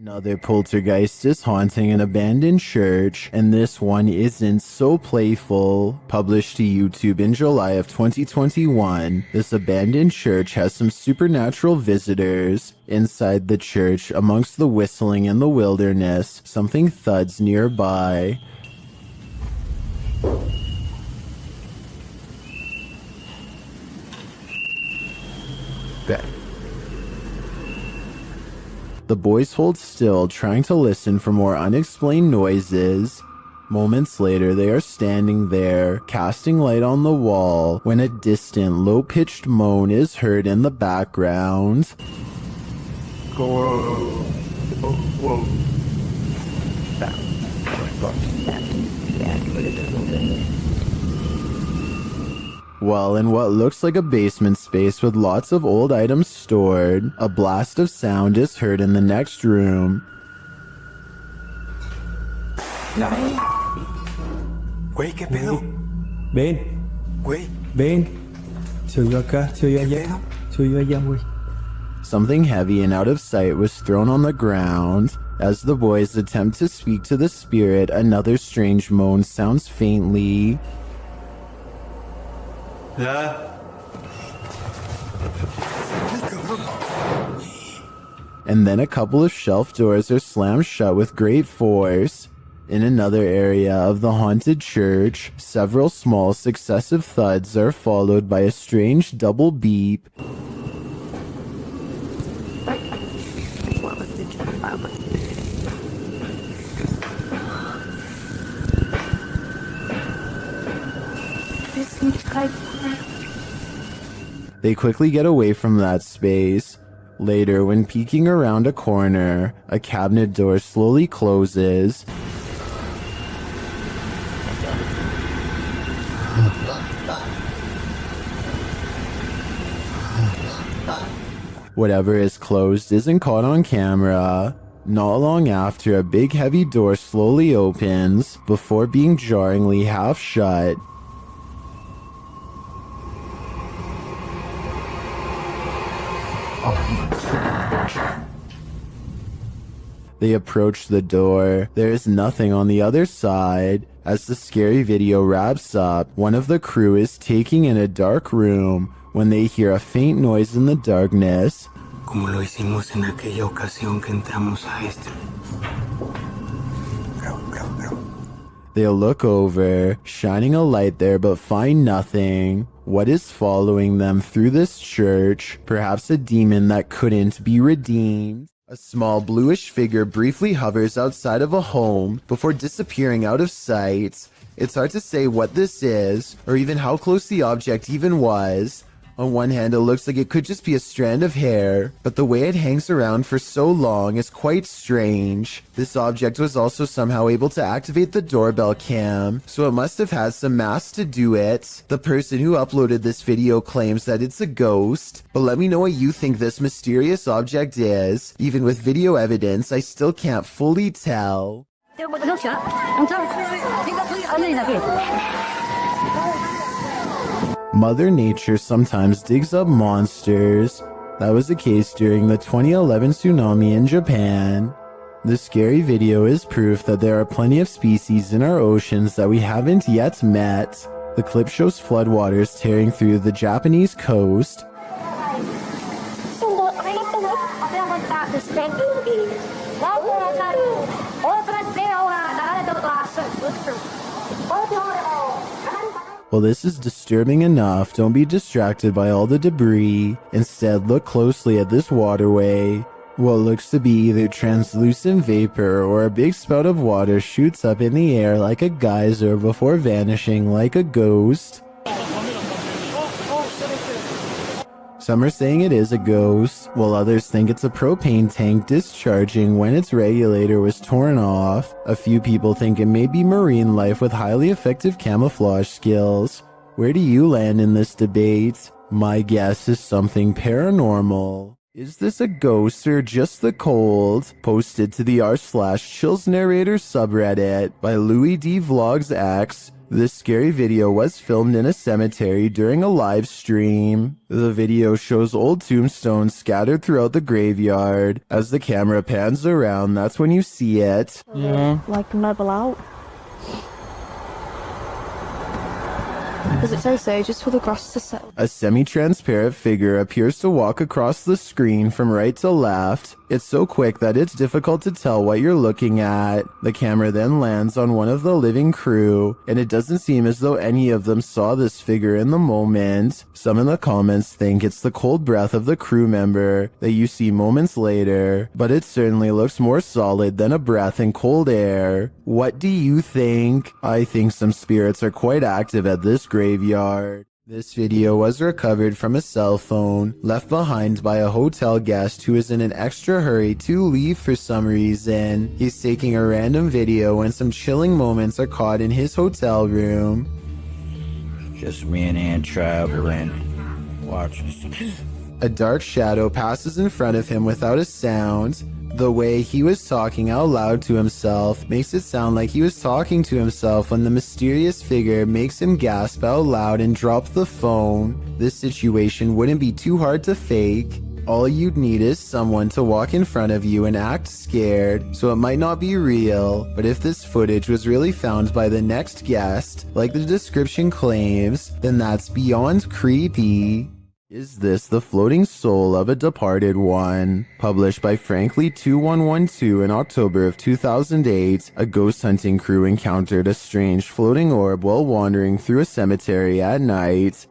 Another poltergeist is haunting an abandoned church, and this one isn't so playful. Published to YouTube in July of 2021, this abandoned church has some supernatural visitors. Inside the church, amongst the whistling in the wilderness, something thuds nearby. The boys hold still, trying to listen for more unexplained noises. Moments later, they are standing there, casting light on the wall, when a distant, low-pitched moan is heard in the background. Well, in what looks like a basement space with lots of old items stored, a blast of sound is heard in the next room. Güey, ¿qué pedo? Ven, Güey, ven. Se oyó acá, se oyó allá. Se oyó allá, güey. Something heavy and out of sight was thrown on the ground. As the boys attempt to speak to the spirit, another strange moan sounds faintly. And then a couple of shelf doors are slammed shut with great force. In another area of the haunted church, several small successive thuds are followed by a strange double beep. They quickly get away from that space. Later, when peeking around a corner, a cabinet door slowly closes. Whatever is closed isn't caught on camera. Not long after, a big heavy door slowly opens, before being jarringly half shut. They approach the door. There is nothing on the other side. As the scary video wraps up, one of the crew is taking in a dark room when they hear a faint noise in the darkness. como lo hicimos en aquella ocasión que entramos a este. They'll look over, shining a light there but find nothing. What is following them through this church? Perhaps a demon that couldn't be redeemed. A small bluish figure briefly hovers outside of a home before disappearing out of sight. It's hard to say what this is, or even how close the object even was. On one hand, it looks like it could just be a strand of hair, but the way it hangs around for so long is quite strange. This object was also somehow able to activate the doorbell cam, so it must have had some mass to do it. The person who uploaded this video claims that it's a ghost, but let me know what you think this mysterious object is. Even with video evidence, I still can't fully tell. Mother Nature sometimes digs up monsters. That was the case during the 2011 tsunami in Japan. The scary video is proof that there are plenty of species in our oceans that we haven't yet met. The clip shows floodwaters tearing through the Japanese coast. Well, this is disturbing enough. Don't be distracted by all the debris. Instead, look closely at this waterway. What looks to be either translucent vapor or a big spout of water shoots up in the air like a geyser before vanishing like a ghost. Some are saying it is a ghost, while others think it's a propane tank discharging when its regulator was torn off. A few people think it may be marine life with highly effective camouflage skills. Where do you land in this debate? My guess is something paranormal. Is this a ghost or just the cold? Posted to the r/chills narrator subreddit by Louis D Vlogs X. This scary video was filmed in a cemetery during a live stream. The video shows old tombstones scattered throughout the graveyard. As the camera pans around, that's when you see it. Yeah. Like level out. Does it say so? Just for the grass to settle. A semi-transparent figure appears to walk across the screen from right to left. It's so quick that it's difficult to tell what you're looking at. The camera then lands on one of the living crew, and it doesn't seem as though any of them saw this figure in the moment. Some in the comments think it's the cold breath of the crew member that you see moments later, but it certainly looks more solid than a breath in cold air. What do you think? I think some spirits are quite active at this graveyard. This video was recovered from a cell phone left behind by a hotel guest who is in an extra hurry to leave for some reason. He's taking a random video when some chilling moments are caught in his hotel room. Just me and Ann traveling, watching. A dark shadow passes in front of him without a sound. The way he was talking out loud to himself makes it sound like he was talking to himself when the mysterious figure makes him gasp out loud and drop the phone. This situation wouldn't be too hard to fake. All you'd need is someone to walk in front of you and act scared, so it might not be real. But if this footage was really found by the next guest, like the description claims, then that's beyond creepy. Is this the floating soul of a departed one? Published by Frankly2112 in October of 2008, a ghost hunting crew encountered a strange floating orb while wandering through a cemetery at night.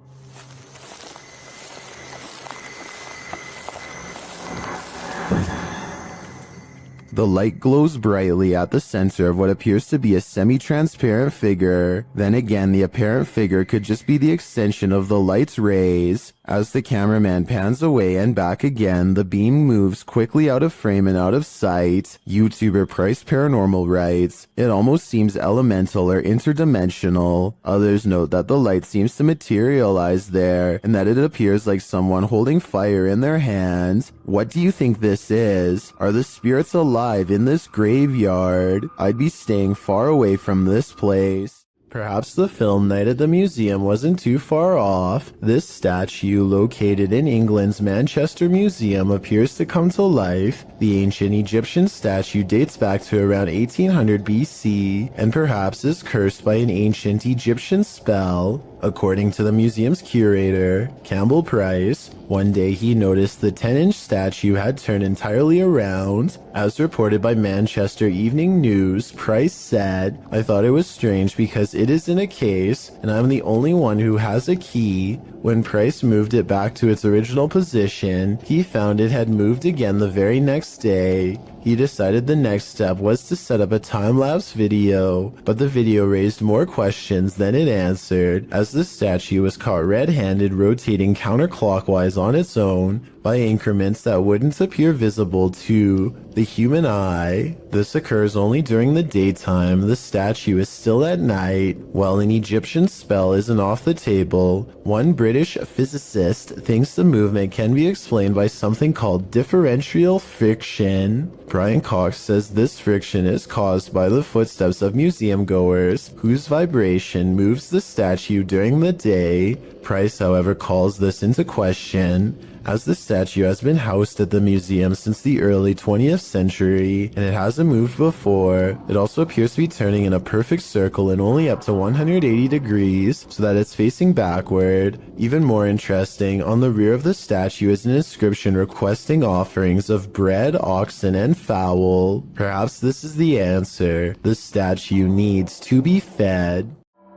The light glows brightly at the center of what appears to be a semi-transparent figure. Then again, the apparent figure could just be the extension of the light's rays. As the cameraman pans away and back again, the beam moves quickly out of frame and out of sight. YouTuber Price Paranormal writes, "It almost seems elemental or interdimensional." Others note that the light seems to materialize there, and that it appears like someone holding fire in their hands. What do you think this is? Are the spirits alive in this graveyard? I'd be staying far away from this place. Perhaps the film night at the museum wasn't too far off. This statue, located in England's Manchester Museum, appears to come to life. The ancient Egyptian statue dates back to around 1800 BC, and perhaps is cursed by an ancient Egyptian spell. According to the museum's curator, Campbell Price, one day he noticed the 10-inch statue had turned entirely around. As reported by Manchester Evening News, Price said, "I thought it was strange because it is in a case, and I'm the only one who has a key." When Price moved it back to its original position, he found it had moved again the very next day. He decided the next step was to set up a time-lapse video, but the video raised more questions than it answered, as the statue was caught red-handed rotating counterclockwise on its own by increments that wouldn't appear visible to the human eye. This occurs only during the daytime. The statue is still at night. While an Egyptian spell isn't off the table, one British physicist thinks the movement can be explained by something called differential friction. Brian Cox says this friction is caused by the footsteps of museum goers, whose vibration moves the statue during the day. Price, however, calls this into question, as the statue has been housed at the museum since the early 20th century, and it hasn't moved before. It also appears to be turning in a perfect circle and only up to 180 degrees, so that it's facing backward. Even more interesting, on the rear of the statue is an inscription requesting offerings of bread, oxen, and fowl. Perhaps this is the answer. The statue needs to be fed.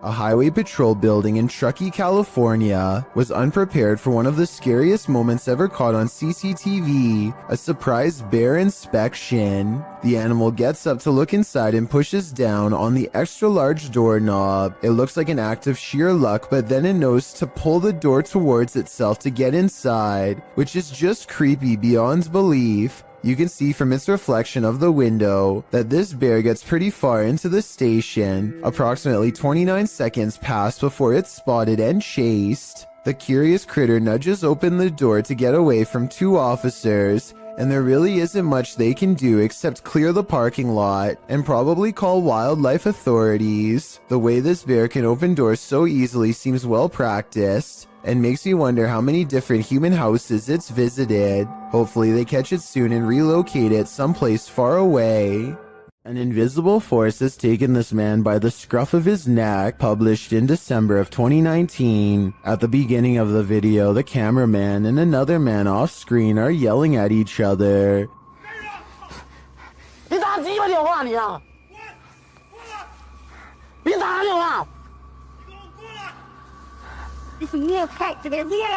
A highway patrol building in Truckee, California was unprepared for one of the scariest moments ever caught on CCTV, a surprise bear inspection. The animal gets up to look inside and pushes down on the extra large doorknob. It looks like an act of sheer luck, but then it knows to pull the door towards itself to get inside, which is just creepy beyond belief. You can see from its reflection of the window that this bear gets pretty far into the station. Approximately 29 seconds pass before it's spotted and chased. The curious critter nudges open the door to get away from two officers, and there really isn't much they can do except clear the parking lot and probably call wildlife authorities. The way this bear can open doors so easily seems well practiced and makes me wonder how many different human houses it's visited. Hopefully they catch it soon and relocate it someplace far away. An invisible force has taken this man by the scruff of his neck, published in December of 2019. At the beginning of the video, the cameraman and another man off screen are yelling at each other. 你打鸡巴电话你啊！你打电话！你是你看这个脸。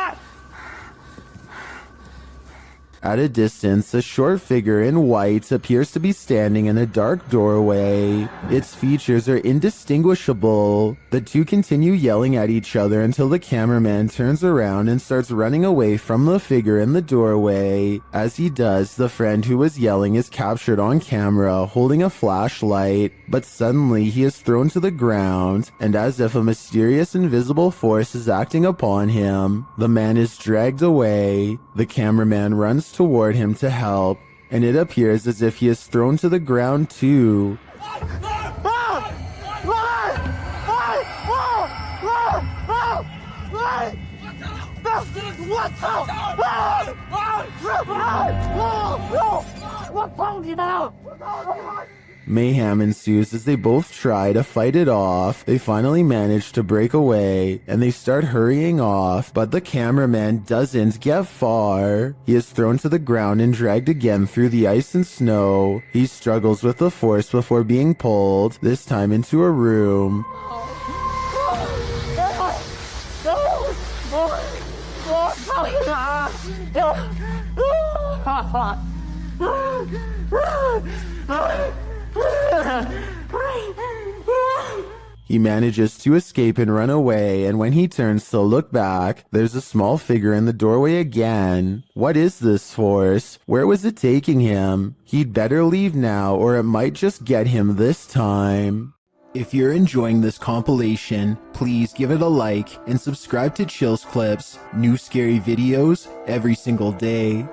At a distance, a short figure in white appears to be standing in a dark doorway. Its features are indistinguishable. The two continue yelling at each other until the cameraman turns around and starts running away from the figure in the doorway. As he does, the friend who was yelling is captured on camera holding a flashlight, but suddenly he is thrown to the ground, and as if a mysterious invisible force is acting upon him, the man is dragged away. The cameraman runs toward him to help, and it appears as if he is thrown to the ground too. Mayhem ensues as they both try to fight it off. They finally manage to break away and they start hurrying off, but the cameraman doesn't get far. He is thrown to the ground and dragged again through the ice and snow. He struggles with the force before being pulled, this time into a room. He manages to escape and run away, and when he turns to look back, there's a small figure in the doorway again. What is this force? Where was it taking him? He'd better leave now, or it might just get him this time. If you're enjoying this compilation, please give it a like and subscribe to Chills Clips, new scary videos every single day.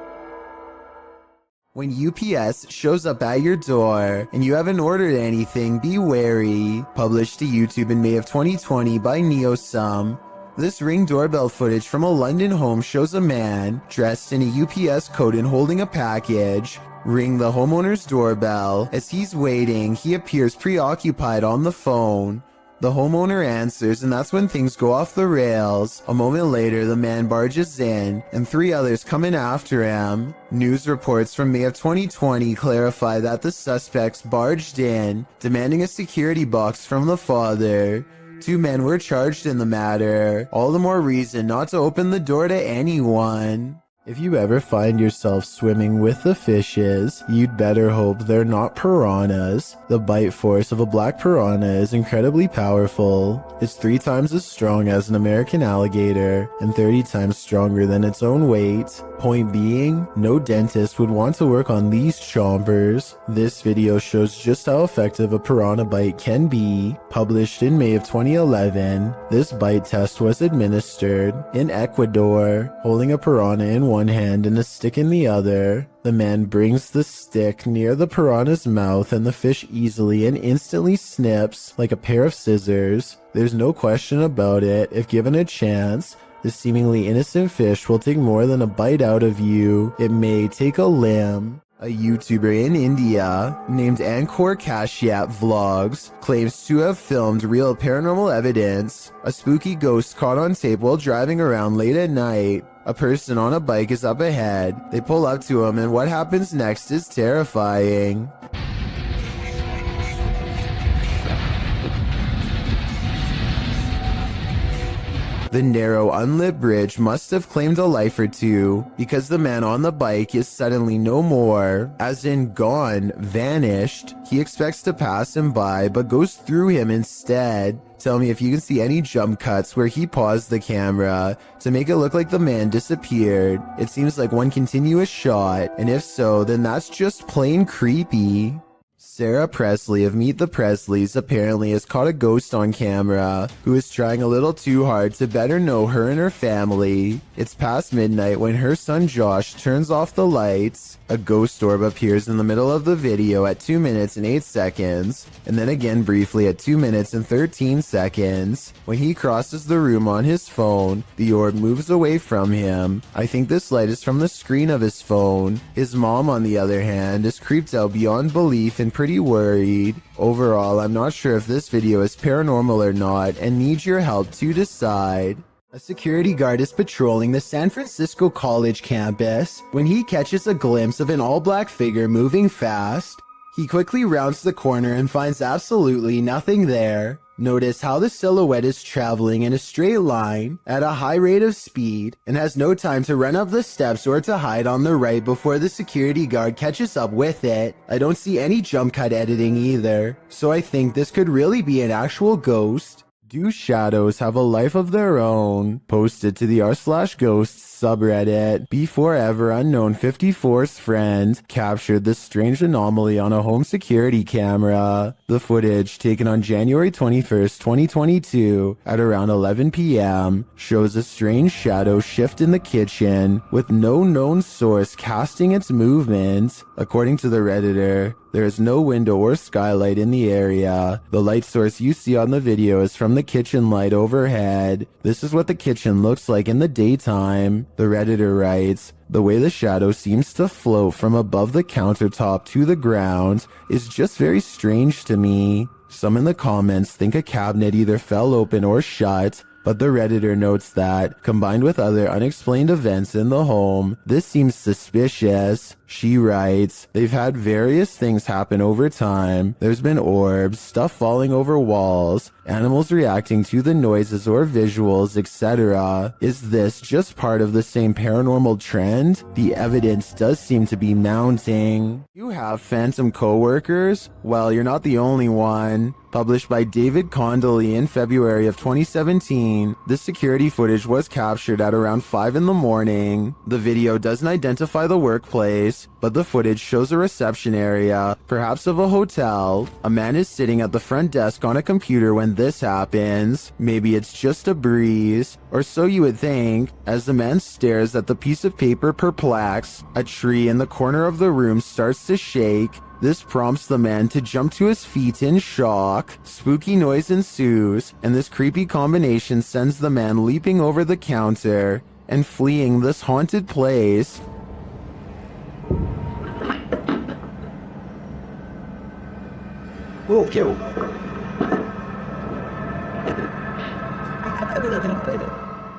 When UPS shows up at your door and you haven't ordered anything, be wary. Published to YouTube in May of 2020 by NeoSum. This Ring doorbell footage from a London home shows a man dressed in a UPS coat and holding a package ring the homeowner's doorbell. As he's waiting, he appears preoccupied on the phone. The homeowner answers, and that's when things go off the rails. A moment later, the man barges in, and 3 others come in after him. News reports from May of 2020 clarify that the suspects barged in, demanding a security box from the father. 2 men were charged in the matter. All the more reason not to open the door to anyone. If you ever find yourself swimming with the fishes, you'd better hope they're not piranhas. The bite force of a black piranha is incredibly powerful. It's 3 times as strong as an American alligator, and 30 times stronger than its own weight. Point being, no dentist would want to work on these chompers. This video shows just how effective a piranha bite can be. Published in May of 2011, this bite test was administered in Ecuador, holding a piranha in one hand and a stick in the other. The man brings the stick near the piranha's mouth and the fish easily and instantly snips like a pair of scissors. There's no question about it. If given a chance, this seemingly innocent fish will take more than a bite out of you. It may take a limb. A YouTuber in India named Ankur Kashyap Vlogs claims to have filmed real paranormal evidence. A spooky ghost caught on tape while driving around late at night. A person on a bike is up ahead. They pull up to him and what happens next is terrifying. The narrow, unlit bridge must have claimed a life or two, because the man on the bike is suddenly no more, as in gone, vanished. He expects to pass him by, but goes through him instead. Tell me if you can see any jump cuts where he paused the camera to make it look like the man disappeared. It seems like one continuous shot, and if so, then that's just plain creepy. Sarah Presley of Meet the Presleys apparently has caught a ghost on camera who is trying a little too hard to better know her and her family. It's past midnight when her son Josh turns off the lights. A ghost orb appears in the middle of the video at 2 minutes and 8 seconds, and then again briefly at 2 minutes and 13 seconds. When he crosses the room on his phone, the orb moves away from him. I think this light is from the screen of his phone. His mom, on the other hand, is creeped out beyond belief and pretty worried. Overall, I'm not sure if this video is paranormal or not and need your help to decide. A security guard is patrolling the San Francisco College campus when he catches a glimpse of an all-black figure moving fast. He quickly rounds the corner and finds absolutely nothing there. Notice how the silhouette is traveling in a straight line at a high rate of speed and has no time to run up the steps or to hide on the right before the security guard catches up with it. I don't see any jump cut editing either, so I think this could really be an actual ghost. Do shadows have a life of their own? Posted to the r/ghosts subreddit. Before ever unknown 54's friend captured this strange anomaly on a home security camera. The footage, taken on January 21st, 2022 at around 11 p.m. shows a strange shadow shift in the kitchen with no known source casting its movement. According to the Redditor, there is no window or skylight in the area. The light source you see on the video is from the kitchen light overhead. This is what the kitchen looks like in the daytime. The Redditor writes, "The way the shadow seems to float from above the countertop to the ground is just very strange to me." Some in the comments think a cabinet either fell open or shut, but the Redditor notes that, combined with other unexplained events in the home, this seems suspicious. She writes, "They've had various things happen over time. There's been orbs, stuff falling over walls, animals reacting to the noises or visuals, etc. Is this just part of the same paranormal trend? The evidence does seem to be mounting." You have phantom coworkers? Well, you're not the only one. Published by David Condolly in February of 2017, this security footage was captured at around 5 in the morning. The video doesn't identify the workplace, but the footage shows a reception area, perhaps of a hotel. A man is sitting at the front desk on a computer when this happens. Maybe it's just a breeze, or so you would think, as the man stares at the piece of paper perplexed. A tree in the corner of the room starts to shake. This prompts the man to jump to his feet in shock. Spooky noise ensues, and this creepy combination sends the man leaping over the counter and fleeing this haunted place.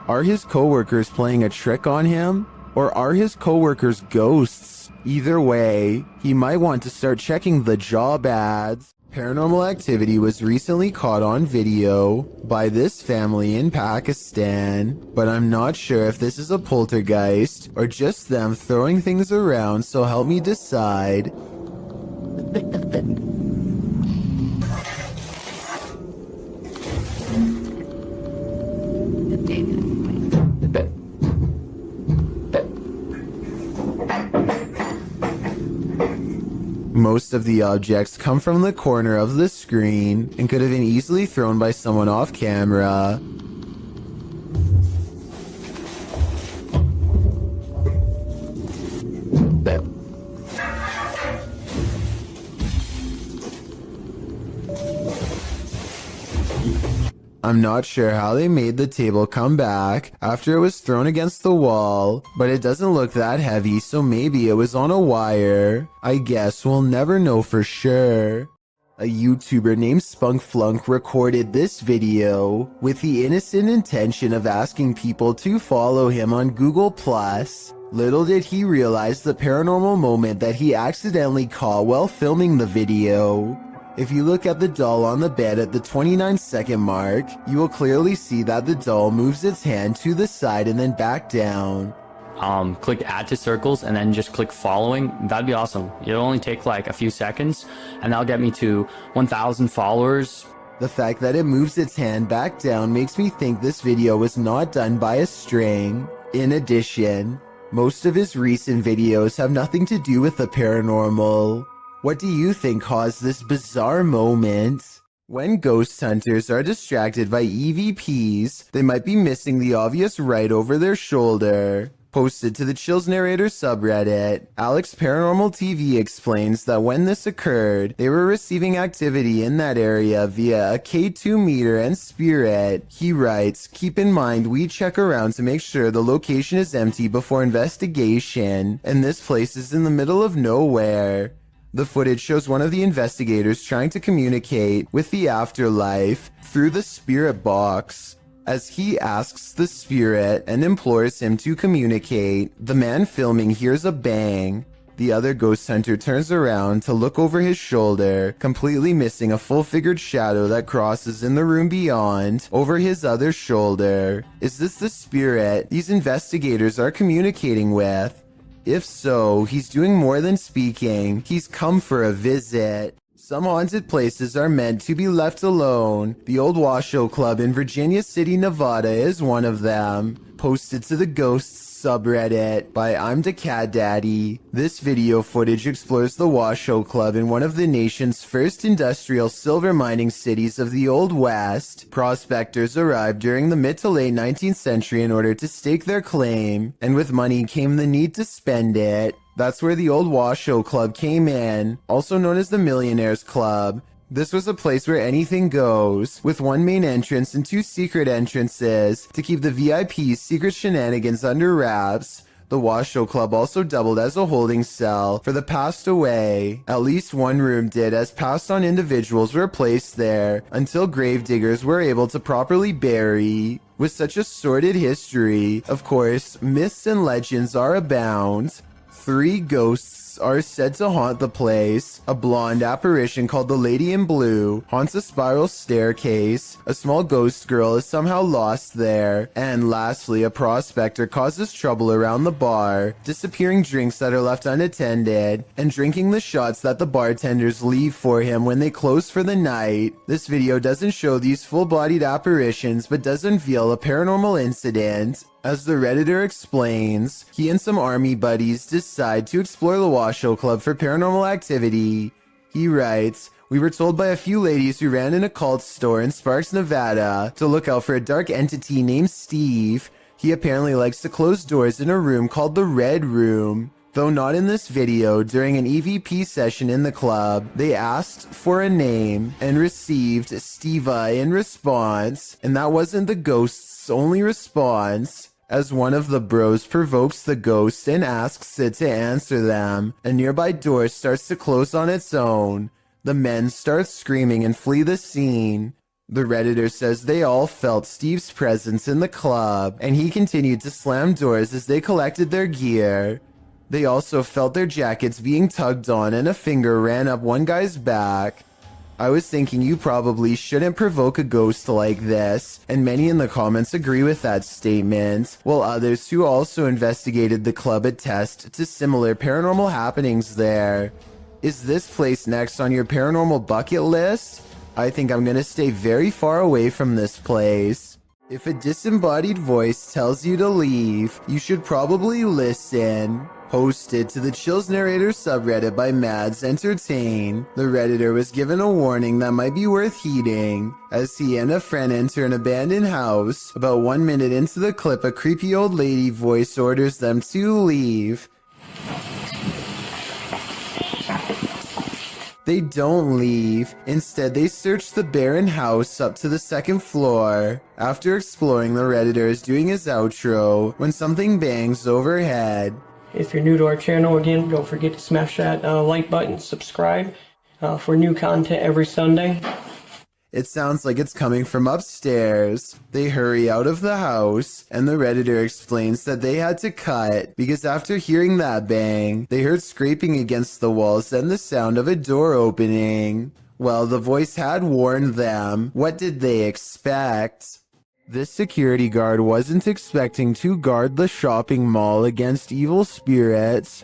Are his coworkers playing a trick on him? Or are his coworkers ghosts? Either way, he might want to start checking the job ads. Paranormal activity was recently caught on video by this family in Pakistan, but I'm not sure if this is a poltergeist or just them throwing things around, so help me decide. Most of the objects come from the corner of the screen and could have been easily thrown by someone off camera. I'm not sure how they made the table come back after it was thrown against the wall, but it doesn't look that heavy, so maybe it was on a wire. I guess we'll never know for sure. A YouTuber named Spunkflunk recorded this video with the innocent intention of asking people to follow him on Google+. Little did he realize the paranormal moment that he accidentally caught while filming the video. If you look at the doll on the bed at the 29-second mark, you will clearly see that the doll moves its hand to the side and then back down. Click add to circles and then just click following. That'd be awesome. It'll only take like a few seconds and that'll get me to 1,000 followers. The fact that it moves its hand back down makes me think this video was not done by a string. In addition, most of his recent videos have nothing to do with the paranormal. What do you think caused this bizarre moment? When ghost hunters are distracted by EVPs, they might be missing the obvious right over their shoulder. Posted to the Chills Narrator subreddit, Alex Paranormal TV explains that when this occurred, they were receiving activity in that area via a K2 meter and spirit. He writes, "Keep in mind we check around to make sure the location is empty before investigation, and this place is in the middle of nowhere." The footage shows one of the investigators trying to communicate with the afterlife through the spirit box. As he asks the spirit and implores him to communicate, the man filming hears a bang. The other ghost hunter turns around to look over his shoulder, completely missing a full-figured shadow that crosses in the room beyond, over his other shoulder. Is this the spirit these investigators are communicating with? If so, he's doing more than speaking. He's come for a visit. Some haunted places are meant to be left alone. The Old Washoe Club in Virginia City, Nevada is one of them. Posted to the Ghosts subreddit by I'm the Cat Daddy. This video footage explores the Washoe Club in one of the nation's first industrial silver mining cities of the Old West. Prospectors arrived during the mid to late 19th century in order to stake their claim, and with money came the need to spend it. That's where the Old Washoe Club came in, also known as the Millionaires Club. This was a place where anything goes, with one main entrance and two secret entrances to keep the VIP's secret shenanigans under wraps. The Washoe Club also doubled as a holding cell for the passed away. At least one room did, as passed on individuals were placed there until gravediggers were able to properly bury. With such a sordid history, of course, myths and legends are abound. 3 ghosts are said to haunt the place. A blonde apparition called the Lady in Blue haunts a spiral staircase. A small ghost girl is somehow lost there. And lastly, a prospector causes trouble around the bar, disappearing drinks that are left unattended, and drinking the shots that the bartenders leave for him when they close for the night. This video doesn't show these full-bodied apparitions, but does unveil a paranormal incident. As the Redditor explains, he and some army buddies decide to explore the Washoe Club for paranormal activity. He writes, "We were told by a few ladies who ran an occult store in Sparks, Nevada, to look out for a dark entity named Steve. He apparently likes to close doors in a room called the Red Room." Though not in this video, during an EVP session in the club, they asked for a name and received Steva in response, and that wasn't the ghost's only response. As one of the bros provokes the ghost and asks it to answer them, a nearby door starts to close on its own. The men start screaming and flee the scene. The Redditor says they all felt Steve's presence in the club, and he continued to slam doors as they collected their gear. They also felt their jackets being tugged on, and a finger ran up one guy's back. I was thinking you probably shouldn't provoke a ghost like this, and many in the comments agree with that statement, while others who also investigated the club attest to similar paranormal happenings there. Is this place next on your paranormal bucket list? I think I'm gonna stay very far away from this place. If a disembodied voice tells you to leave, you should probably listen. Posted to the Chills Narrator subreddit by Mads Entertain, the Redditor was given a warning that might be worth heeding. As he and a friend enter an abandoned house, about 1 minute into the clip, a creepy old lady voice orders them to leave. They don't leave. Instead, they search the barren house up to the 2nd floor. After exploring, the Redditor is doing his outro when something bangs overhead. If you're new to our channel, again, don't forget to smash that like button, subscribe for new content every Sunday. It sounds like it's coming from upstairs. They hurry out of the house, and the Redditor explains that they had to cut because after hearing that bang, they heard scraping against the walls and the sound of a door opening. Well, the voice had warned them. What did they expect? This security guard wasn't expecting to guard the shopping mall against evil spirits.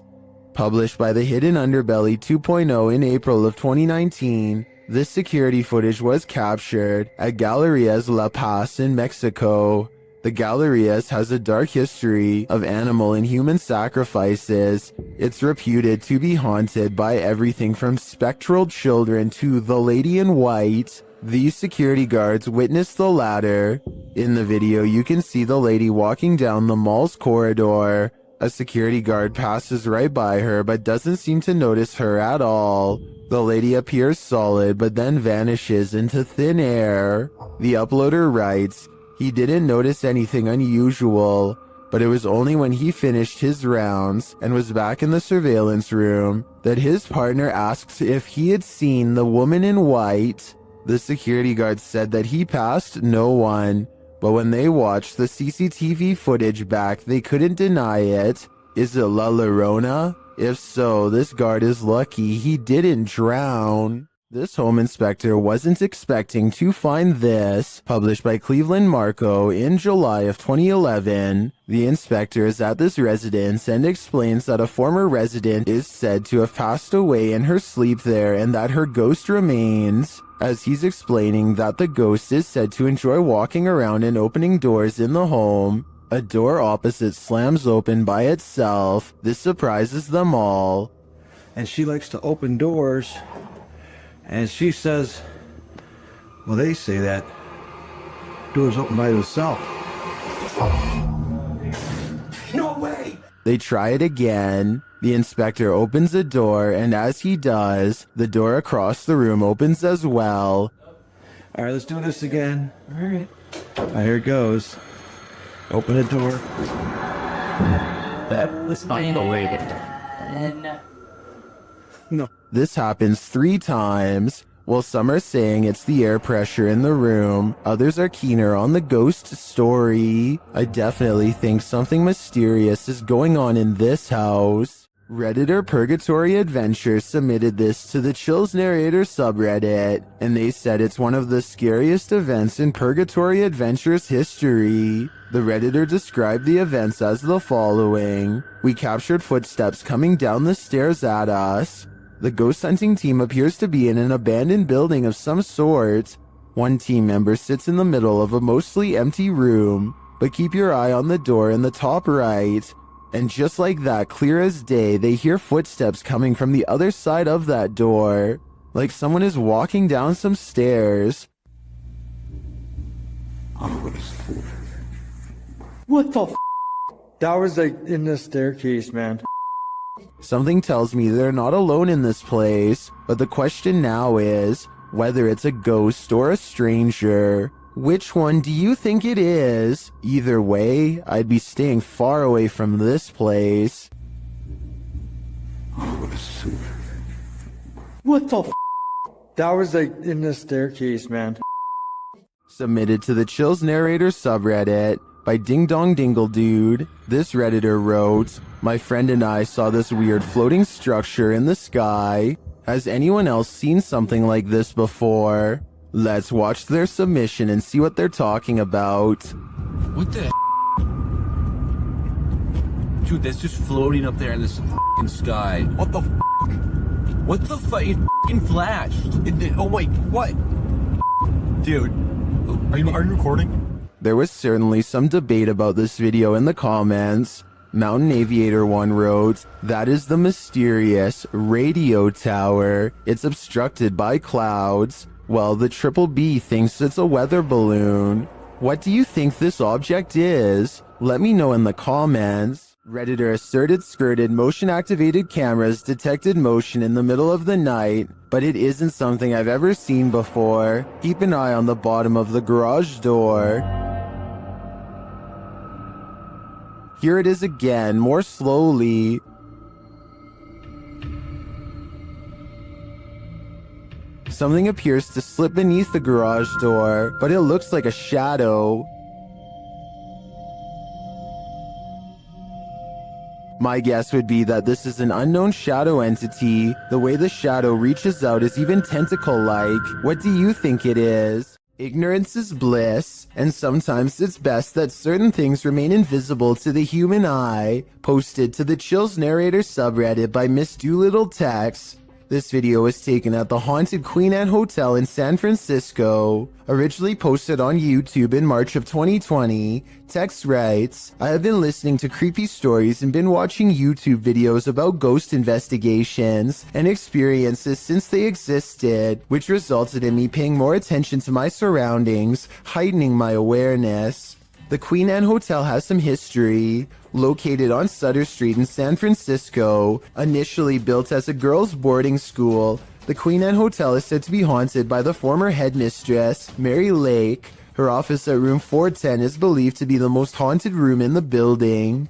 Published by the Hidden Underbelly 2.0 in April of 2019, this security footage was captured at Galerías La Paz in Mexico. The Galerías has a dark history of animal and human sacrifices. It's reputed to be haunted by everything from spectral children to the Lady in White. These security guards witnessed the latter. In the video, you can see the lady walking down the mall's corridor. A security guard passes right by her but doesn't seem to notice her at all. The lady appears solid but then vanishes into thin air. The uploader writes, he didn't notice anything unusual, but it was only when he finished his rounds and was back in the surveillance room that his partner asked if he had seen the woman in white. The security guard said that he passed no one, but when they watched the CCTV footage back, they couldn't deny it. Is it La Llorona? If so, this guard is lucky he didn't drown. This home inspector wasn't expecting to find this. Published by Cleveland Marco in July of 2011. The inspector is at this residence and explains that a former resident is said to have passed away in her sleep there and that her ghost remains. As he's explaining that the ghost is said to enjoy walking around and opening doors in the home, a door opposite slams open by itself. This surprises them all. And she likes to open doors. And she says, well, they say that doors open by themselves. No way! They try it again. The inspector opens a door, and as he does, the door across the room opens as well. All right, let's do this again. All right. Here it goes. Open the door. That was unbelievable. No. This happens 3 times. While some are saying it's the air pressure in the room, others are keener on the ghost story. I definitely think something mysterious is going on in this house. Redditor Purgatory Adventures submitted this to the Chills Narrator subreddit, and they said it's one of the scariest events in Purgatory Adventures history. The Redditor described the events as the following. We captured footsteps coming down the stairs at us. The ghost hunting team appears to be in an abandoned building of some sort. One team member sits in the middle of a mostly empty room, but keep your eye on the door in the top right. And just like that, clear as day, they hear footsteps coming from the other side of that door, like someone is walking down some stairs. What the f? That was like in the staircase, man. Something tells me they're not alone in this place, but the question now is whether it's a ghost or a stranger. Which one do you think it is? Either way, I'd be staying far away from this place. What the f? That was like in the staircase, man. Submitted to the Chills Narrator subreddit by Ding Dong Dingle Dude. This Redditor wrote, my friend and I saw this weird floating structure in the sky. Has anyone else seen something like this before? Let's watch their submission and see what they're talking about. What the Dude, that's just floating up there in this f***ing sky. What the f***? What the f***? It f***ing flashed. Oh wait, what? Dude, are you recording? There was certainly some debate about this video in the comments. Mountain Aviator 1 wrote, that is the mysterious radio tower. It's obstructed by clouds. Well, the Triple B thinks it's a weather balloon. What do you think this object is? Let me know in the comments. Redditor asserted skirted motion-activated cameras detected motion in the middle of the night, but it isn't something I've ever seen before. Keep an eye on the bottom of the garage door. Here it is again, more slowly. Something appears to slip beneath the garage door, but it looks like a shadow. My guess would be that this is an unknown shadow entity. The way the shadow reaches out is even tentacle-like. What do you think it is? Ignorance is bliss, and sometimes it's best that certain things remain invisible to the human eye. Posted to the Chills Narrator subreddit by Miss Doolittle Tex. This video was taken at the haunted Queen Anne Hotel in San Francisco. Originally posted on YouTube in March of 2020, Tex writes, I have been listening to creepy stories and been watching YouTube videos about ghost investigations and experiences since they existed, which resulted in me paying more attention to my surroundings, heightening my awareness. The Queen Anne Hotel has some history. Located on Sutter Street in San Francisco, initially built as a girls' boarding school, the Queen Anne Hotel is said to be haunted by the former headmistress, Mary Lake. Her office at room 410 is believed to be the most haunted room in the building.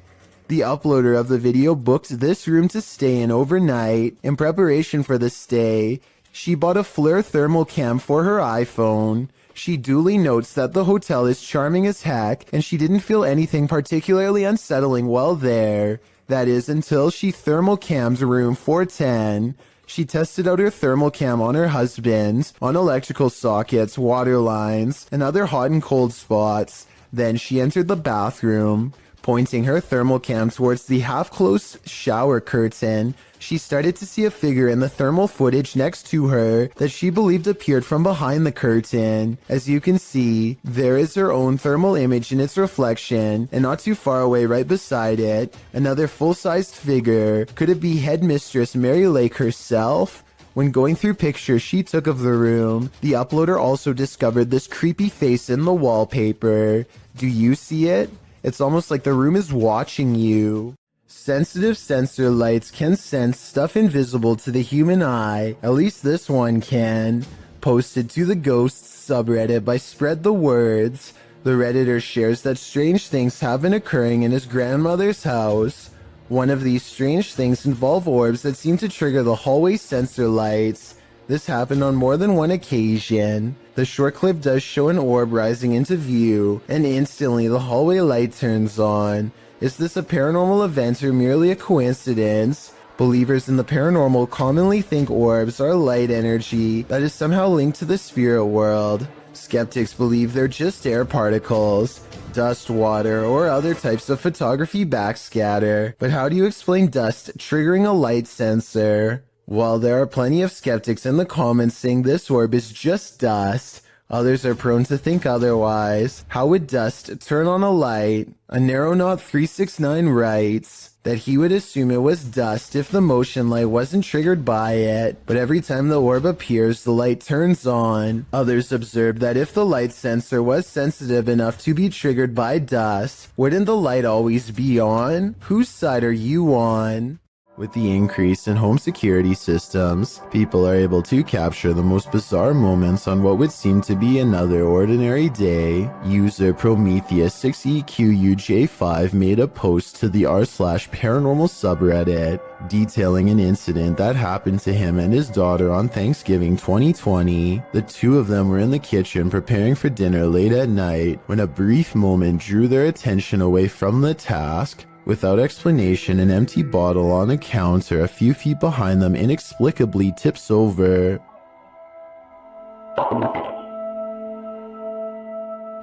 The uploader of the video booked this room to stay in overnight. In preparation for the stay, she bought a FLIR thermal cam for her iPhone. She duly notes that the hotel is charming as heck, and she didn't feel anything particularly unsettling while there. That is, until she thermal cams room 410. She tested out her thermal cam on her husband, on electrical sockets, water lines, and other hot and cold spots. Then she entered the bathroom. Pointing her thermal cam towards the half-closed shower curtain, she started to see a figure in the thermal footage next to her that she believed appeared from behind the curtain. As you can see, there is her own thermal image in its reflection, and not too far away right beside it, another full-sized figure. Could it be headmistress Mary Lake herself? When going through pictures she took of the room, the uploader also discovered this creepy face in the wallpaper. Do you see it? It's almost like the room is watching you. Sensitive sensor lights can sense stuff invisible to the human eye. At least this one can. Posted to the Ghosts subreddit by Spread the Words, the Redditor shares that strange things have been occurring in his grandmother's house. One of these strange things involve orbs that seem to trigger the hallway sensor lights. This happened on more than one occasion. The short clip does show an orb rising into view, and instantly the hallway light turns on. Is this a paranormal event or merely a coincidence? Believers in the paranormal commonly think orbs are light energy that is somehow linked to the spirit world. Skeptics believe they're just air particles, dust, water, or other types of photography backscatter. But how do you explain dust triggering a light sensor? While there are plenty of skeptics in the comments saying this orb is just dust, others are prone to think otherwise. How would dust turn on a light? A Narrow369 writes that he would assume it was dust if the motion light wasn't triggered by it, but every time the orb appears, the light turns on. Others observed that if the light sensor was sensitive enough to be triggered by dust, wouldn't the light always be on? Whose side are you on? With the increase in home security systems, people are able to capture the most bizarre moments on what would seem to be another ordinary day. User Prometheus6EQUJ5 made a post to the r/paranormal subreddit detailing an incident that happened to him and his daughter on Thanksgiving 2020. The two of them were in the kitchen preparing for dinner late at night when a brief moment drew their attention away from the task. Without explanation, an empty bottle on a counter a few feet behind them inexplicably tips over.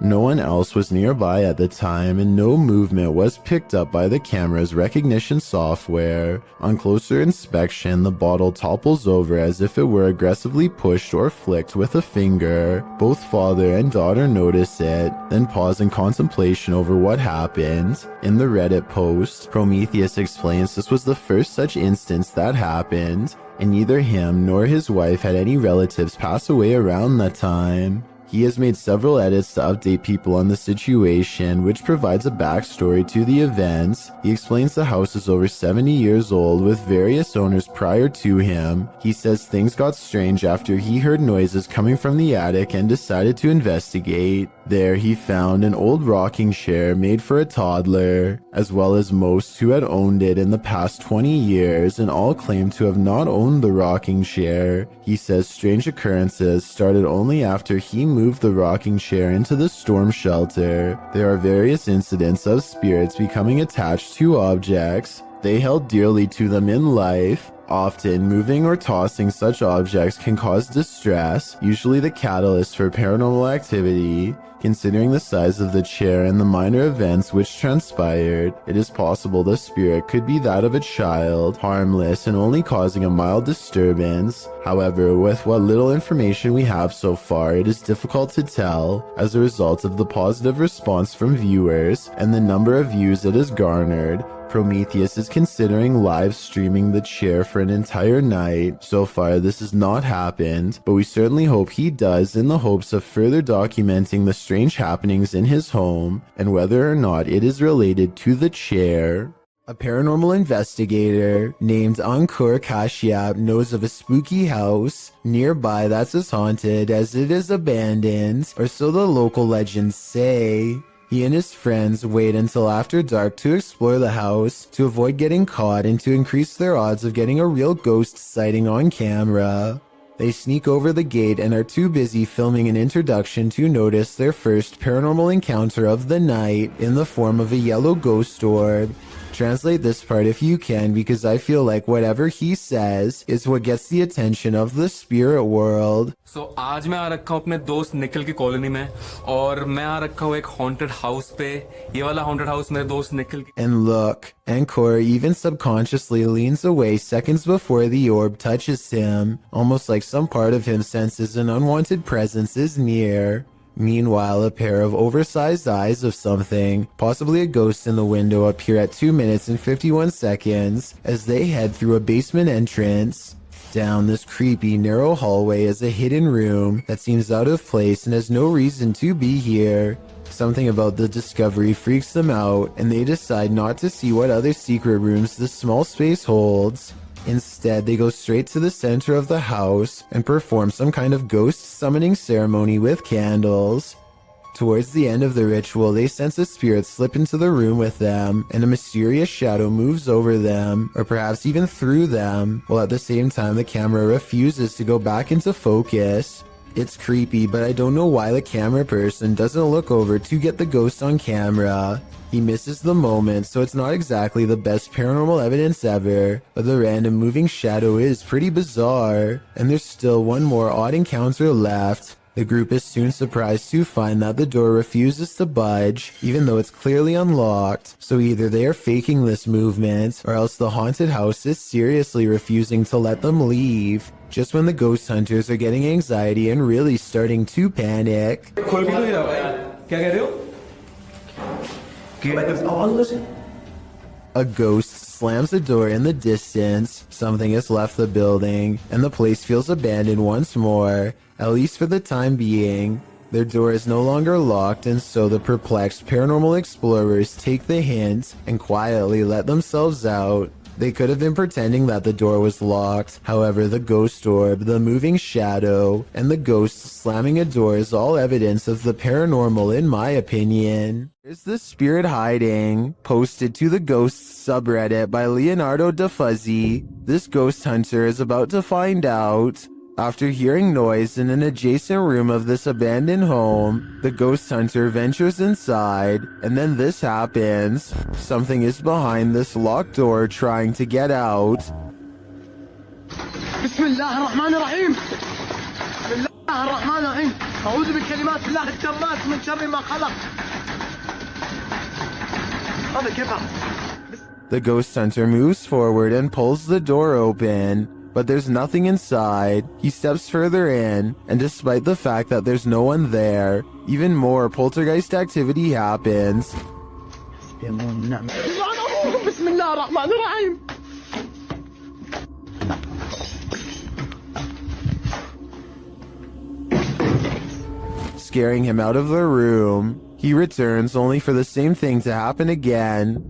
No one else was nearby at the time, and no movement was picked up by the camera's recognition software. On closer inspection, the bottle topples over as if it were aggressively pushed or flicked with a finger. Both father and daughter notice it, then pause in contemplation over what happened. In the Reddit post, Prometheus explains this was the first such instance that happened, and neither him nor his wife had any relatives pass away around that time. He has made several edits to update people on the situation, which provides a backstory to the events. He explains the house is over 70 years old with various owners prior to him. He says things got strange after he heard noises coming from the attic and decided to investigate. There he found an old rocking chair made for a toddler, as well as most who had owned it in the past 20 years, and all claimed to have not owned the rocking chair. He says strange occurrences started only after he moved the rocking chair into the storm shelter. There are various incidents of spirits becoming attached to objects they held dearly to them in life. Often, moving or tossing such objects can cause distress, usually the catalyst for paranormal activity. Considering the size of the chair and the minor events which transpired, it is possible the spirit could be that of a child, harmless and only causing a mild disturbance. However, with what little information we have so far, it is difficult to tell, as a result of the positive response from viewers and the number of views it has garnered. Prometheus is considering live streaming the chair for an entire night. So far, this has not happened, but we certainly hope he does in the hopes of further documenting the strange happenings in his home and whether or not it is related to the chair. A paranormal investigator named Ankur Kashyap knows of a spooky house nearby that's as haunted as it is abandoned, or so the local legends say. He and his friends wait until after dark to explore the house to avoid getting caught and to increase their odds of getting a real ghost sighting on camera. They sneak over the gate and are too busy filming an introduction to notice their first paranormal encounter of the night in the form of a yellow ghost orb. Translate this part if you can, because I feel like whatever he says is what gets the attention of the spirit world. So आज मैं आ रखा हूँ अपने दोस्त निखिल की colony में और मैं आ रखा हूँ एक haunted house पे. ये वाला haunted house मेरे दोस्त निखिल की. And look, Ankor even subconsciously leans away seconds before the orb touches him, almost like some part of him senses an unwanted presence is near. Meanwhile, a pair of oversized eyes of something, possibly a ghost in the window, appear at 2 minutes and 51 seconds as they head through a basement entrance. Down this creepy, narrow hallway is a hidden room that seems out of place and has no reason to be here. Something about the discovery freaks them out, and they decide not to see what other secret rooms this small space holds. Instead, they go straight to the center of the house and perform some kind of ghost summoning ceremony with candles. Towards the end of the ritual, they sense a spirit slip into the room with them, and a mysterious shadow moves over them, or perhaps even through them, while at the same time the camera refuses to go back into focus. It's creepy, but I don't know why the camera person doesn't look over to get the ghost on camera. He misses the moment, so it's not exactly the best paranormal evidence ever, but the random moving shadow is pretty bizarre. And there's still one more odd encounter left. The group is soon surprised to find that the door refuses to budge, even though it's clearly unlocked. So either they are faking this movement, or else the haunted house is seriously refusing to let them leave. Just when the ghost hunters are getting anxiety and really starting to panic. A ghost slams the door in the distance, something has left the building, and the place feels abandoned once more, at least for the time being. Their door is no longer locked, and so the perplexed paranormal explorers take the hint and quietly let themselves out. They could have been pretending that the door was locked. However, the ghost orb, the moving shadow, and the ghost slamming a door is all evidence of the paranormal in my opinion. Here's the spirit hiding, posted to the ghosts subreddit by Leonardo DeFuzzy. This ghost hunter is about to find out. After hearing noise in an adjacent room of this abandoned home, the ghost hunter ventures inside, and then this happens. Something is behind this locked door trying to get out. Bismillahirrahmanirrahim. Bismillahirrahmanirrahim. أعوذ بكلمات الله التامات من شر ما خلق. هذا كيف؟ The ghost hunter moves forward and pulls the door open. But there's nothing inside. He steps further in, and despite the fact that there's no one there, even more poltergeist activity happens. Scaring him out of the room. He returns only for the same thing to happen again.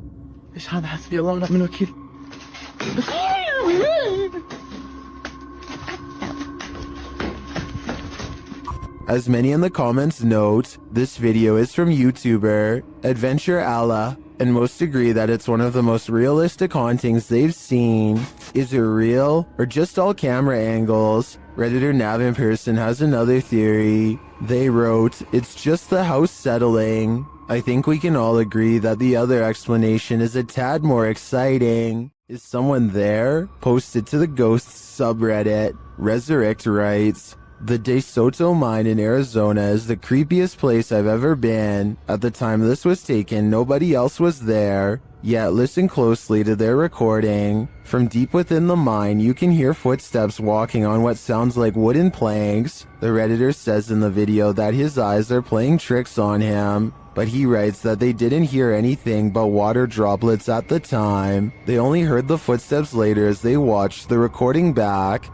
As many in the comments note, this video is from YouTuber Adventure Allah, and most agree that it's one of the most realistic hauntings they've seen. Is it real, or just all camera angles? Redditor Nav in person has another theory. They wrote, it's just the house settling. I think we can all agree that the other explanation is a tad more exciting. Is someone there? Posted to the Ghosts subreddit. Resurrect writes, the De Soto mine in Arizona is the creepiest place I've ever been. At the time this was taken, nobody else was there. Yet listen closely to their recording. From deep within the mine, you can hear footsteps walking on what sounds like wooden planks. The Redditor says in the video that his eyes are playing tricks on him. but he writes that they didn't hear anything but water droplets at the time. They only heard the footsteps later as they watched the recording back.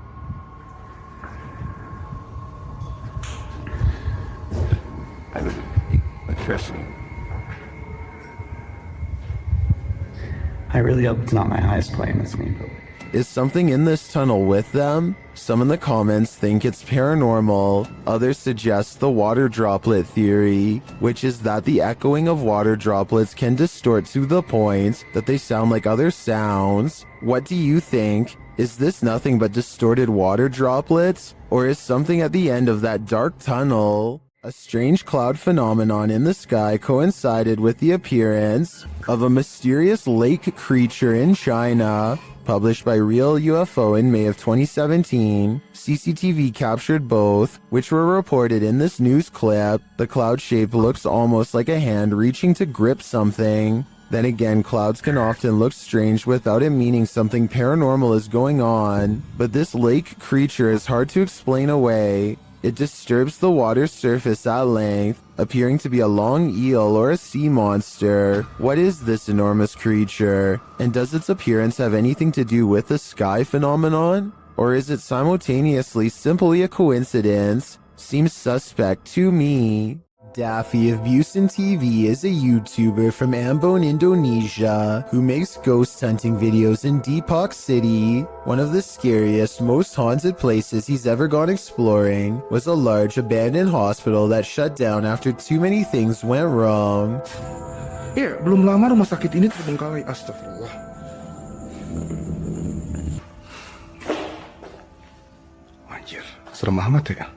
I really hope it's not my eyes playing this game. Is something in this tunnel with them? Some in the comments think it's paranormal. Others suggest the water droplet theory, which is that the echoing of water droplets can distort to the point that they sound like other sounds. What do you think? Is this nothing but distorted water droplets? Or is something at the end of that dark tunnel? A strange cloud phenomenon in the sky coincided with the appearance of a mysterious lake creature in China. Published by Real UFO in May of 2017, CCTV captured both, which were reported in this news clip. The cloud shape looks almost like a hand reaching to grip something. Then again, clouds can often look strange without it meaning something paranormal is going on. But this lake creature is hard to explain away. It disturbs the water's surface at length, appearing to be a long eel or a sea monster. What is this enormous creature? And does its appearance have anything to do with the sky phenomenon? Or is it simultaneously simply a coincidence? Seems suspect to me. Daffy of Busan TV is a YouTuber from Ambon, Indonesia, who makes ghost hunting videos in Depok City. One of the scariest, most haunted places he's ever gone exploring was a large abandoned hospital that shut down after too many things went wrong. Belum lama rumah sakit ini terbengkalai, astagfirullah. Anjir, serem amat ya.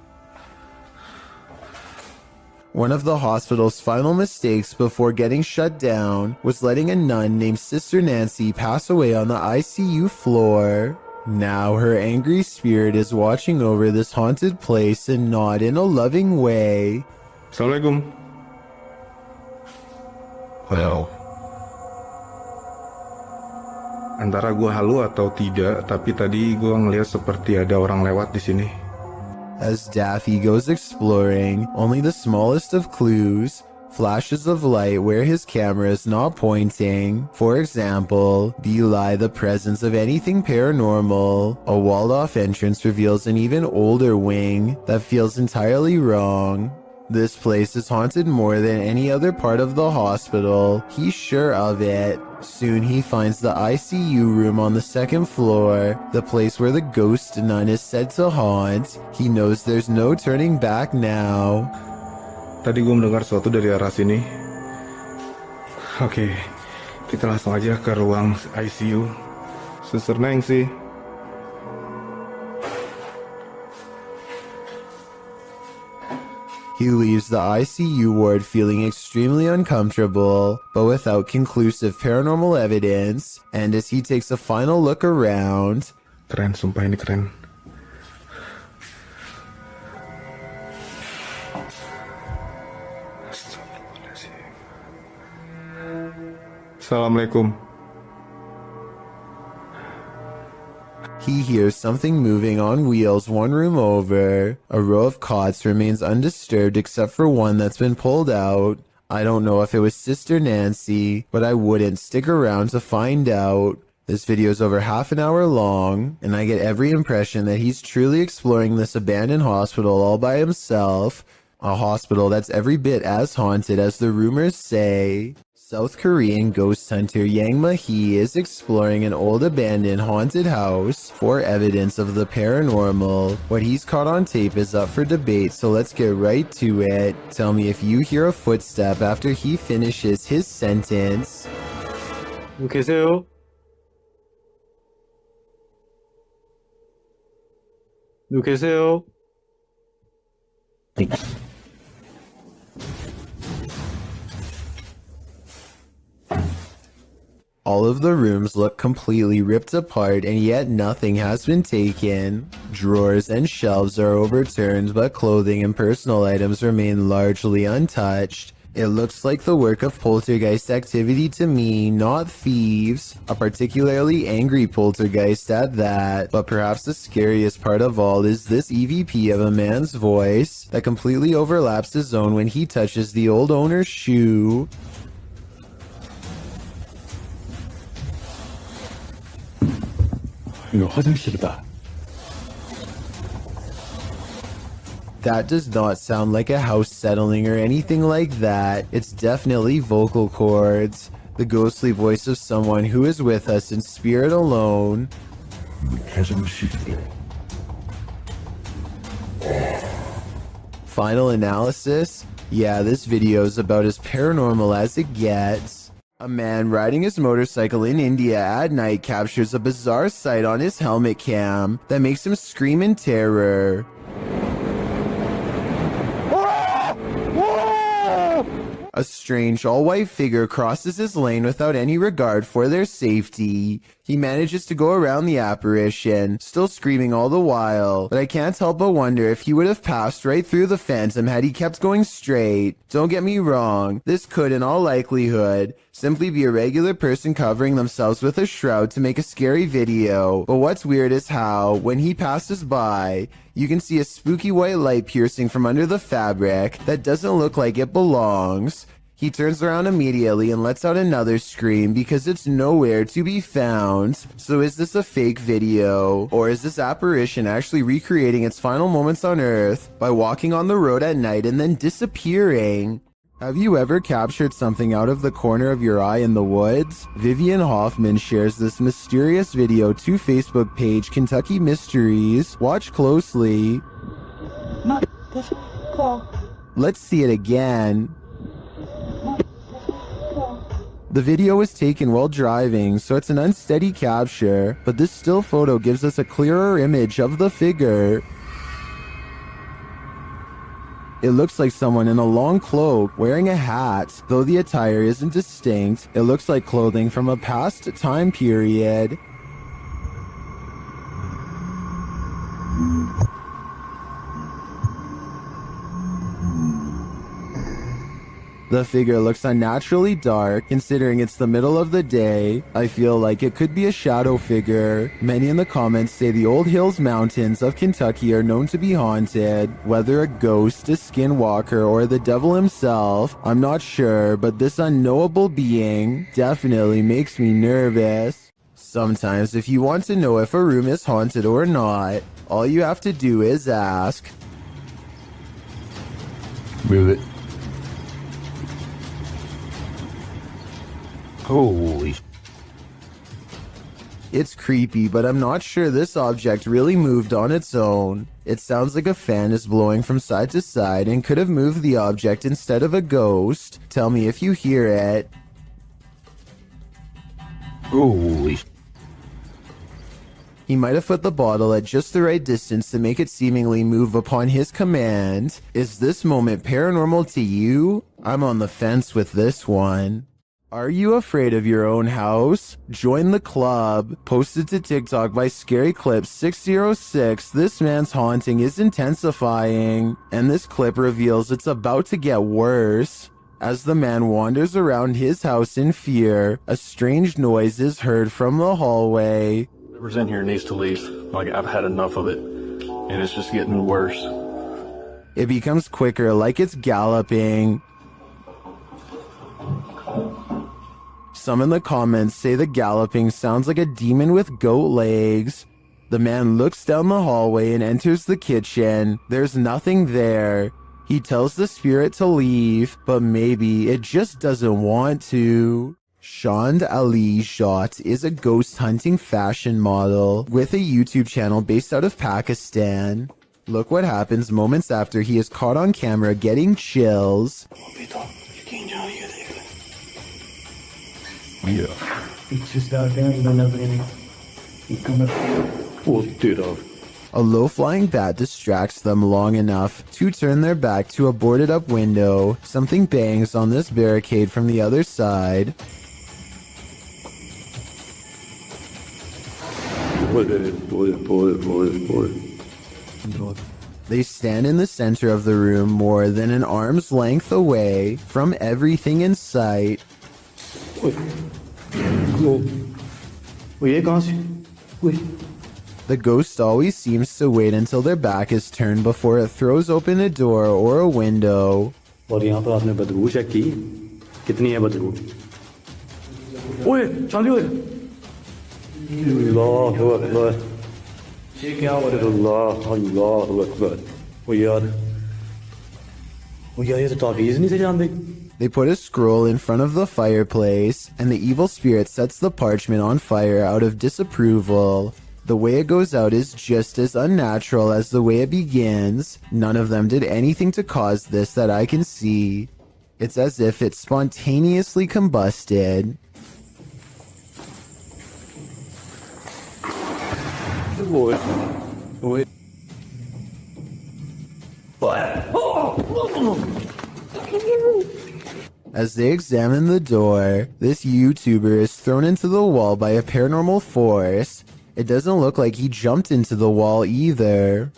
One of the hospital's final mistakes before getting shut down was letting a nun named Sister Nancy pass away on the ICU floor. Now her angry spirit is watching over this haunted place and not in a loving way. Assalamualaikum. Well, antara gua halu atau tidak, tapi tadi gua ngeliat seperti ada orang lewat di sini. As Daffy goes exploring, only the smallest of clues, flashes of light where his camera is not pointing, for example, belie the presence of anything paranormal. A walled-off entrance reveals an even older wing that feels entirely wrong. This place is haunted more than any other part of the hospital. He's sure of it. Soon he finds the ICU room on the second floor, the place where the ghost nun is said to haunt. He knows there's no turning back now. Tadi gue mendengar sesuatu dari arah sini. Oke, kita langsung aja ke ruang ICU. Suster Neng sih. He leaves the ICU ward feeling extremely uncomfortable, but without conclusive paranormal evidence, and as he takes a final look around... Keren, sumpah ini keren. Assalamualaikum. He hears something moving on wheels one room over. A row of cots remains undisturbed except for one that's been pulled out. I don't know if it was Sister Nancy, but I wouldn't stick around to find out. This video is over half an hour long, and I get every impression that he's truly exploring this abandoned hospital all by himself. A hospital that's every bit as haunted as the rumors say. South Korean ghost hunter Yang Ma-hee is exploring an old abandoned haunted house for evidence of the paranormal. What he's caught on tape is up for debate, so let's get right to it. Tell me if you hear a footstep after he finishes his sentence. 계세요? 누구 계세요? All of the rooms look completely ripped apart, and yet nothing has been taken. Drawers and shelves are overturned, but clothing and personal items remain largely untouched. It looks like the work of poltergeist activity to me, not thieves. A particularly angry poltergeist at that. But perhaps the scariest part of all is this EVP of a man's voice that completely overlaps his own when he touches the old owner's shoe. 이거 화장실이다. That does not sound like a house settling or anything like that. It's definitely vocal cords. The ghostly voice of someone who is with us in spirit alone. Final analysis? Yeah, this video is about as paranormal as it gets. A man riding his motorcycle in India at night captures a bizarre sight on his helmet cam that makes him scream in terror. A strange all-white figure crosses his lane without any regard for their safety. He manages to go around the apparition, still screaming all the while, but I can't help but wonder if he would have passed right through the phantom had he kept going straight. Don't get me wrong, this could in all likelihood simply be a regular person covering themselves with a shroud to make a scary video, but what's weird is how, when he passes by, you can see a spooky white light piercing from under the fabric that doesn't look like it belongs. He turns around immediately and lets out another scream because it's nowhere to be found. So is this a fake video? Or is this apparition actually recreating its final moments on Earth by walking on the road at night and then disappearing? Have you ever captured something out of the corner of your eye in the woods? Vivian Hoffman shares this mysterious video to Facebook page Kentucky Mysteries. Watch closely. Let's see it again. The video was taken while driving, so it's an unsteady capture, but this still photo gives us a clearer image of the figure. It looks like someone in a long cloak wearing a hat. Though the attire isn't distinct, it looks like clothing from a past time period. The figure looks unnaturally dark, considering it's the middle of the day. I feel like it could be a shadow figure. Many in the comments say the Old Hills Mountains of Kentucky are known to be haunted. Whether a ghost, a skinwalker, or the devil himself, I'm not sure, but this unknowable being definitely makes me nervous. Sometimes if you want to know if a room is haunted or not, all you have to do is ask. Move it. Holy. It's creepy, but I'm not sure this object really moved on its own. It sounds like a fan is blowing from side to side and could have moved the object instead of a ghost. Tell me if you hear it. Holy. He might have put the bottle at just the right distance to make it seemingly move upon his command. Is this moment paranormal to you? I'm on the fence with this one. Are you afraid of your own house? Join the club. Posted to TikTok by Scary Clips 606, this man's haunting is intensifying, and this clip reveals it's about to get worse. As the man wanders around his house in fear, a strange noise is heard from the hallway. Whoever's in here needs to leave. Like, I've had enough of it, and it's just getting worse. It becomes quicker, like it's galloping. Some in the comments say the galloping sounds like a demon with goat legs. The man looks down the hallway and enters the kitchen. There's nothing there. He tells the spirit to leave, but maybe it just doesn't want to. Shand Ali Jot is a ghost hunting fashion model with a YouTube channel based out of Pakistan. Look what happens moments after he is caught on camera getting chills. Yeah. It's just out there and then you come up. Well, dude, A low-flying bat distracts them long enough to turn their back to a boarded-up window. Something bangs on this barricade from the other side. Pull it. They stand in the center of the room more than an arm's length away from everything in sight. The ghost always seems to wait until their back is turned before it throws open a door or a window. और यहाँ पर आपने बदबू check की कितनी है बदबू ओए चालू है अल्लाह अकबर ये क्या हो रहा है अल्लाह अकबर ओ यार ये तो तावीज़ नहीं से जानते. They put a scroll in front of the fireplace, and the evil spirit sets the parchment on fire out of disapproval. The way it goes out is just as unnatural as the way it begins. None of them did anything to cause this that I can see. It's as if it spontaneously combusted. As they examine the door, this YouTuber is thrown into the wall by a paranormal force. It doesn't look like he jumped into the wall either.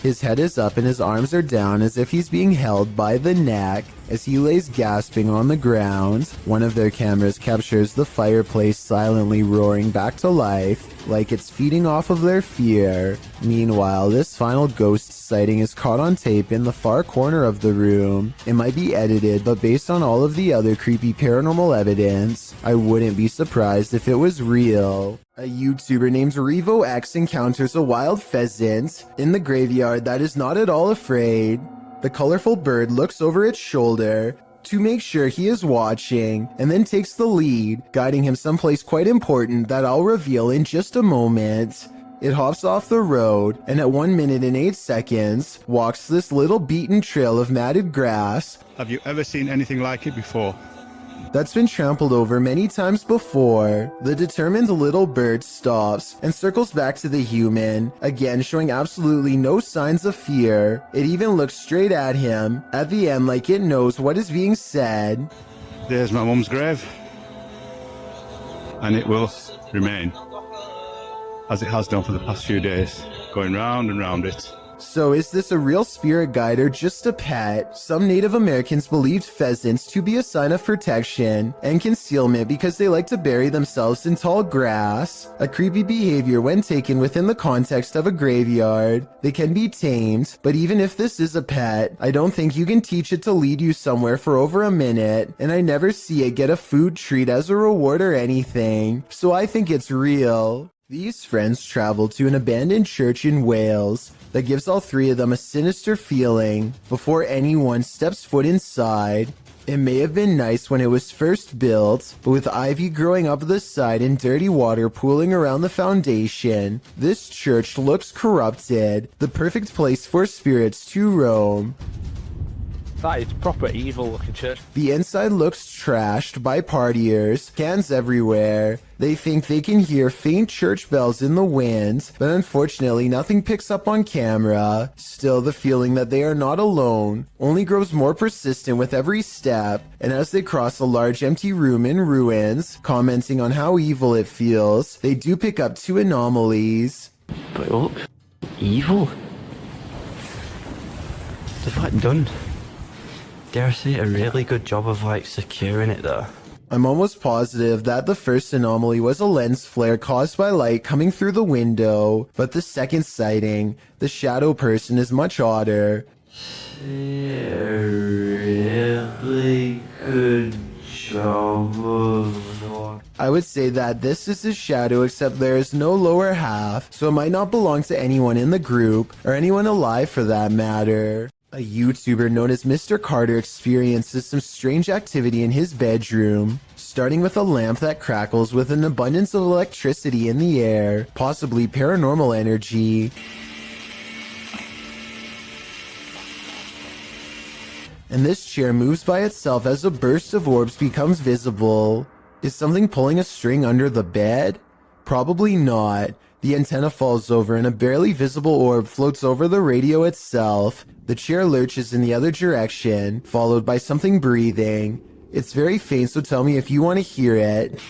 His head is up and his arms are down as if he's being held by the neck. As he lays gasping on the ground, one of their cameras captures the fireplace silently roaring back to life, like it's feeding off of their fear. Meanwhile, this final ghost sighting is caught on tape in the far corner of the room. It might be edited, but based on all of the other creepy paranormal evidence, I wouldn't be surprised if it was real. A YouTuber named Revo X encounters a wild pheasant in the graveyard that is not at all afraid. The colorful bird looks over its shoulder to make sure he is watching, and then takes the lead, guiding him someplace quite important that I'll reveal in just a moment. It hops off the road, and at 1 minute and 8 seconds, walks this little beaten trail of matted grass. Have you ever seen anything like it before? That's been trampled over many times before. The determined little bird stops and circles back to the human, again showing absolutely no signs of fear. It even looks straight at him, at the end like it knows what is being said. There's my mum's grave, and it will remain, as it has done for the past few days, going round and round it. So is this a real spirit guide or just a pet? Some Native Americans believed pheasants to be a sign of protection and concealment because they like to bury themselves in tall grass. A creepy behavior when taken within the context of a graveyard. They can be tamed, but even if this is a pet, I don't think you can teach it to lead you somewhere for over a minute, and I never see it get a food treat as a reward or anything, so I think it's real. These friends travel to an abandoned church in Wales that gives all three of them a sinister feeling before anyone steps foot inside. It may have been nice when it was first built, but with ivy growing up the side and dirty water pooling around the foundation, this church looks corrupted, the perfect place for spirits to roam. That is proper evil looking church. The inside looks trashed by partiers, cans everywhere. They think they can hear faint church bells in the wind, but unfortunately nothing picks up on camera. Still, the feeling that they are not alone only grows more persistent with every step, and as they cross a large empty room in ruins, commenting on how evil it feels, they do pick up two anomalies. But look, evil? They've like done, dare I say, a really good job of like securing it though. I'm almost positive that the first anomaly was a lens flare caused by light coming through the window, but the second sighting, the shadow person, is much odder. A really good job of... I would say that this is his shadow, except there is no lower half, so it might not belong to anyone in the group, or anyone alive for that matter. A YouTuber known as Mr. Carter experiences some strange activity in his bedroom, starting with a lamp that crackles with an abundance of electricity in the air, possibly paranormal energy. And this chair moves by itself as a burst of orbs becomes visible. Is something pulling a string under the bed? Probably not. The antenna falls over and a barely visible orb floats over the radio itself. The chair lurches in the other direction, followed by something breathing. It's very faint, so tell me if you want to hear it.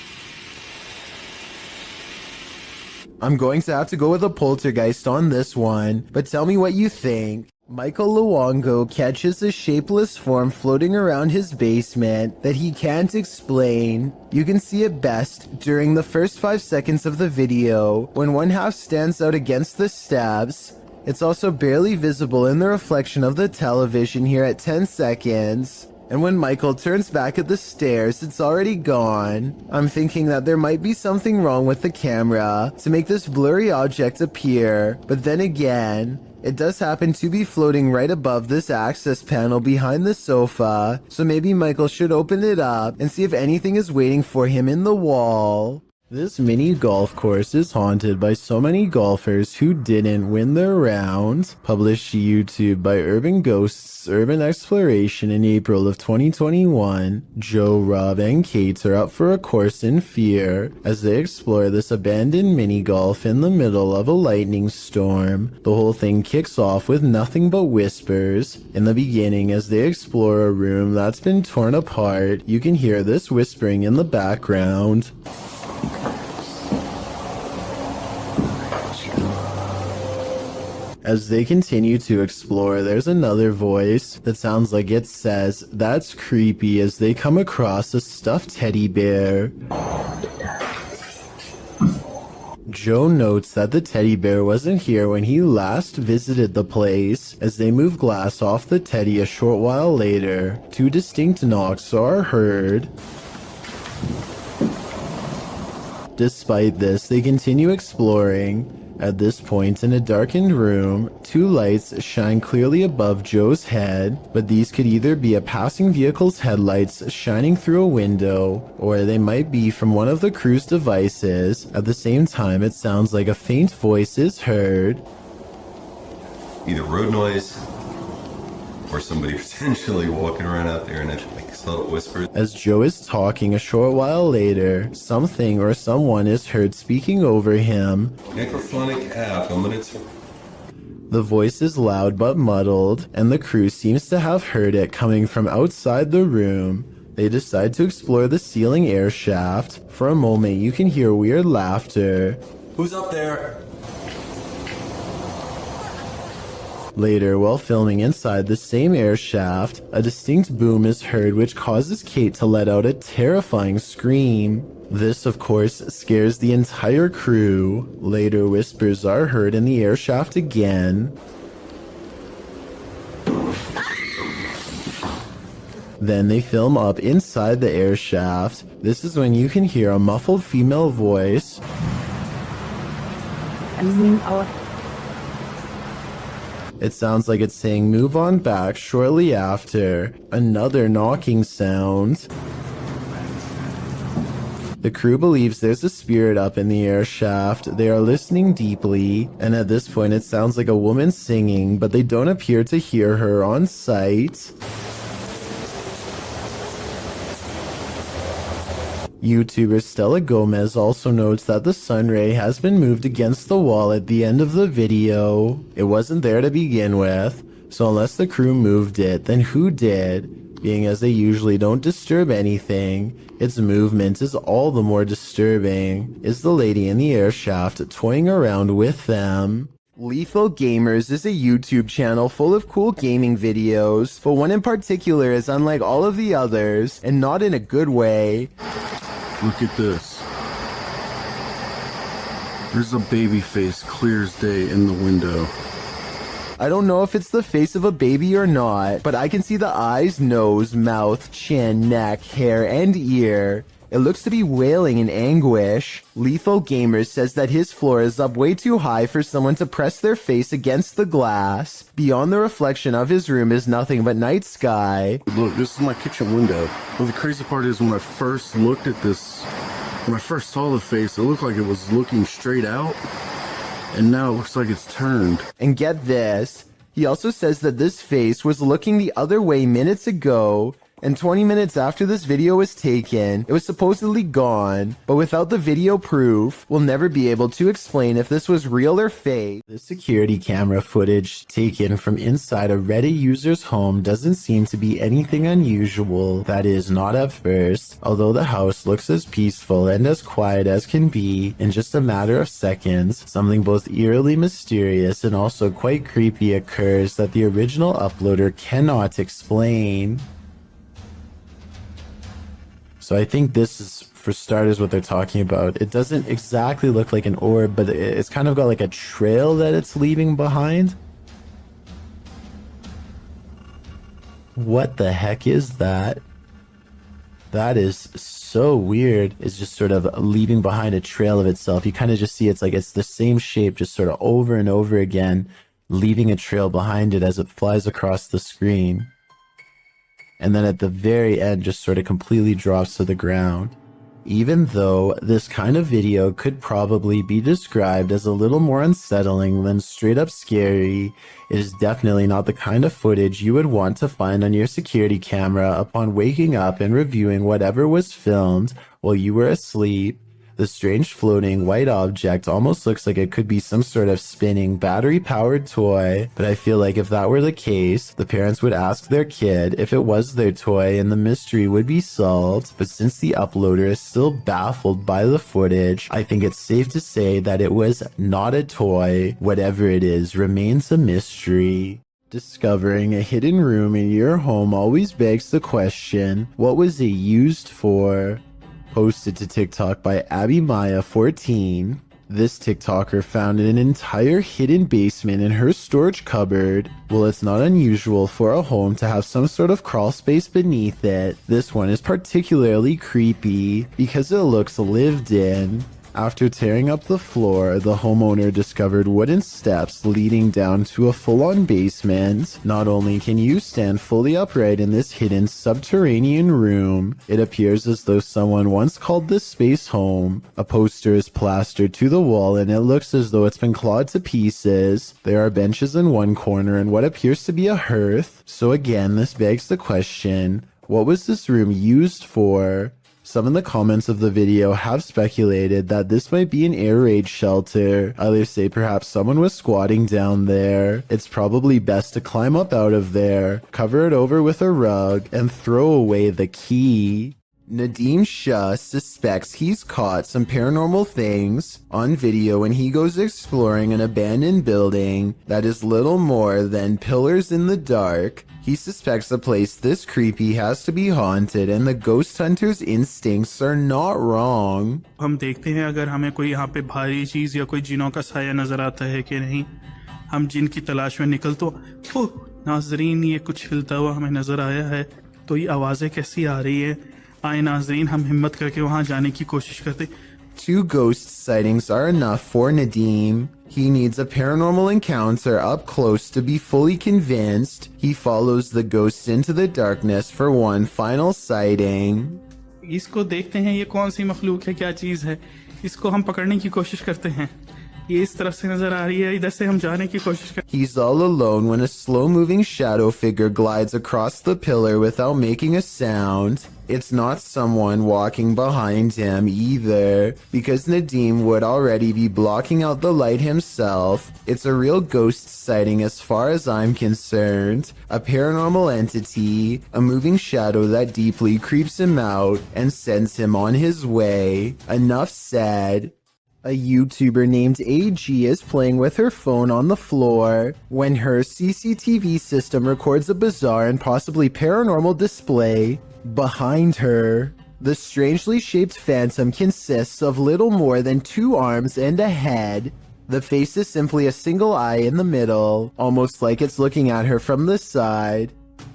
I'm going to have to go with a poltergeist on this one, but tell me what you think. Michael Luongo catches a shapeless form floating around his basement that he can't explain. You can see it best during the first 5 seconds of the video, when one half stands out against the steps. It's also barely visible in the reflection of the television here at 10 seconds. And when Michael turns back at the stairs, it's already gone. I'm thinking that there might be something wrong with the camera to make this blurry object appear, but then again, it does happen to be floating right above this access panel behind the sofa, so maybe Michael should open it up and see if anything is waiting for him in the wall. This mini golf course is haunted by so many golfers who didn't win their round. Published to YouTube by Urban Ghosts Urban Exploration in April of 2021, Joe, Rob, and Kate are up for a course in fear as they explore this abandoned mini golf in the middle of a lightning storm. The whole thing kicks off with nothing but whispers. In the beginning, as they explore a room that's been torn apart, you can hear this whispering in the background. As they continue to explore, there's another voice that sounds like it says, "That's creepy," as they come across a stuffed teddy bear. Joe notes that the teddy bear wasn't here when he last visited the place. As they move glass off the teddy a short while later, 2 distinct knocks are heard. Despite this, they continue exploring. At this point, in a darkened room, 2 lights shine clearly above Joe's head, but these could either be a passing vehicle's headlights shining through a window, or they might be from one of the crew's devices. At the same time, it sounds like a faint voice is heard. Either road noise, or somebody potentially walking around out there and it like subtle whispers. As Joe is talking a short while later, something or someone is heard speaking over him. Necrophonic app, I'm gonna The voice is loud but muddled, and the crew seems to have heard it coming from outside the room. They decide to explore the ceiling air shaft. For a moment, you can hear weird laughter. Who's up there? Later, while filming inside the same air shaft, a distinct boom is heard which causes Kate to let out a terrifying scream. This, of course, scares the entire crew. Later, whispers are heard in the air shaft again. Then they film up inside the air shaft. This is when you can hear a muffled female voice. It sounds like it's saying "move on back" shortly after. Another knocking sound. The crew believes there's a spirit up in the air shaft. They are listening deeply, and at this point it sounds like a woman singing, but they don't appear to hear her on site. YouTuber Stella Gomez also notes that the sunray has been moved against the wall at the end of the video. It wasn't there to begin with, so unless the crew moved it, then who did? Being as they usually don't disturb anything, its movement is all the more disturbing. Is the lady in the air shaft toying around with them? Lethal Gamers is a YouTube channel full of cool gaming videos, but one in particular is unlike all of the others, and not in a good way. Look at this. There's a baby face clear as day in the window. I don't know if it's the face of a baby or not, but I can see the eyes, nose, mouth, chin, neck, hair, and ear. It looks to be wailing in anguish. Lethal Gamers says that his floor is up way too high for someone to press their face against the glass. Beyond the reflection of his room is nothing but night sky. Look, this is my kitchen window. Well, the crazy part is when I first looked at this, when I first saw the face, it looked like it was looking straight out. And now it looks like it's turned. And get this, he also says that this face was looking the other way minutes ago. And 20 minutes after this video was taken, it was supposedly gone, but without the video proof, we'll never be able to explain if this was real or fake. The security camera footage taken from inside a Reddit user's home doesn't seem to be anything unusual. That is, not at first, although the house looks as peaceful and as quiet as can be. In just a matter of seconds, something both eerily mysterious and also quite creepy occurs that the original uploader cannot explain. So I think this is, for starters, what they're talking about. It doesn't exactly look like an orb, but it's kind of got like a trail that it's leaving behind. What the heck is that? That is so weird. It's just sort of leaving behind a trail of itself. You kind of just see it's like it's the same shape, just sort of over and over again, leaving a trail behind it as it flies across the screen. And then at the very end just sort of completely drops to the ground. Even though this kind of video could probably be described as a little more unsettling than straight up scary, it is definitely not the kind of footage you would want to find on your security camera upon waking up and reviewing whatever was filmed while you were asleep. The strange floating white object almost looks like it could be some sort of spinning battery-powered toy, but I feel like if that were the case, the parents would ask their kid if it was their toy and the mystery would be solved. But since the uploader is still baffled by the footage, I think it's safe to say that it was not a toy. Whatever it is remains a mystery. Discovering a hidden room in your home always begs the question, what was it used for? Posted to TikTok by Abby Maya 14. This TikToker found an entire hidden basement in her storage cupboard. Well, it's not unusual for a home to have some sort of crawl space beneath it. This one is particularly creepy because it looks lived in. After tearing up the floor, the homeowner discovered wooden steps leading down to a full-on basement. Not only can you stand fully upright in this hidden subterranean room, it appears as though someone once called this space home. A poster is plastered to the wall and it looks as though it's been clawed to pieces. There are benches in one corner and what appears to be a hearth. So again, this begs the question, what was this room used for? Some in the comments of the video have speculated that this might be an air raid shelter. Others say perhaps someone was squatting down there. It's probably best to climb up out of there, cover it over with a rug, and throw away the key. Nadeem Shah suspects he's caught some paranormal things on video when he goes exploring an abandoned building that is little more than pillars in the dark. He suspects a place this creepy has to be haunted and the ghost hunter's instincts are not wrong. हम देखते हैं अगर हमें कोई यहाँ पे भारी चीज या कोई जिनों का साया नजर आता है कि नहीं। हम जिन की तलाश में निकल तो नाजरीन ये कुछ हिलता हुआ हमें नजर आया है। तो ये आवाजें कैसी आ रही है? आए नाजरीन हम हिम्मत करके वहां जाने की कोशिश करते। 2 ghost sightings are enough for Nadeem. He needs a paranormal encounter up close to be fully convinced. He follows the ghosts into the darkness for one final sighting. इसको देखते हैं ये कौन सी मखलूक है, क्या चीज है। इसको हम पकड़ने की कोशिश करते हैं। ये इस तरफ से नजर आ रही है, इधर से हम जाने की कोशिश करते हैं। He's all alone when a slow-moving shadow figure glides across the pillar without making a sound. It's not someone walking behind him either, because Nadeem would already be blocking out the light himself. It's a real ghost sighting as far as I'm concerned. A paranormal entity, a moving shadow that deeply creeps him out and sends him on his way. Enough said. A YouTuber named AG is playing with her phone on the floor when her CCTV system records a bizarre and possibly paranormal display behind her. The strangely shaped phantom consists of little more than 2 arms and a head. The face is simply a single eye in the middle, almost like it's looking at her from the side.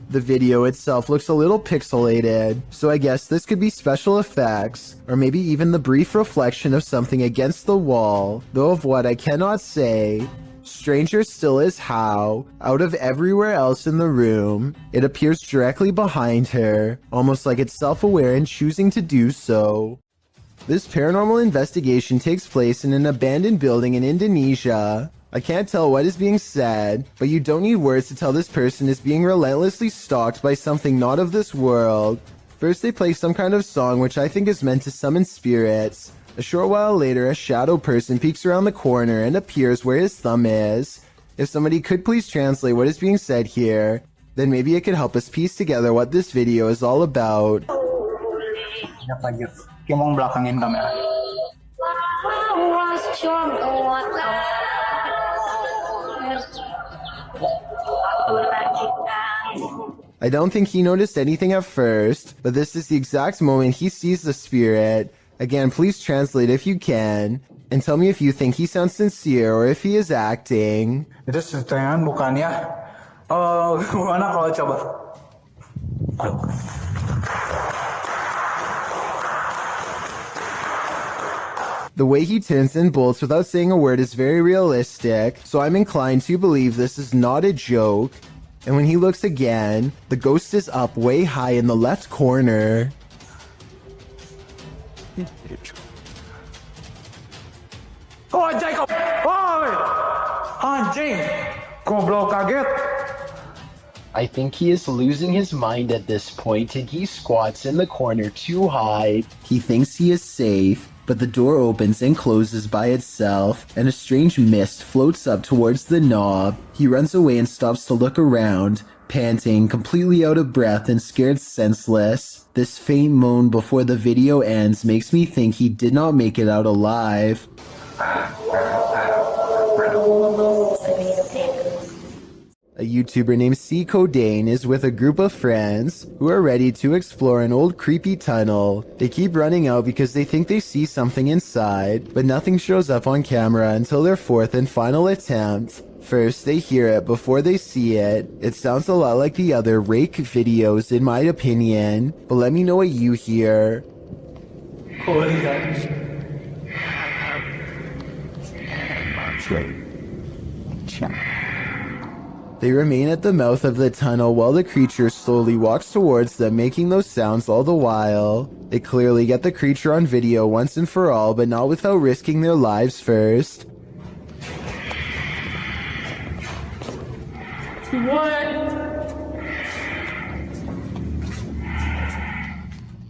The video itself looks a little pixelated, so I guess this could be special effects, or maybe even the brief reflection of something against the wall, though of what I cannot say. Stranger still is how, out of everywhere else in the room, it appears directly behind her, almost like it's self-aware and choosing to do so. This paranormal investigation takes place in an abandoned building in Indonesia. I can't tell what is being said, but you don't need words to tell this person is being relentlessly stalked by something not of this world. First they play some kind of song which I think is meant to summon spirits. A short while later, a shadow person peeks around the corner and appears where his thumb is. If somebody could please translate what is being said here, then maybe it could help us piece together what this video is all about. I don't think he noticed anything at first, but this is the exact moment he sees the spirit. Again, please translate if you can, and tell me if you think he sounds sincere or if he is acting. Itu setengah bukannya. Gimana kalau coba? The way he turns and bolts without saying a word is very realistic, so I'm inclined to believe this is not a joke. And when he looks again, the ghost is up way high in the left corner. Oh, Jacob! Oi! Anjing! Goblok kaget! I think he is losing his mind at this point and he squats in the corner to hide. He thinks he is safe, but the door opens and closes by itself, and a strange mist floats up towards the knob. He runs away and stops to look around, panting, completely out of breath and scared senseless. This faint moan before the video ends makes me think he did not make it out alive. A YouTuber named C. Codain is with a group of friends who are ready to explore an old creepy tunnel. They keep running out because they think they see something inside, but nothing shows up on camera until their fourth and final attempt. First, they hear it before they see it. It sounds a lot like the other rake videos in my opinion, but let me know what you hear. They remain at the mouth of the tunnel while the creature slowly walks towards them, making those sounds all the while. They clearly get the creature on video once and for all, but not without risking their lives first.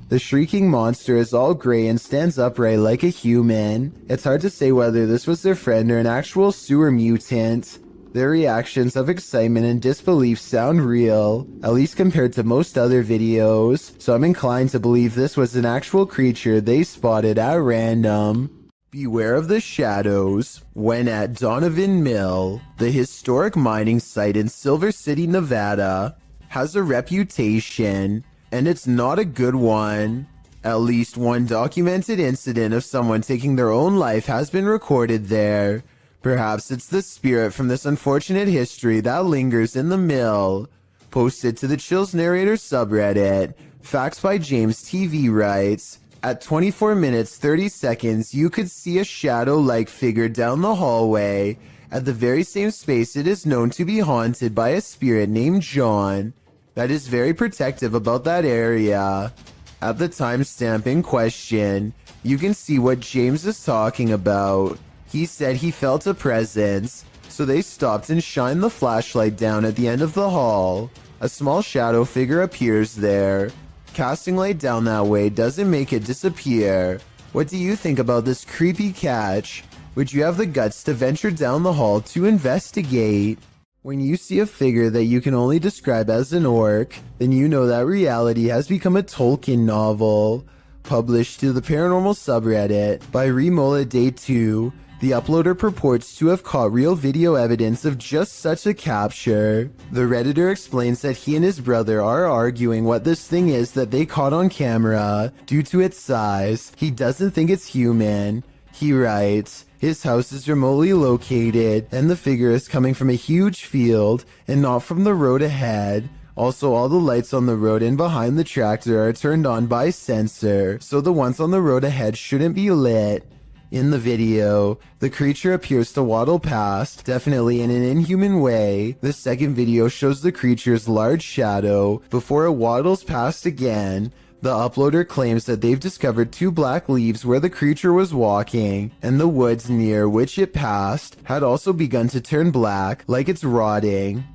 The shrieking monster is all gray and stands upright like a human. It's hard to say whether this was their friend or an actual sewer mutant. Their reactions of excitement and disbelief sound real, at least compared to most other videos, so I'm inclined to believe this was an actual creature they spotted at random. Beware of the shadows. When at Donovan Mill, the historic mining site in Silver City, Nevada, has a reputation, and it's not a good one. At least one documented incident of someone taking their own life has been recorded there. Perhaps it's the spirit from this unfortunate history that lingers in the mill. Posted to the Chills Narrator subreddit, Facts by James TV writes, at 24 minutes 30 seconds you could see a shadow-like figure down the hallway. At the very same space it is known to be haunted by a spirit named John that is very protective about that area. At the timestamp in question, you can see what James is talking about. He said he felt a presence, so they stopped and shined the flashlight down at the end of the hall. A small shadow figure appears there. Casting light down that way doesn't make it disappear. What do you think about this creepy catch? Would you have the guts to venture down the hall to investigate? When you see a figure that you can only describe as an orc, then you know that reality has become a Tolkien novel. Published to the paranormal subreddit by Remola Day 2, the uploader purports to have caught real video evidence of just such a capture. The Redditor explains that he and his brother are arguing what this thing is that they caught on camera. Due to its size, he doesn't think it's human. He writes, his house is remotely located, and the figure is coming from a huge field and not from the road ahead. Also, all the lights on the road and behind the tractor are turned on by sensor, so the ones on the road ahead shouldn't be lit. In the video, the creature appears to waddle past, definitely in an inhuman way. The second video shows the creature's large shadow before it waddles past again. The uploader claims that they've discovered 2 black leaves where the creature was walking, and the woods near which it passed had also begun to turn black, like it's rotting.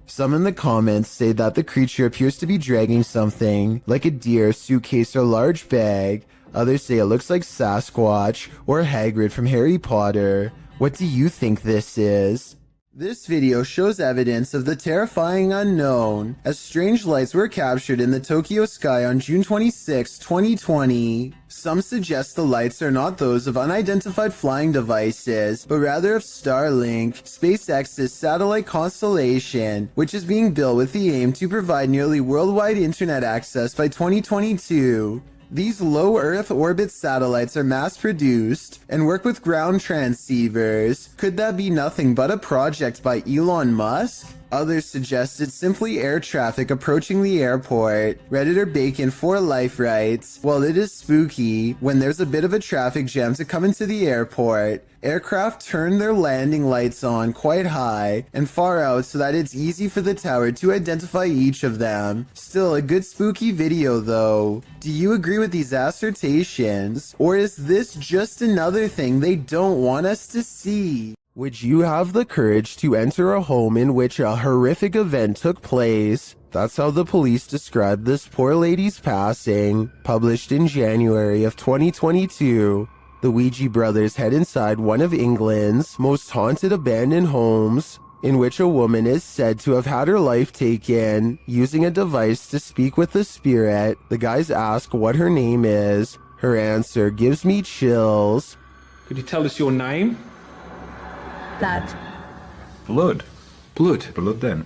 Some in the comments say that the creature appears to be dragging something, like a deer, suitcase, or large bag. Others say it looks like Sasquatch or Hagrid from Harry Potter. What do you think this is? This video shows evidence of the terrifying unknown, as strange lights were captured in the Tokyo sky on June 26, 2020. Some suggest the lights are not those of unidentified flying devices, but rather of Starlink, SpaceX's satellite constellation, which is being built with the aim to provide nearly worldwide internet access by 2022. These low Earth orbit satellites are mass-produced and work with ground transceivers. Could that be nothing but a project by Elon Musk? Others suggest it's simply air traffic approaching the airport. Redditor Bacon for Life writes, "Well, it is spooky when there's a bit of a traffic jam to come into the airport. Aircraft turn their landing lights on quite high and far out so that it's easy for the tower to identify each of them. Still a good spooky video though. Do you agree with these assertions? Or is this just another thing they don't want us to see?" Would you have the courage to enter a home in which a horrific event took place? That's how the police described this poor lady's passing, published in January of 2022. The Ouija brothers head inside one of England's most haunted abandoned homes, in which a woman is said to have had her life taken, using a device to speak with the spirit. The guys ask what her name is. Her answer gives me chills. Could you tell us your name? Blood. Blood? Blood? Blood then.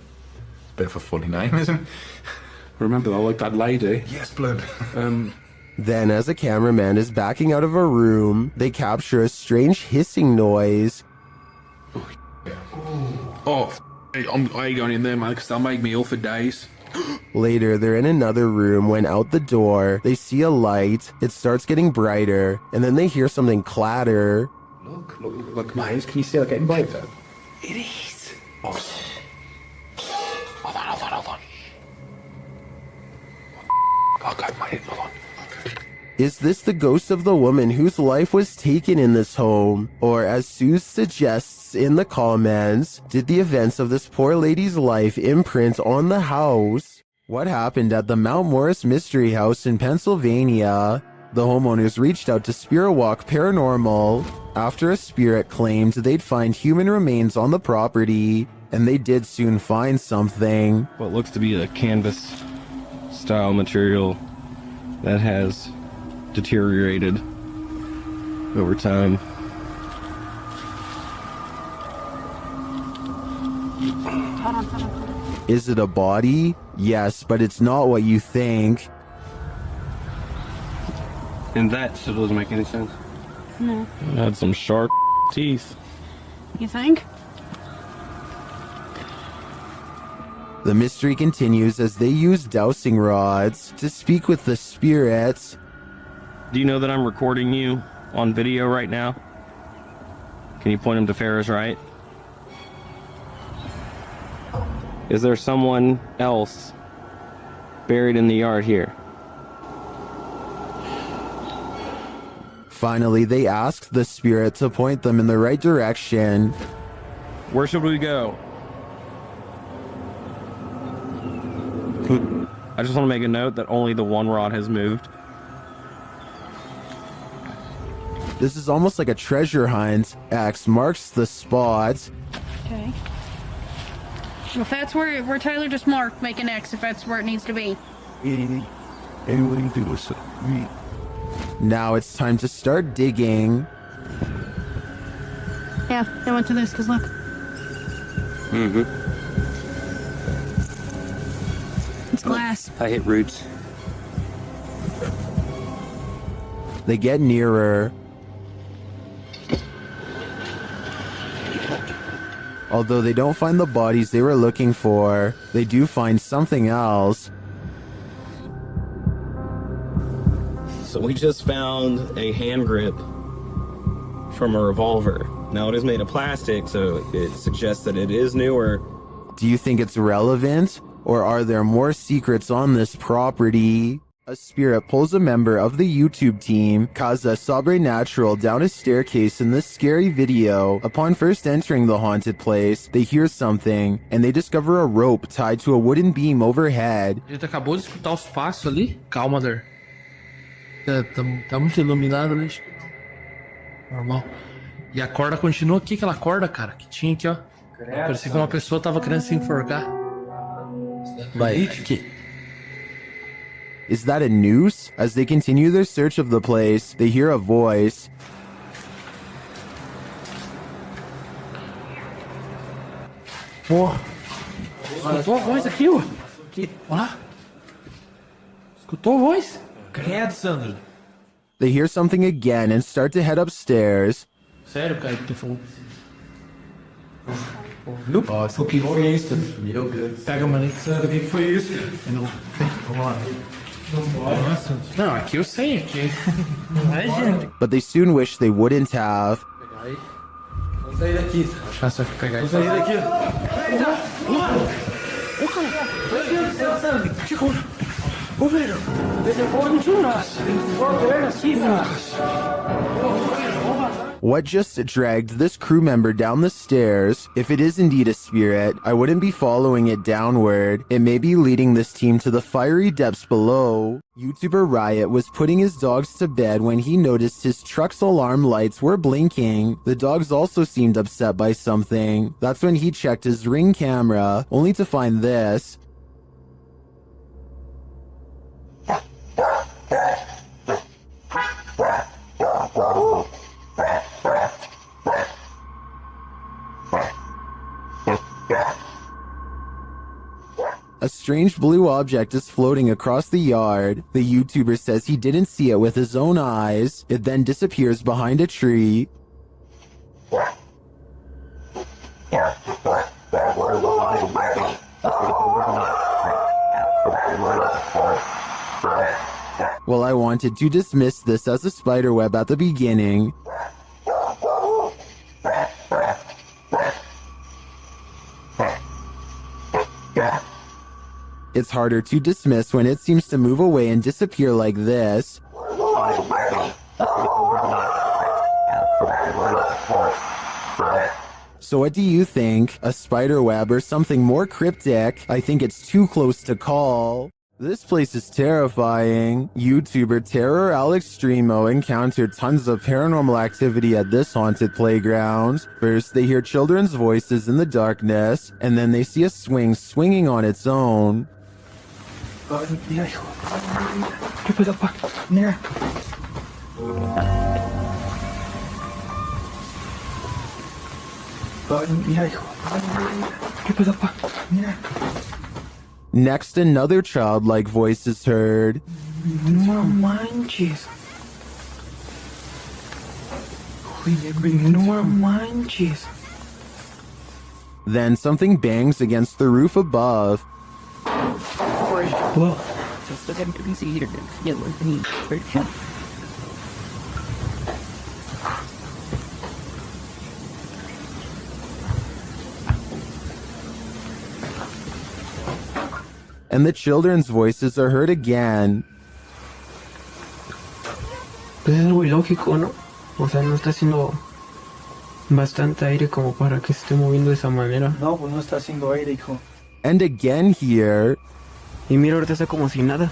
Bit of a funny name, isn't it? Remember, I like that lady. Yes, blood. Then, as a cameraman is backing out of a room, they capture a strange hissing noise. I ain't going in there, mate, because they'll make me ill for days. Later, they're in another room when out the door, they see a light, it starts getting brighter, and then they hear something clatter. Look, mate, can you see it getting brighter? It is. Oh. Hold on. Okay, mate, hold on. Is this the ghost of the woman whose life was taken in this home? Or, as Sue suggests in the comments, did the events of this poor lady's life imprint on the house? What happened at the Mount Morris Mystery House in Pennsylvania? The homeowners reached out to Spirit Walk Paranormal after a spirit claimed they'd find human remains on the property, and they did soon find something. What looks to be a canvas style material that has deteriorated over time. Is it a body? Yes, but it's not what you think. And that still doesn't make any sense. No. It had some sharp teeth. You think? The mystery continues as they use dowsing rods to speak with the spirits. Do you know that I'm recording you on video right now? Can you point him to Ferris, right? Is there someone else buried in the yard here? Finally, they asked the spirit to point them in the right direction. Where should we go? I just want to make a note that only the one rod has moved. This is almost like a treasure hunt. X marks the spot. Okay. Well, if that's where Tyler just marked, make an X if that's where it needs to be. Now it's time to start digging. Yeah, I went to this because look. It's glass. I hit roots. They get nearer. Although they don't find the bodies they were looking for, they do find something else. So we just found a hand grip from a revolver. Now it is made of plastic, so it suggests that it is newer. Do you think it's relevant? Or are there more secrets on this property? A spirit pulls a member of the YouTube team, Kaza Sobrenatural, down a staircase in this scary video. Upon first entering the haunted place, they hear something, and they discover a rope tied to a wooden beam overhead. A gente acabou de escutar os passos ali. Calma, Der. Tá muito iluminado, né? Normal. E a corda continua aqui, aquela corda, cara, que tinha aqui, ó. Parecia que uma pessoa tava querendo se enforcar. Vai, aqui. Is that a noose? As they continue their search of the place, they hear a voice. Porra. Escutou a voz aqui, ó. Aqui, ó lá. Escutou a voz? Credo, Sandro. They hear something again and start to head upstairs. Sério, cara, que tu falou? Nossa, o que foi isso? Meu Deus. Pega, mano. O que foi isso? Não. Vamos lá. Nossa. Não, aqui eu sei, aqui. Não é, gente. But they soon wish they wouldn't have. Pegar aí. Vamos sair daqui. Deixa eu só pegar aí. Vamos sair daqui. Ô, cara. Meu Deus do céu, sabe? Chico. Ô, velho. What just dragged this crew member down the stairs? If it is indeed a spirit, I wouldn't be following it downward. It may be leading this team to the fiery depths below. YouTuber Riot was putting his dogs to bed when he noticed his truck's alarm lights were blinking. The dogs also seemed upset by something. That's when he checked his Ring camera, only to find this. A strange blue object is floating across the yard. The YouTuber says he didn't see it with his own eyes. It then disappears behind a tree. Well, I wanted to dismiss this as a spiderweb at the beginning. It's harder to dismiss when it seems to move away and disappear like this. So what do you think? A spider web or something more cryptic? I think it's too close to call. This place is terrifying. YouTuber Terror Alex Streamo encountered tons of paranormal activity at this haunted playground. First, they hear children's voices in the darkness, and then they see a swing swinging on its own. Next, another childlike voice is heard. No manches. No manches. Then something bangs against the roof above. Whoa. And the children's voices are heard again. Pues es algo ilógico, ¿no? O sea, no está haciendo bastante aire como para que se esté moviendo de esa manera. No, pues no está haciendo aire, hijo. And again here. Y mira, ahorita está como si nada.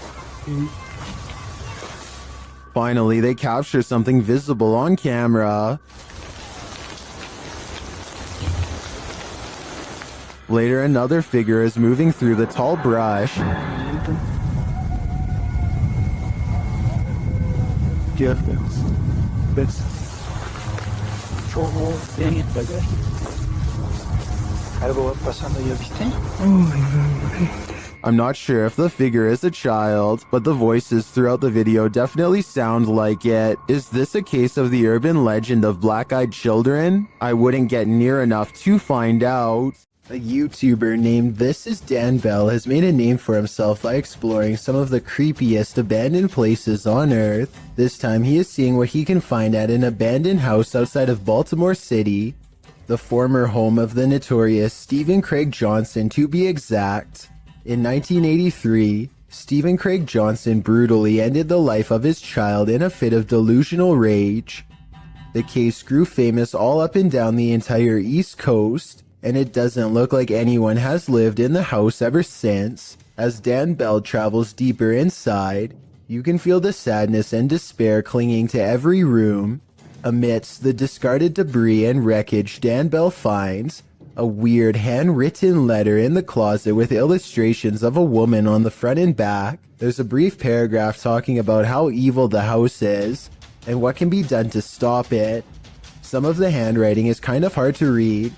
Finally, they capture something visible on camera. Later, another figure is moving through the tall brush. I'm not sure if the figure is a child, but the voices throughout the video definitely sound like it. Is this a case of the urban legend of black-eyed children? I wouldn't get near enough to find out. A YouTuber named This Is Dan Bell has made a name for himself by exploring some of the creepiest abandoned places on Earth. This time he is seeing what he can find at an abandoned house outside of Baltimore City, the former home of the notorious Stephen Craig Johnson to be exact. In 1983, Stephen Craig Johnson brutally ended the life of his child in a fit of delusional rage. The case grew famous all up and down the entire East Coast, and it doesn't look like anyone has lived in the house ever since. As Dan Bell travels deeper inside, you can feel the sadness and despair clinging to every room. Amidst the discarded debris and wreckage, Dan Bell finds a weird handwritten letter in the closet with illustrations of a woman on the front and back. There's a brief paragraph talking about how evil the house is and what can be done to stop it. Some of the handwriting is kind of hard to read,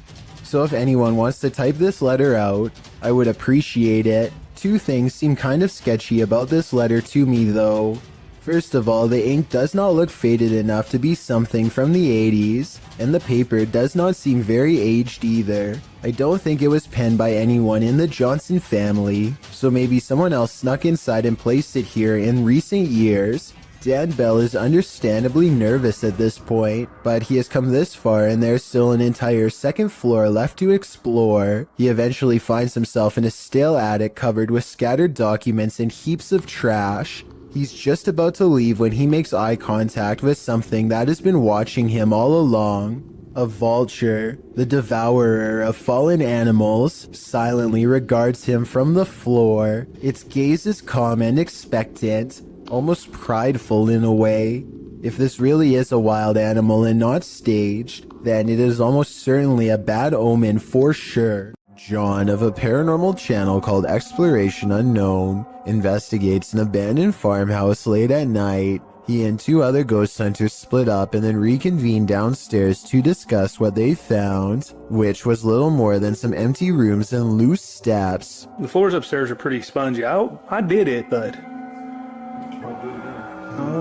so if anyone wants to type this letter out, I would appreciate it. Two things seem kind of sketchy about this letter to me though. First of all, the ink does not look faded enough to be something from the 80s, and the paper does not seem very aged either. I don't think it was penned by anyone in the Johnson family, so maybe someone else snuck inside and placed it here in recent years. Dan Bell is understandably nervous at this point, but he has come this far and there's still an entire second floor left to explore. He eventually finds himself in a stale attic covered with scattered documents and heaps of trash. He's just about to leave when he makes eye contact with something that has been watching him all along. A vulture, the devourer of fallen animals, silently regards him from the floor. Its gaze is calm and expectant, almost prideful in a way. If this really is a wild animal and not staged, then it is almost certainly a bad omen for sure. John of a paranormal channel called Exploration Unknown investigates an abandoned farmhouse late at night. He and two other ghost hunters split up and then reconvene downstairs to discuss what they found, which was little more than some empty rooms and loose steps. The floors upstairs are pretty spongy. I did it, but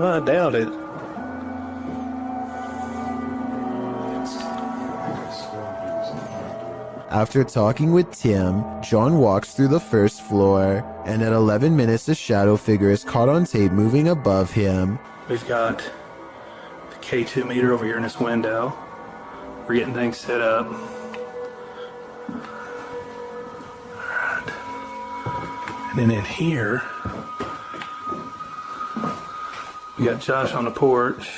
I doubt it. After talking with Tim, John walks through the first floor, and at 11 minutes a shadow figure is caught on tape moving above him. We've got the K2 meter over here in this window. We're getting things set up. Alright. And then in here, we got Josh on the porch.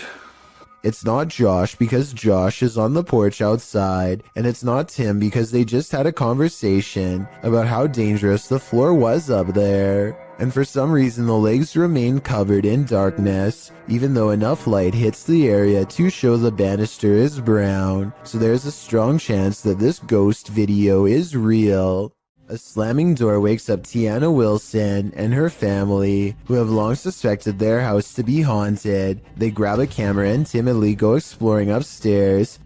It's not Josh because Josh is on the porch outside, and it's not Tim because they just had a conversation about how dangerous the floor was up there. And for some reason the legs remain covered in darkness, even though enough light hits the area to show the banister is brown, so there's a strong chance that this ghost video is real. A slamming door wakes up Tiana Wilson and her family, who have long suspected their house to be haunted. They grab a camera and timidly go exploring upstairs.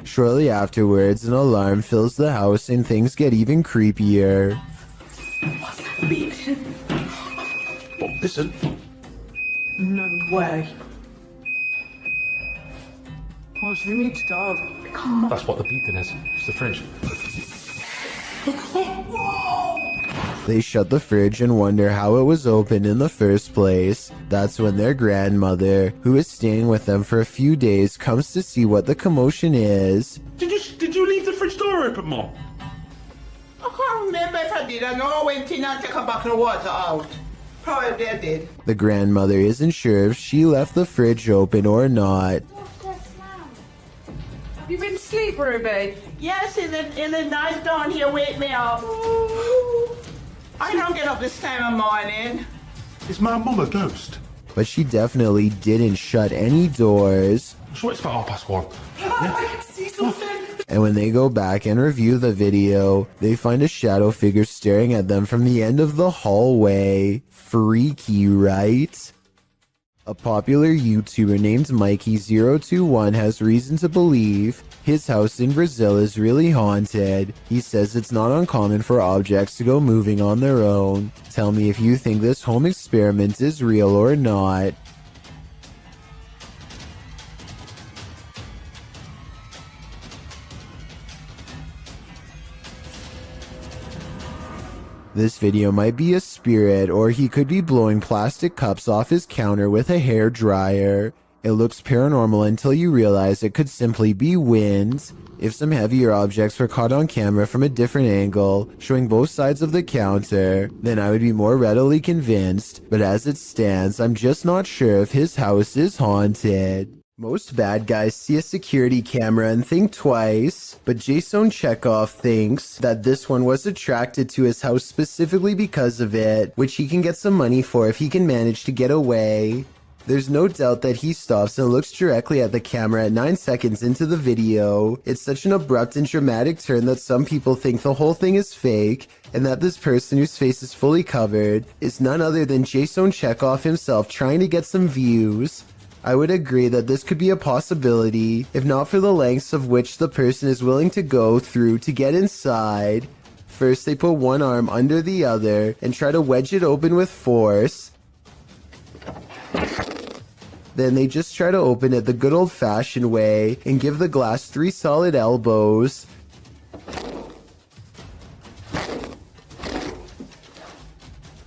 Shortly afterwards, an alarm fills the house and things get even creepier. Listen. No way. Oh, it's Rumi's dog. That's what the beeping is. It's the fridge. They shut the fridge and wonder how it was opened in the first place. That's when their grandmother, who is staying with them for a few days, comes to see what the commotion is. Did you leave the fridge door open, Mom? I can't remember if I did. I know I went in and took a bucket of water out. Probably I did. The grandmother isn't sure if she left the fridge open or not. You been asleep, Ruby? Yes, in the night down here wake me up. I don't get up this time of morning. Is my mum a ghost? But she definitely didn't shut any doors. I'm sure it's about 1:30. I can see something. And when they go back and review the video, they find a shadow figure staring at them from the end of the hallway. Freaky, right? A popular YouTuber named Mikey021 has reason to believe his house in Brazil is really haunted. He says it's not uncommon for objects to go moving on their own. Tell me if you think this home experiment is real or not. This video might be a spirit, or he could be blowing plastic cups off his counter with a hair dryer. It looks paranormal until you realize it could simply be wind. If some heavier objects were caught on camera from a different angle, showing both sides of the counter, then I would be more readily convinced, but as it stands, I'm just not sure if his house is haunted. Most bad guys see a security camera and think twice, but Jason Chekhov thinks that this one was attracted to his house specifically because of it, which he can get some money for if he can manage to get away. There's no doubt that he stops and looks directly at the camera at 9 seconds into the video. It's such an abrupt and dramatic turn that some people think the whole thing is fake, and that this person whose face is fully covered is none other than Jason Chekhov himself trying to get some views. I would agree that this could be a possibility, if not for the lengths of which the person is willing to go through to get inside. First, they put one arm under the other and try to wedge it open with force. Then they just try to open it the good old-fashioned way and give the glass 3 solid elbows.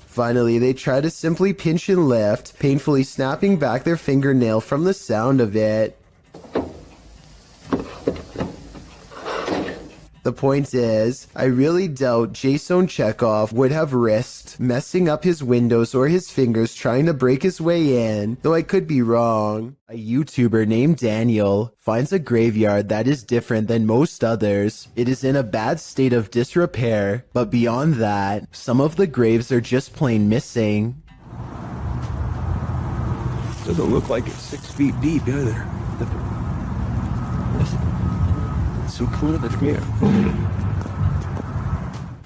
Finally, they try to simply pinch and lift, painfully snapping back their fingernail from the sound of it. The point is, I really doubt Jason Chekhov would have risked messing up his windows or his fingers trying to break his way in, though I could be wrong. A YouTuber named Daniel finds a graveyard that is different than most others. It is in a bad state of disrepair, but beyond that, some of the graves are just plain missing. Doesn't look like it's 6 feet deep either. So cool that's here.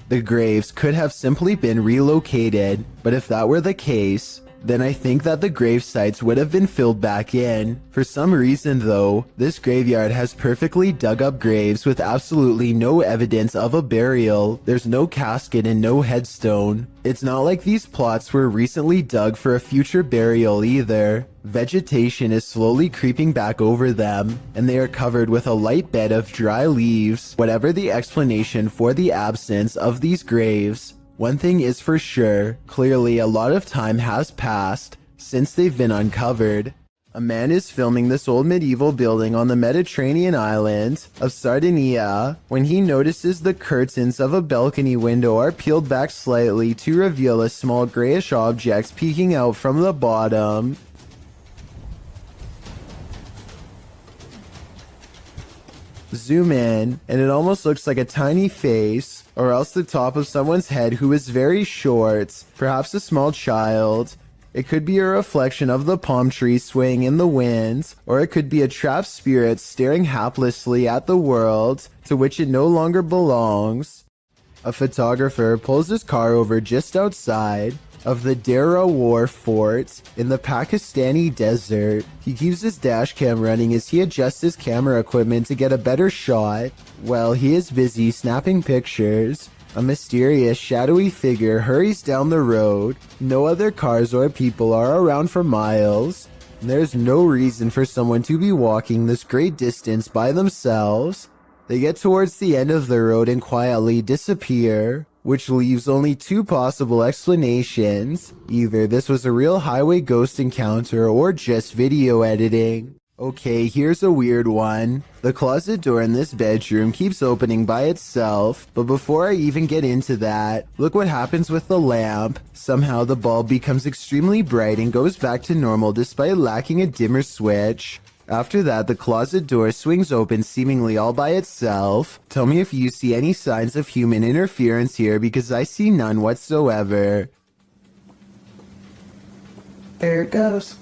The graves could have simply been relocated, but if that were the case, then I think that the grave sites would have been filled back in. For some reason though, this graveyard has perfectly dug up graves with absolutely no evidence of a burial. There's no casket and no headstone. It's not like these plots were recently dug for a future burial either. Vegetation is slowly creeping back over them, and they are covered with a light bed of dry leaves. Whatever the explanation for the absence of these graves, one thing is for sure, clearly a lot of time has passed since they've been uncovered. A man is filming this old medieval building on the Mediterranean island of Sardinia when he notices the curtains of a balcony window are peeled back slightly to reveal a small grayish object peeking out from the bottom. Zoom in, and it almost looks like a tiny face, or else the top of someone's head who is very short, perhaps a small child. It could be a reflection of the palm tree swaying in the wind, or it could be a trapped spirit staring haplessly at the world to which it no longer belongs. A photographer pulls his car over just outside of the Dera War Fort in the Pakistani desert. He keeps his dash cam running as he adjusts his camera equipment to get a better shot. While he is busy snapping pictures, a mysterious, shadowy figure hurries down the road. No other cars or people are around for miles. There's no reason for someone to be walking this great distance by themselves. They get towards the end of the road and quietly disappear, which leaves only two possible explanations. Either this was a real highway ghost encounter or just video editing. Okay, here's a weird one. The closet door in this bedroom keeps opening by itself, but before I even get into that, look what happens with the lamp. Somehow the bulb becomes extremely bright and goes back to normal despite lacking a dimmer switch. After that, the closet door swings open seemingly all by itself. Tell me if you see any signs of human interference here, because I see none whatsoever. There it goes.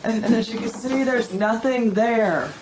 And as you can see, there's nothing there.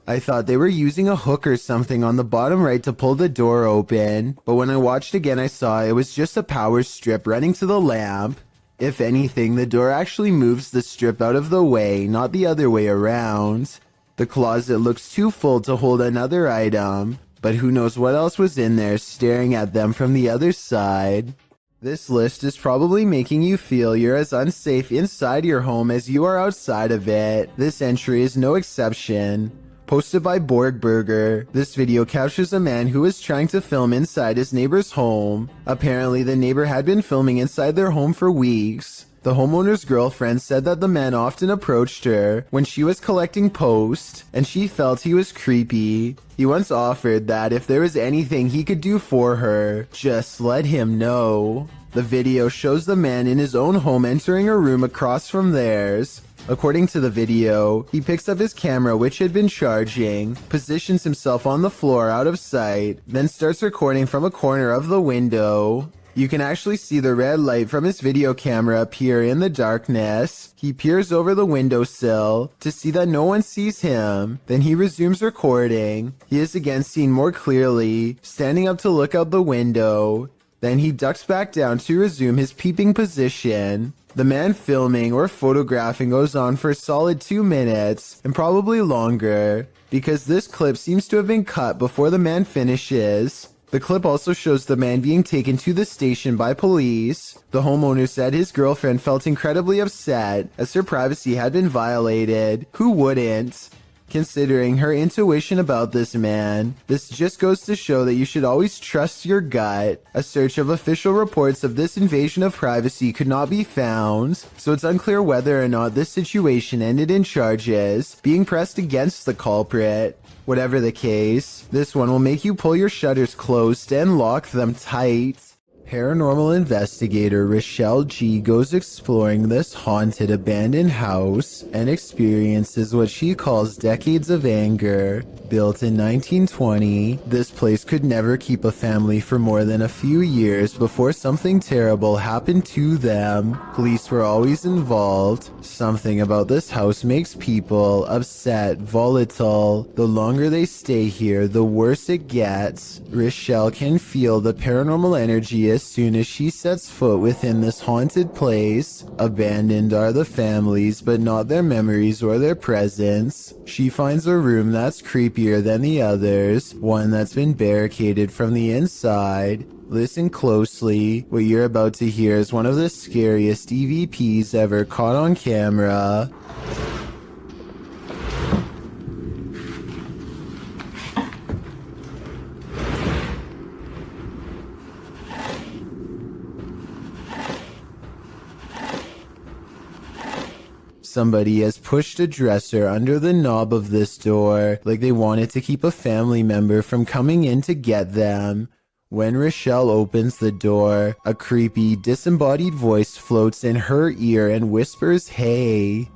I thought they were using a hook or something on the bottom right to pull the door open, but when I watched again I saw it was just a power strip running to the lamp. If anything, the door actually moves the strip out of the way, not the other way around. The closet looks too full to hold another item, but who knows what else was in there staring at them from the other side. This list is probably making you feel you're as unsafe inside your home as you are outside of it. This entry is no exception. posted by Borgberger. This video captures a man who was trying to film inside his neighbor's home. Apparently, the neighbor had been filming inside their home for weeks. The homeowner's girlfriend said that the man often approached her when she was collecting post, and she felt he was creepy. He once offered that if there was anything he could do for her, just let him know. The video shows the man in his own home entering a room across from theirs. According to the video, he picks up his camera, which had been charging, positions himself on the floor out of sight, then starts recording from a corner of the window. You can actually see the red light from his video camera appear in the darkness. He peers over the windowsill to see that no one sees him. Then he resumes recording. He is again seen more clearly, standing up to look out the window. Then he ducks back down to resume his peeping position. The man filming or photographing goes on for a solid 2 minutes, and probably longer, because this clip seems to have been cut before the man finishes. The clip also shows the man being taken to the station by police. The homeowner said his girlfriend felt incredibly upset as her privacy had been violated. Who wouldn't? Considering her intuition about this man, this just goes to show that you should always trust your gut. A search of official reports of this invasion of privacy could not be found, so it's unclear whether or not this situation ended in charges being pressed against the culprit. Whatever the case, this one will make you pull your shutters closed and lock them tight. Paranormal investigator Rochelle G goes exploring this haunted abandoned house and experiences what she calls decades of anger. Built in 1920, this place could never keep a family for more than a few years before something terrible happened to them. Police were always involved. Something about this house makes people upset, volatile. The longer they stay here, the worse it gets. Rochelle can feel the paranormal energy as soon as she sets foot within this haunted place. Abandoned are the families, but not their memories or their presence. She finds a room that's creepier than the others, one that's been barricaded from the inside. Listen closely. What you're about to hear is one of the scariest EVPs ever caught on camera. Somebody has pushed a dresser under the knob of this door, like they wanted to keep a family member from coming in to get them. When Rochelle opens the door, a creepy, disembodied voice floats in her ear and whispers, "Hey."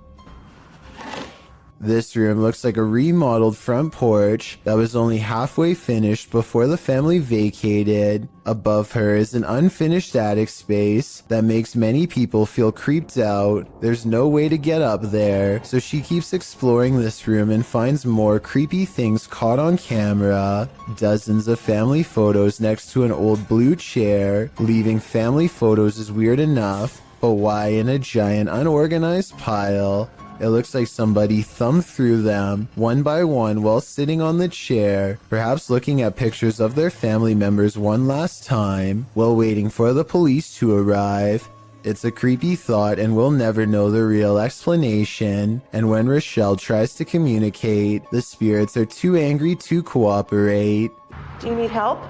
This room looks like a remodeled front porch that was only halfway finished before the family vacated. Above her is an unfinished attic space that makes many people feel creeped out. There's no way to get up there, so she keeps exploring this room and finds more creepy things caught on camera. Dozens of family photos next to an old blue chair. Leaving family photos is weird enough, but why in a giant unorganized pile? It looks like somebody thumbed through them, one by one, while sitting on the chair, perhaps looking at pictures of their family members one last time, while waiting for the police to arrive. It's a creepy thought and we'll never know the real explanation, and when Rochelle tries to communicate, the spirits are too angry to cooperate. Do you need help?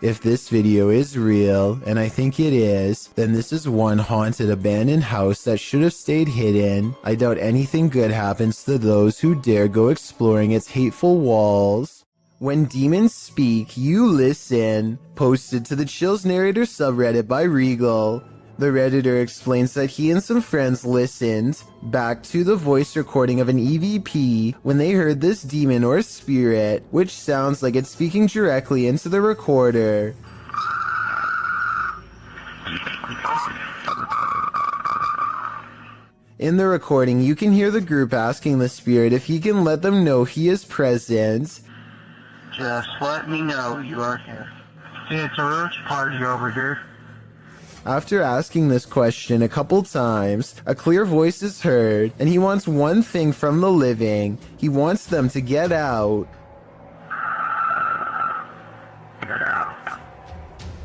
If this video is real, and I think it is, then this is one haunted abandoned house that should have stayed hidden. I doubt anything good happens to those who dare go exploring its hateful walls. When demons speak, you listen. Posted to the Chills Narrator subreddit by Regal. The Redditor explains that he and some friends listened back to the voice recording of an EVP when they heard this demon or spirit, which sounds like it's speaking directly into the recorder. In the recording, you can hear the group asking the spirit if he can let them know he is present. Just let me know you are here. It's a roach party over here. After asking this question a couple times, a clear voice is heard, and he wants one thing from the living. He wants them to get out.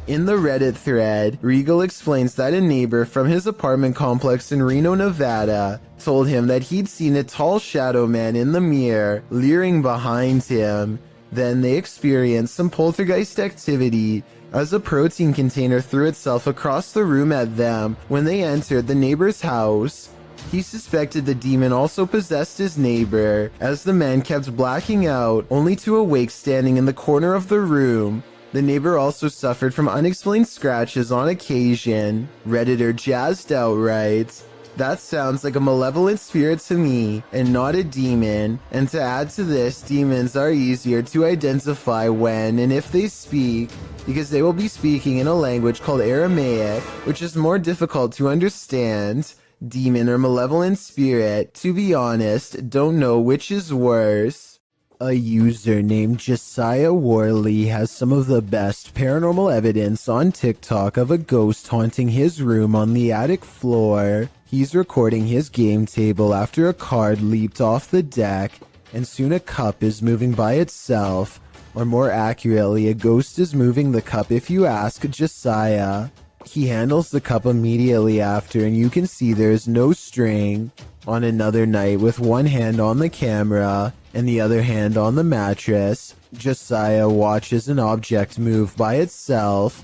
In the Reddit thread, Regal explains that a neighbor from his apartment complex in Reno, Nevada, told him that he'd seen a tall shadow man in the mirror, leering behind him. Then they experienced some poltergeist activity as a protein container threw itself across the room at them when they entered the neighbor's house. He suspected the demon also possessed his neighbor, as the man kept blacking out, only to awake standing in the corner of the room. The neighbor also suffered from unexplained scratches on occasion. Redditor Jazzed Out writes, "That sounds like a malevolent spirit to me, and not a demon. And to add to this, demons are easier to identify when and if they speak, because they will be speaking in a language called Aramaic, which is more difficult to understand. Demon or malevolent spirit, to be honest, don't know which is worse." A user named Josiah Worley has some of the best paranormal evidence on TikTok of a ghost haunting his room on the attic floor. He's recording his game table after a card leaped off the deck, and soon a cup is moving by itself. Or more accurately, a ghost is moving the cup if you ask Josiah. He handles the cup immediately after, and you can see there's no string. On another night, with one hand on the camera and the other hand on the mattress, Josiah watches an object move by itself.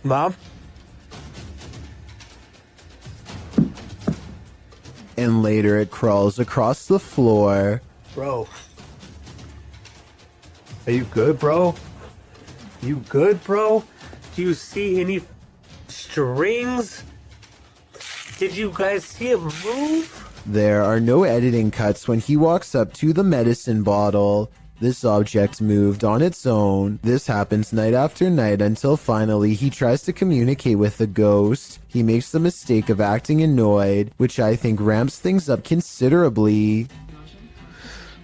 Mom? And later it crawls across the floor. Bro. Are you good, bro? You good, bro? Do you see any strings? Did you guys see it move? There are no editing cuts when he walks up to the medicine bottle. This object moved on its own. This happens night after night until finally he tries to communicate with the ghost. He makes the mistake of acting annoyed, which I think ramps things up considerably.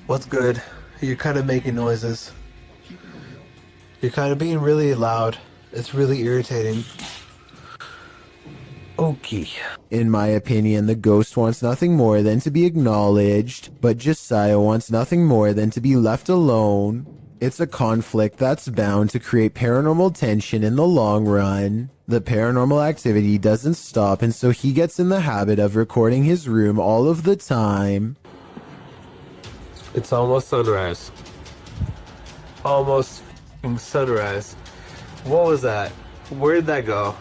What's good? You're kind of making noises. You're kind of being really loud. It's really irritating. Okay. In my opinion, the ghost wants nothing more than to be acknowledged, but Josiah wants nothing more than to be left alone. It's a conflict that's bound to create paranormal tension in the long run. The paranormal activity doesn't stop, and so he gets in the habit of recording his room all of the time. It's almost sunrise. Almost sunrise. What was that? Where did that go?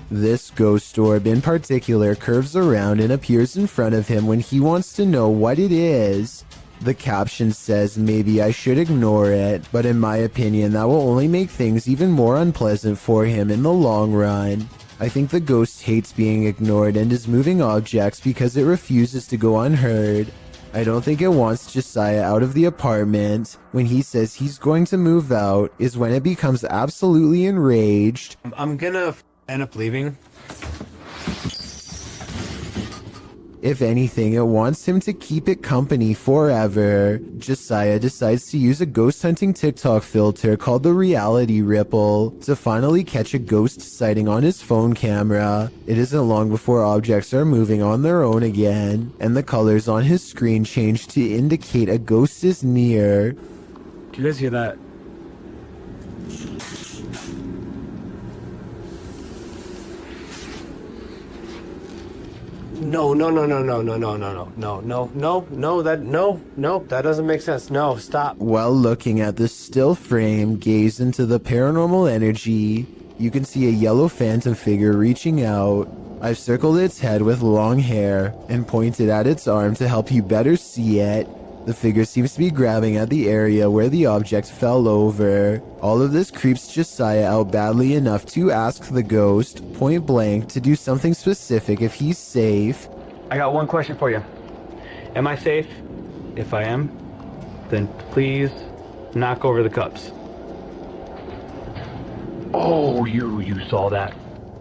This ghost orb in particular curves around and appears in front of him when he wants to know what it is. The caption says maybe I should ignore it, but in my opinion that will only make things even more unpleasant for him in the long run. I think the ghost hates being ignored and is moving objects because it refuses to go unheard. I don't think it wants Josiah out of the apartment. When he says he's going to move out is when it becomes absolutely enraged. I'm gonna end up leaving. If anything, it wants him to keep it company forever. Josiah decides to use a ghost hunting TikTok filter called the Reality Ripple to finally catch a ghost sighting on his phone camera. It isn't long before objects are moving on their own again, and the colors on his screen change to indicate a ghost is near. Do you guys hear that? No, that doesn't make sense. No, stop. While looking at the still frame, gaze into the paranormal energy. You can see a yellow phantom figure reaching out. I've circled its head with long hair and pointed at its arm to help you better see it. The figure seems to be grabbing at the area where the object fell over. All of this creeps Josiah out badly enough to ask the ghost, point blank, to do something specific if he's safe. I got one question for you. Am I safe? If I am, then please knock over the cups. Oh, you saw that.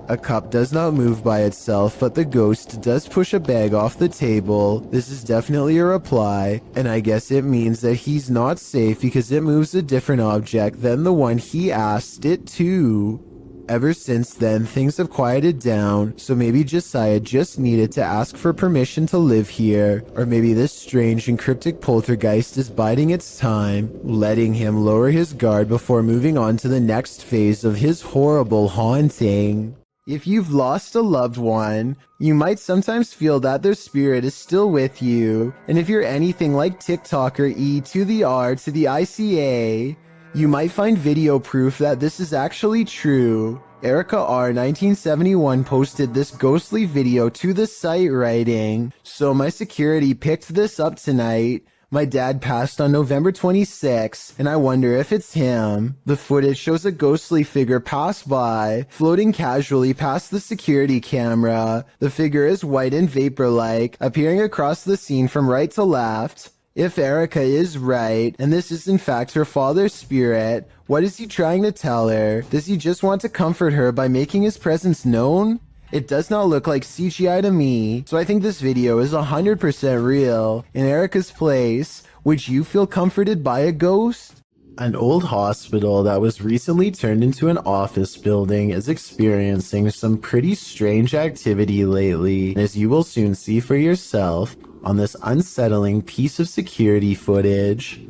A cup does not move by itself, but the ghost does push a bag off the table. This is definitely a reply, and I guess it means that he's not safe because it moves a different object than the one he asked it to. Ever since then, things have quieted down, so maybe Josiah just needed to ask for permission to live here, or maybe this strange and cryptic poltergeist is biding its time, letting him lower his guard before moving on to the next phase of his horrible haunting. If you've lost a loved one, you might sometimes feel that their spirit is still with you. And if you're anything like TikToker E to the R to the ICA, you might find video proof that this is actually true. Erica R 1971 posted this ghostly video to the site writing, "So my security picked this up tonight. My dad passed on November 26, and I wonder if it's him. The footage shows a ghostly figure pass by, floating casually past the security camera. The figure is white and vapor-like, appearing across the scene from right to left. If Erica is right, and this is in fact her father's spirit, what is he trying to tell her? Does he just want to comfort her by making his presence known? It does not look like CGI to me, so I think this video is 100% real. In Erica's place, would you feel comforted by a ghost?" An old hospital that was recently turned into an office building is experiencing some pretty strange activity lately, as you will soon see for yourself on this unsettling piece of security footage.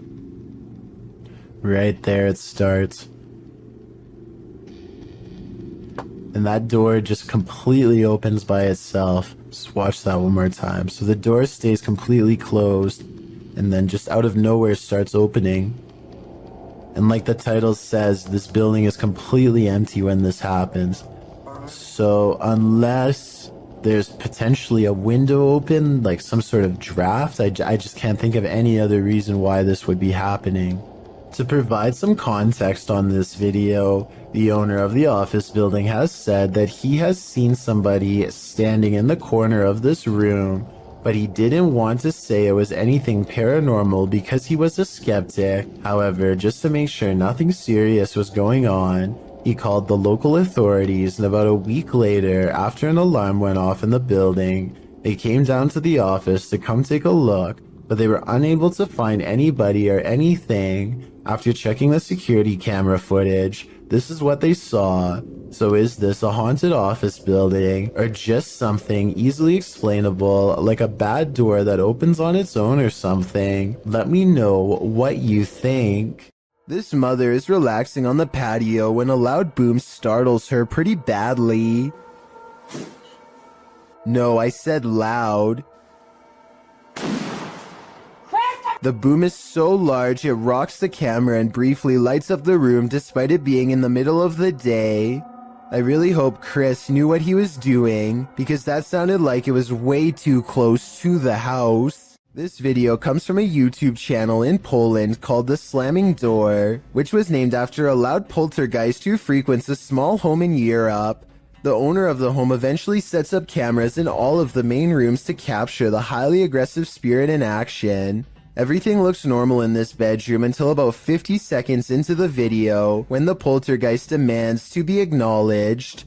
Right there it starts. And that door just completely opens by itself. Just watch that one more time. So the door stays completely closed, and then just out of nowhere starts opening. And like the title says, this building is completely empty when this happens. So unless there's potentially a window open, like some sort of draft, I just can't think of any other reason why this would be happening. To provide some context on this video, the owner of the office building has said that he has seen somebody standing in the corner of this room, but he didn't want to say it was anything paranormal because he was a skeptic. However, just to make sure nothing serious was going on, he called the local authorities, and about a week later, after an alarm went off in the building, they came down to the office to come take a look, but they were unable to find anybody or anything. After checking the security camera footage, this is what they saw. So is this a haunted office building, or just something easily explainable, like a bad door that opens on its own or something? Let me know what you think. This mother is relaxing on the patio when a loud boom startles her pretty badly. No, I said loud. The boom is so large it rocks the camera and briefly lights up the room despite it being in the middle of the day. I really hope Chris knew what he was doing, because that sounded like it was way too close to the house. This video comes from a YouTube channel in Poland called The Slamming Door, which was named after a loud poltergeist who frequents a small home in Europe. The owner of the home eventually sets up cameras in all of the main rooms to capture the highly aggressive spirit in action. Everything looks normal in this bedroom until about 50 seconds into the video, when the poltergeist demands to be acknowledged.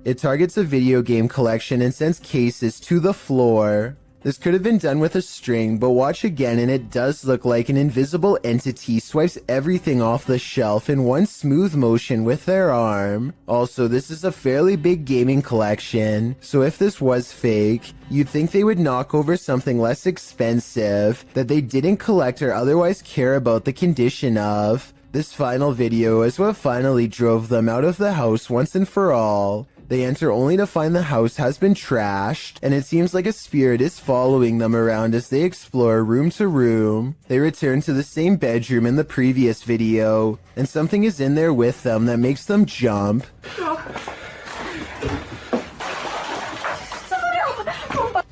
It targets a video game collection and sends cases to the floor. This could have been done with a string, but watch again and it does look like an invisible entity swipes everything off the shelf in one smooth motion with their arm. Also, this is a fairly big gaming collection, so if this was fake, you'd think they would knock over something less expensive that they didn't collect or otherwise care about the condition of. This final video is what finally drove them out of the house once and for all. They enter only to find the house has been trashed, and it seems like a spirit is following them around as they explore room to room. They return to the same bedroom in the previous video, and something is in there with them that makes them jump.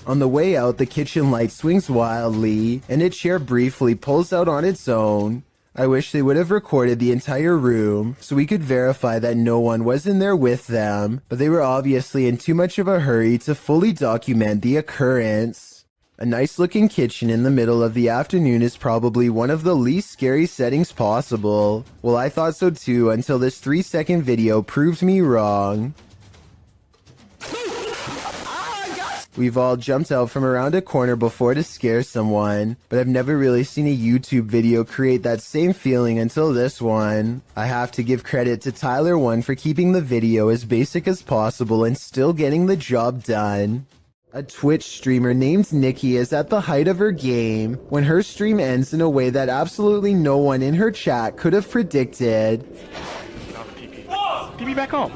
On the way out, the kitchen light swings wildly, and a chair briefly pulls out on its own. I wish they would have recorded the entire room so we could verify that no one was in there with them, but they were obviously in too much of a hurry to fully document the occurrence. A nice looking kitchen in the middle of the afternoon is probably one of the least scary settings possible. Well, I thought so too until this 3-second video proved me wrong. We've all jumped out from around a corner before to scare someone, but I've never really seen a YouTube video create that same feeling until this one. I have to give credit to Tyler 1 for keeping the video as basic as possible and still getting the job done. A Twitch streamer named Nikki is at the height of her game when her stream ends in a way that absolutely no one in her chat could have predicted. PP back home.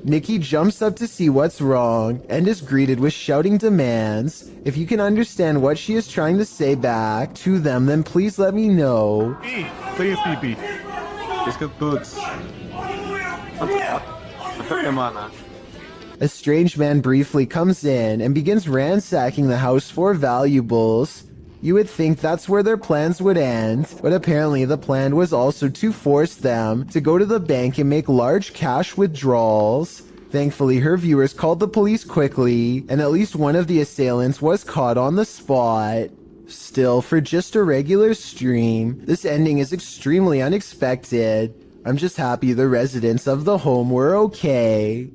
Nikki jumps up to see what's wrong and is greeted with shouting demands. If you can understand what she is trying to say back to them, then please let me know. Please, PP. It's good boots. A strange man briefly comes in and begins ransacking the house for valuables. You would think that's where their plans would end, but apparently the plan was also to force them to go to the bank and make large cash withdrawals. Thankfully, her viewers called the police quickly, and at least one of the assailants was caught on the spot. Still, for just a regular stream, this ending is extremely unexpected. I'm just happy the residents of the home were okay.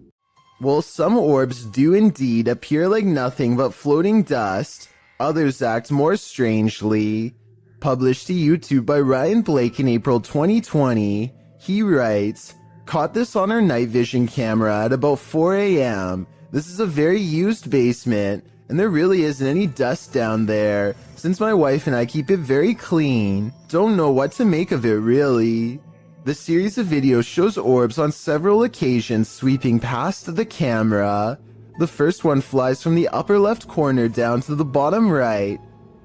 While some orbs do indeed appear like nothing but floating dust, others act more strangely. Published to YouTube by Ryan Blake in April 2020, he writes, "Caught this on our night vision camera at about 4 a.m. This is a very used basement, and there really isn't any dust down there, since my wife and I keep it very clean. Don't know what to make of it really." The series of videos shows orbs on several occasions sweeping past the camera. The first one flies from the upper left corner down to the bottom right.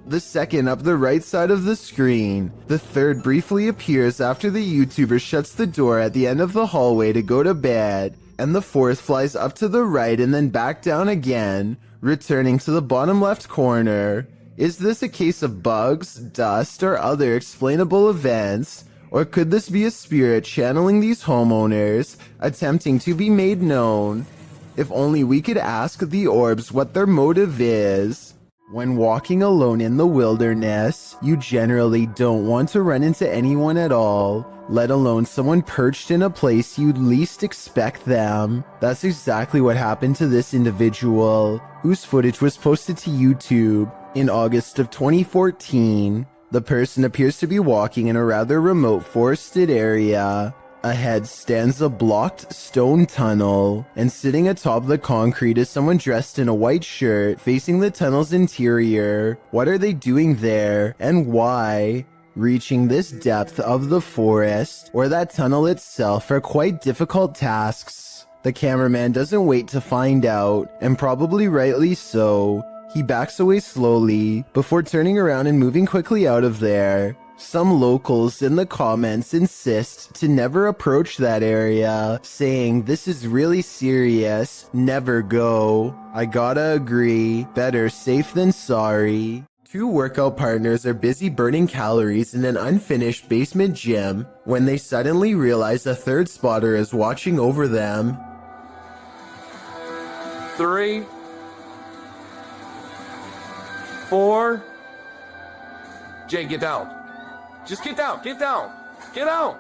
The second up the right side of the screen. The third briefly appears after the YouTuber shuts the door at the end of the hallway to go to bed. And the fourth flies up to the right and then back down again, returning to the bottom left corner. Is this a case of bugs, dust, or other explainable events? Or could this be a spirit channeling these homeowners, attempting to be made known? If only we could ask the orbs what their motive is. When walking alone in the wilderness, you generally don't want to run into anyone at all, let alone someone perched in a place you'd least expect them. That's exactly what happened to this individual, whose footage was posted to YouTube in August of 2014. The person appears to be walking in a rather remote forested area. Ahead stands a blocked stone tunnel, and sitting atop the concrete is someone dressed in a white shirt facing the tunnel's interior. What are they doing there, and why? Reaching this depth of the forest, or that tunnel itself, are quite difficult tasks. The cameraman doesn't wait to find out, and probably rightly so. He backs away slowly, before turning around and moving quickly out of there. Some locals in the comments insist to never approach that area, saying this is really serious, never go. I gotta agree, better safe than sorry. Two workout partners are busy burning calories in an unfinished basement gym when they suddenly realize a third spotter is watching over them. 3, 4. Jay, get down. Just get down, get down, get out!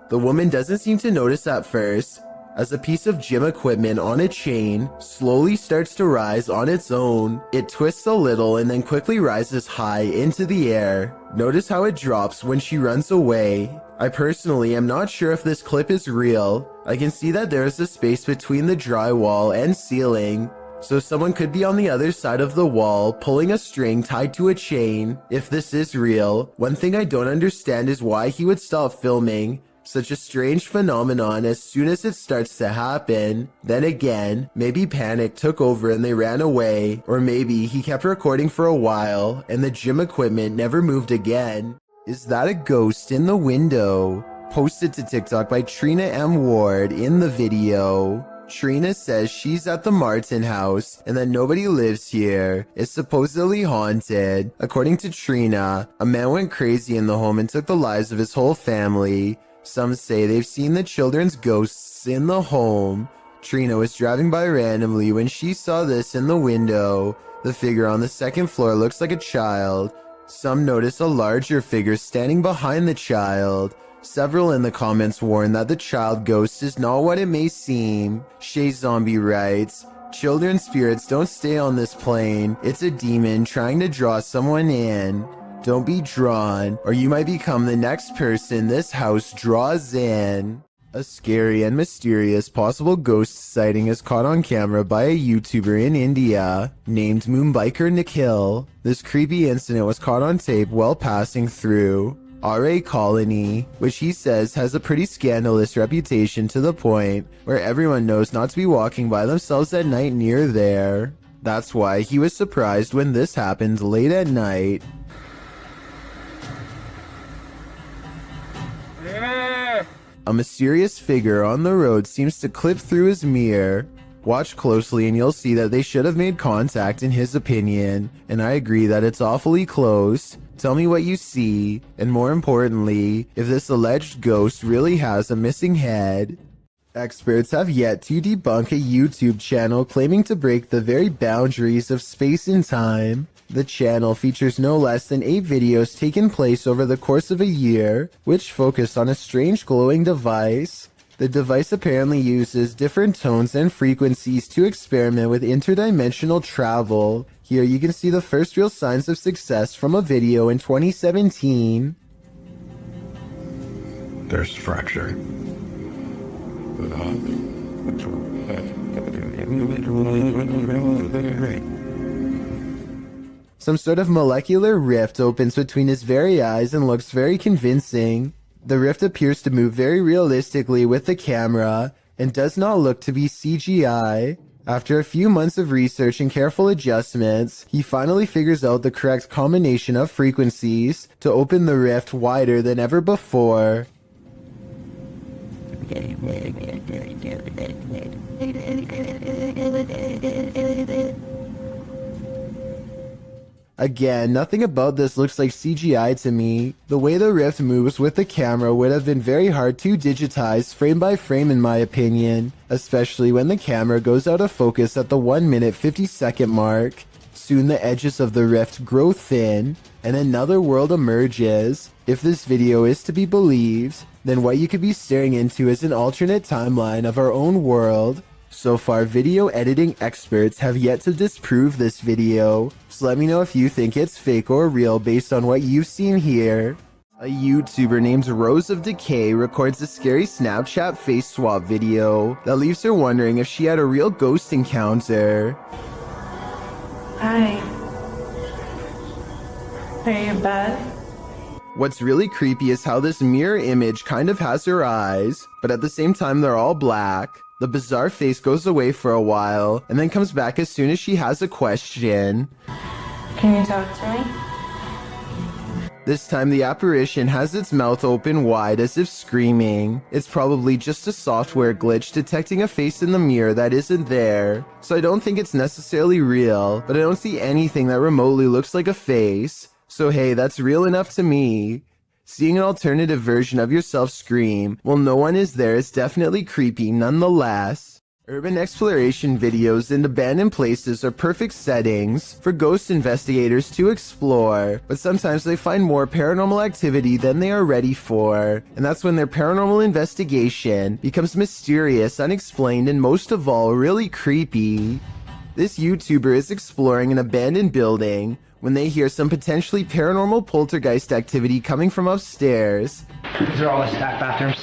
The woman doesn't seem to notice at first, as a piece of gym equipment on a chain slowly starts to rise on its own. It twists a little and then quickly rises high into the air. Notice how it drops when she runs away. I personally am not sure if this clip is real. I can see that there is a space between the drywall and ceiling, so someone could be on the other side of the wall pulling a string tied to a chain. If this is real, one thing I don't understand is why he would stop filming such a strange phenomenon as soon as it starts to happen. Then again, maybe panic took over and they ran away, or maybe he kept recording for a while and the gym equipment never moved again. Is that a ghost in the window? Posted to TikTok by Trina M. Ward in the video. Trina says she's at the Martin house and that nobody lives here. It's supposedly haunted. According to Trina, a man went crazy in the home and took the lives of his whole family. Some say they've seen the children's ghosts in the home. Trina was driving by randomly when she saw this in the window. The figure on the second floor looks like a child. Some notice a larger figure standing behind the child. Several in the comments warn that the child ghost is not what it may seem. Shay Zombie writes, Children spirits don't stay on this plane. It's a demon trying to draw someone in. Don't be drawn, or you might become the next person this house draws in. A scary and mysterious possible ghost sighting is caught on camera by a YouTuber in India named Moonbiker Nikhil. This creepy incident was caught on tape while passing through RA Colony, which he says has a pretty scandalous reputation to the point where everyone knows not to be walking by themselves at night near there. That's why he was surprised when this happened late at night. A mysterious figure on the road seems to clip through his mirror. Watch closely and you'll see that they should have made contact in his opinion, and I agree that it's awfully close. Tell me what you see, and more importantly, if this alleged ghost really has a missing head. Experts have yet to debunk a YouTube channel claiming to break the very boundaries of space and time. The channel features no less than 8 videos taken place over the course of a year, which focus on a strange glowing device. The device apparently uses different tones and frequencies to experiment with interdimensional travel. Here you can see the first real signs of success from a video in 2017. There's fracture. Some sort of molecular rift opens between his very eyes and looks very convincing. The rift appears to move very realistically with the camera and does not look to be CGI. After a few months of research and careful adjustments, he finally figures out the correct combination of frequencies to open the rift wider than ever before. Again, nothing about this looks like CGI to me. The way the rift moves with the camera would have been very hard to digitize frame by frame in my opinion, especially when the camera goes out of focus at the 1 minute 50-second mark. Soon the edges of the rift grow thin, and another world emerges. If this video is to be believed, then what you could be staring into is an alternate timeline of our own world. So far, video editing experts have yet to disprove this video, so let me know if you think it's fake or real based on what you've seen here. A YouTuber named Rose of Decay records a scary Snapchat face swap video that leaves her wondering if she had a real ghost encounter. Hi. Are you in bed? What's really creepy is how this mirror image kind of has her eyes, but at the same time they're all black. The bizarre face goes away for a while, and then comes back as soon as she has a question. Can you talk to me? This time the apparition has its mouth open wide as if screaming. It's probably just a software glitch detecting a face in the mirror that isn't there, so I don't think it's necessarily real, but I don't see anything that remotely looks like a face. So hey, that's real enough to me. Seeing an alternative version of yourself scream while no one is there is definitely creepy nonetheless. Urban exploration videos and abandoned places are perfect settings for ghost investigators to explore, but sometimes they find more paranormal activity than they are ready for, and that's when their paranormal investigation becomes mysterious, unexplained, and most of all, really creepy. This YouTuber is exploring an abandoned building when they hear some potentially paranormal poltergeist activity coming from upstairs. These are all the staff bathrooms.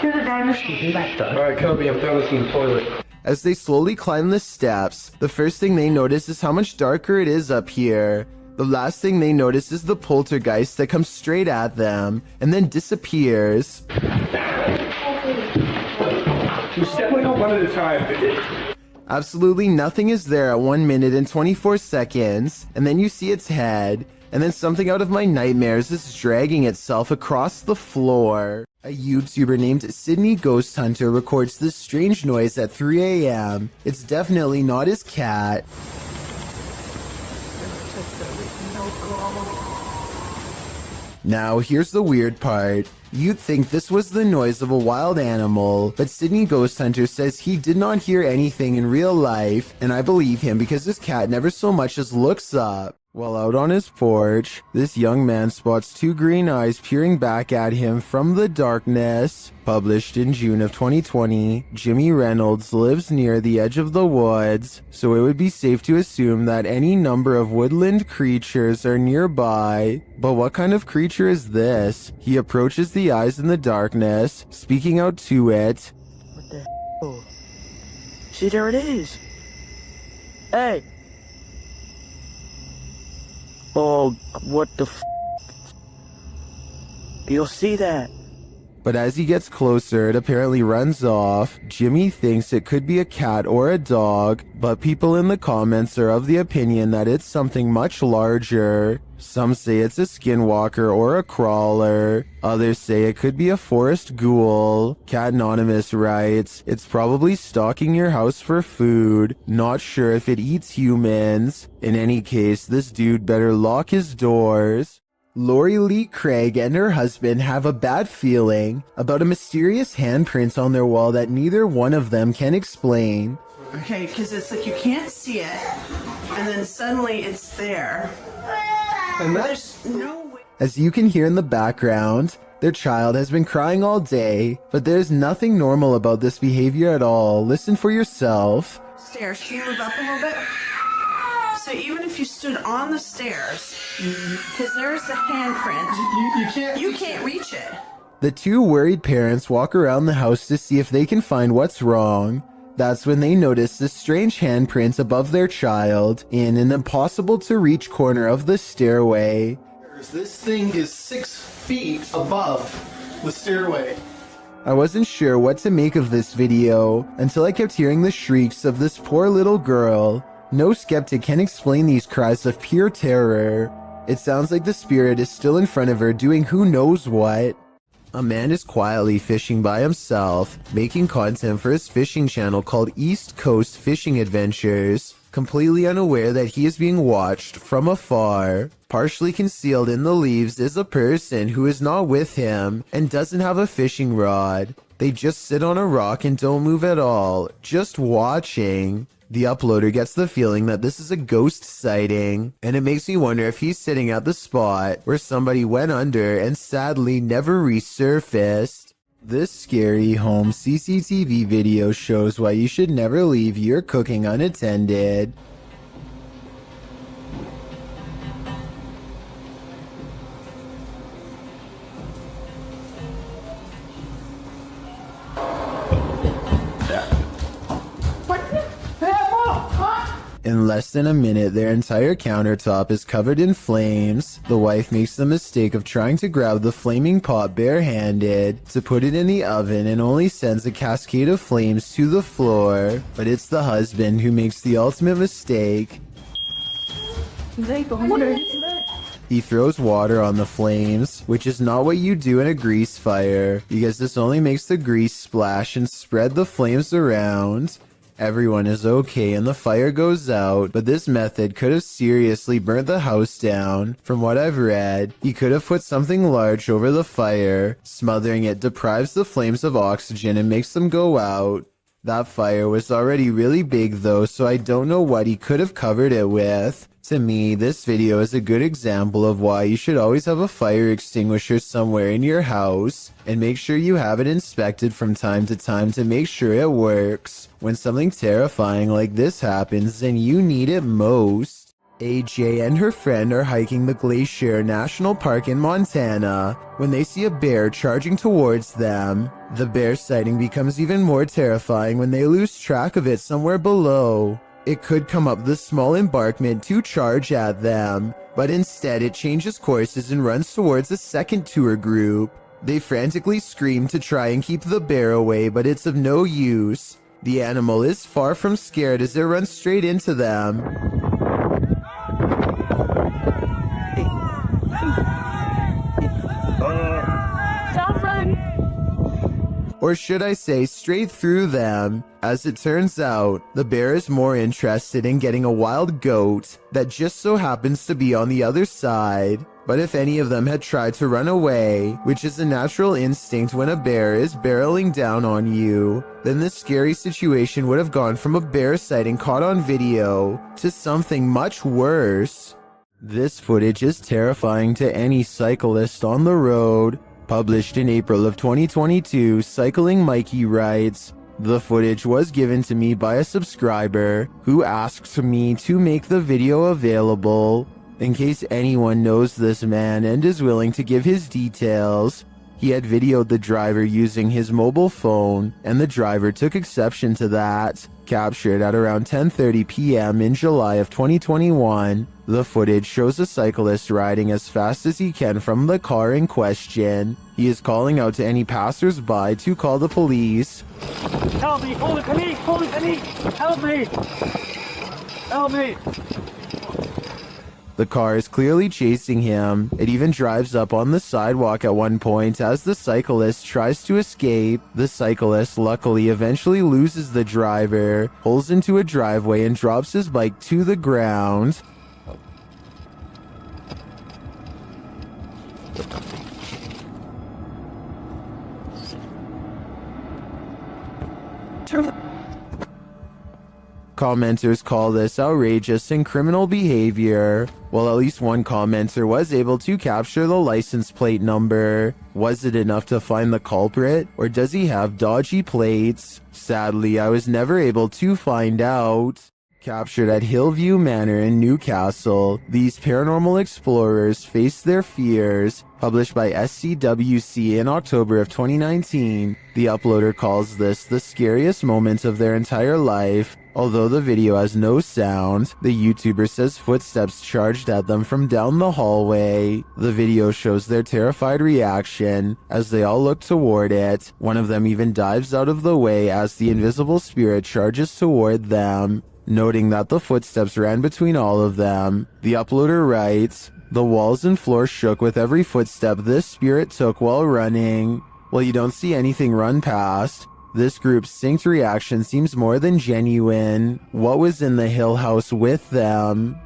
Here's the diner's sleeping back there. Alright, Kobe, I'm done looking toilet. As they slowly climb the steps, the first thing they notice is how much darker it is up here. The last thing they notice is the poltergeist that comes straight at them and then disappears. You step like one at a time. Absolutely nothing is there at 1 minute and 24 seconds, and then you see its head, and then something out of my nightmares is dragging itself across the floor. A YouTuber named Sydney Ghost Hunter records this strange noise at 3 a.m. It's definitely not his cat. Now, here's the weird part. You'd think this was the noise of a wild animal, but Sydney Ghost Hunter says he did not hear anything in real life, and I believe him because his cat never so much as looks up. While out on his porch, this young man spots two green eyes peering back at him from the darkness. Published in June of 2020, Jimmy Reynolds lives near the edge of the woods, so it would be safe to assume that any number of woodland creatures are nearby. But what kind of creature is this? He approaches the eyes in the darkness, speaking out to it. What the hell? See, there it is. Hey. Oh, what the f? You'll see that. But as he gets closer, it apparently runs off. Jimmy thinks it could be a cat or a dog, but people in the comments are of the opinion that it's something much larger. Some say it's a skinwalker or a crawler. Others say it could be a forest ghoul. Cat Anonymous writes, "It's probably stalking your house for food. Not sure if it eats humans. In any case, this dude better lock his doors." Lori Lee Craig and her husband have a bad feeling about a mysterious handprint on their wall that neither one of them can explain. Okay, because it's like you can't see it, and then suddenly it's there. And there's no way. As you can hear in the background, their child has been crying all day, but there's nothing normal about this behavior at all. Listen for yourself. Stairs, can you move up a little bit? So even if you stood on the stairs, because there's the handprint, you can't reach it. The two worried parents walk around the house to see if they can find what's wrong. That's when they notice this strange handprint above their child in an impossible-to-reach corner of the stairway. This thing is 6 feet above the stairway. I wasn't sure what to make of this video until I kept hearing the shrieks of this poor little girl. No skeptic can explain these cries of pure terror. It sounds like the spirit is still in front of her doing who knows what. A man is quietly fishing by himself, making content for his fishing channel called East Coast Fishing Adventures, completely unaware that he is being watched from afar. Partially concealed in the leaves is a person who is not with him and doesn't have a fishing rod. They just sit on a rock and don't move at all, just watching. The uploader gets the feeling that this is a ghost sighting, and it makes me wonder if he's sitting at the spot where somebody went under and sadly never resurfaced. This scary home CCTV video shows why you should never leave your cooking unattended. In less than a minute, their entire countertop is covered in flames. The wife makes the mistake of trying to grab the flaming pot barehanded to put it in the oven and only sends a cascade of flames to the floor. But it's the husband who makes the ultimate mistake. He throws water on the flames, which is not what you do in a grease fire, because this only makes the grease splash and spread the flames around. Everyone is okay and the fire goes out, but this method could have seriously burnt the house down. From what I've read, he could have put something large over the fire. Smothering it deprives the flames of oxygen and makes them go out. That fire was already really big though, so I don't know what he could have covered it with. To me, this video is a good example of why you should always have a fire extinguisher somewhere in your house, and make sure you have it inspected from time to time to make sure it works. When something terrifying like this happens, then you need it most. AJ and her friend are hiking the Glacier National Park in Montana when they see a bear charging towards them. The bear sighting becomes even more terrifying when they lose track of it somewhere below. It could come up the small embankment to charge at them, but instead it changes courses and runs towards a second tour group. They frantically scream to try and keep the bear away, but it's of no use. The animal is far from scared as it runs straight into them. Stop running! Or should I say straight through them. As it turns out, the bear is more interested in getting a wild goat that just so happens to be on the other side. But if any of them had tried to run away, which is a natural instinct when a bear is barreling down on you, then this scary situation would have gone from a bear sighting caught on video to something much worse. This footage is terrifying to any cyclist on the road. Published in April of 2022, Cycling Mikey writes, "The footage was given to me by a subscriber who asked me to make the video available in case anyone knows this man and is willing to give his details." He had videoed the driver using his mobile phone, and the driver took exception to that. Captured at around 10:30 p.m. in July of 2021, the footage shows a cyclist riding as fast as he can from the car in question. He is calling out to any passers-by to call the police. Help me! Holy panic! Holy panic! Help me! Help me! The car is clearly chasing him. It even drives up on the sidewalk at one point as the cyclist tries to escape. The cyclist luckily eventually loses the driver, pulls into a driveway and drops his bike to the ground. Commenters call this outrageous and criminal behavior. Well, at least one commenter was able to capture the license plate number. Was it enough to find the culprit, or does he have dodgy plates? Sadly, I was never able to find out. Captured at Hillview Manor in Newcastle, these paranormal explorers face their fears. Published by SCWC in October of 2019, the uploader calls this the scariest moment of their entire life. Although the video has no sound, the YouTuber says footsteps charged at them from down the hallway. The video shows their terrified reaction as they all look toward it. One of them even dives out of the way as the invisible spirit charges toward them. Noting that the footsteps ran between all of them, the uploader writes, "The walls and floor shook with every footstep this spirit took while running." Well, you don't see anything run past. This group's synced reaction seems more than genuine. What was in the Hill House with them?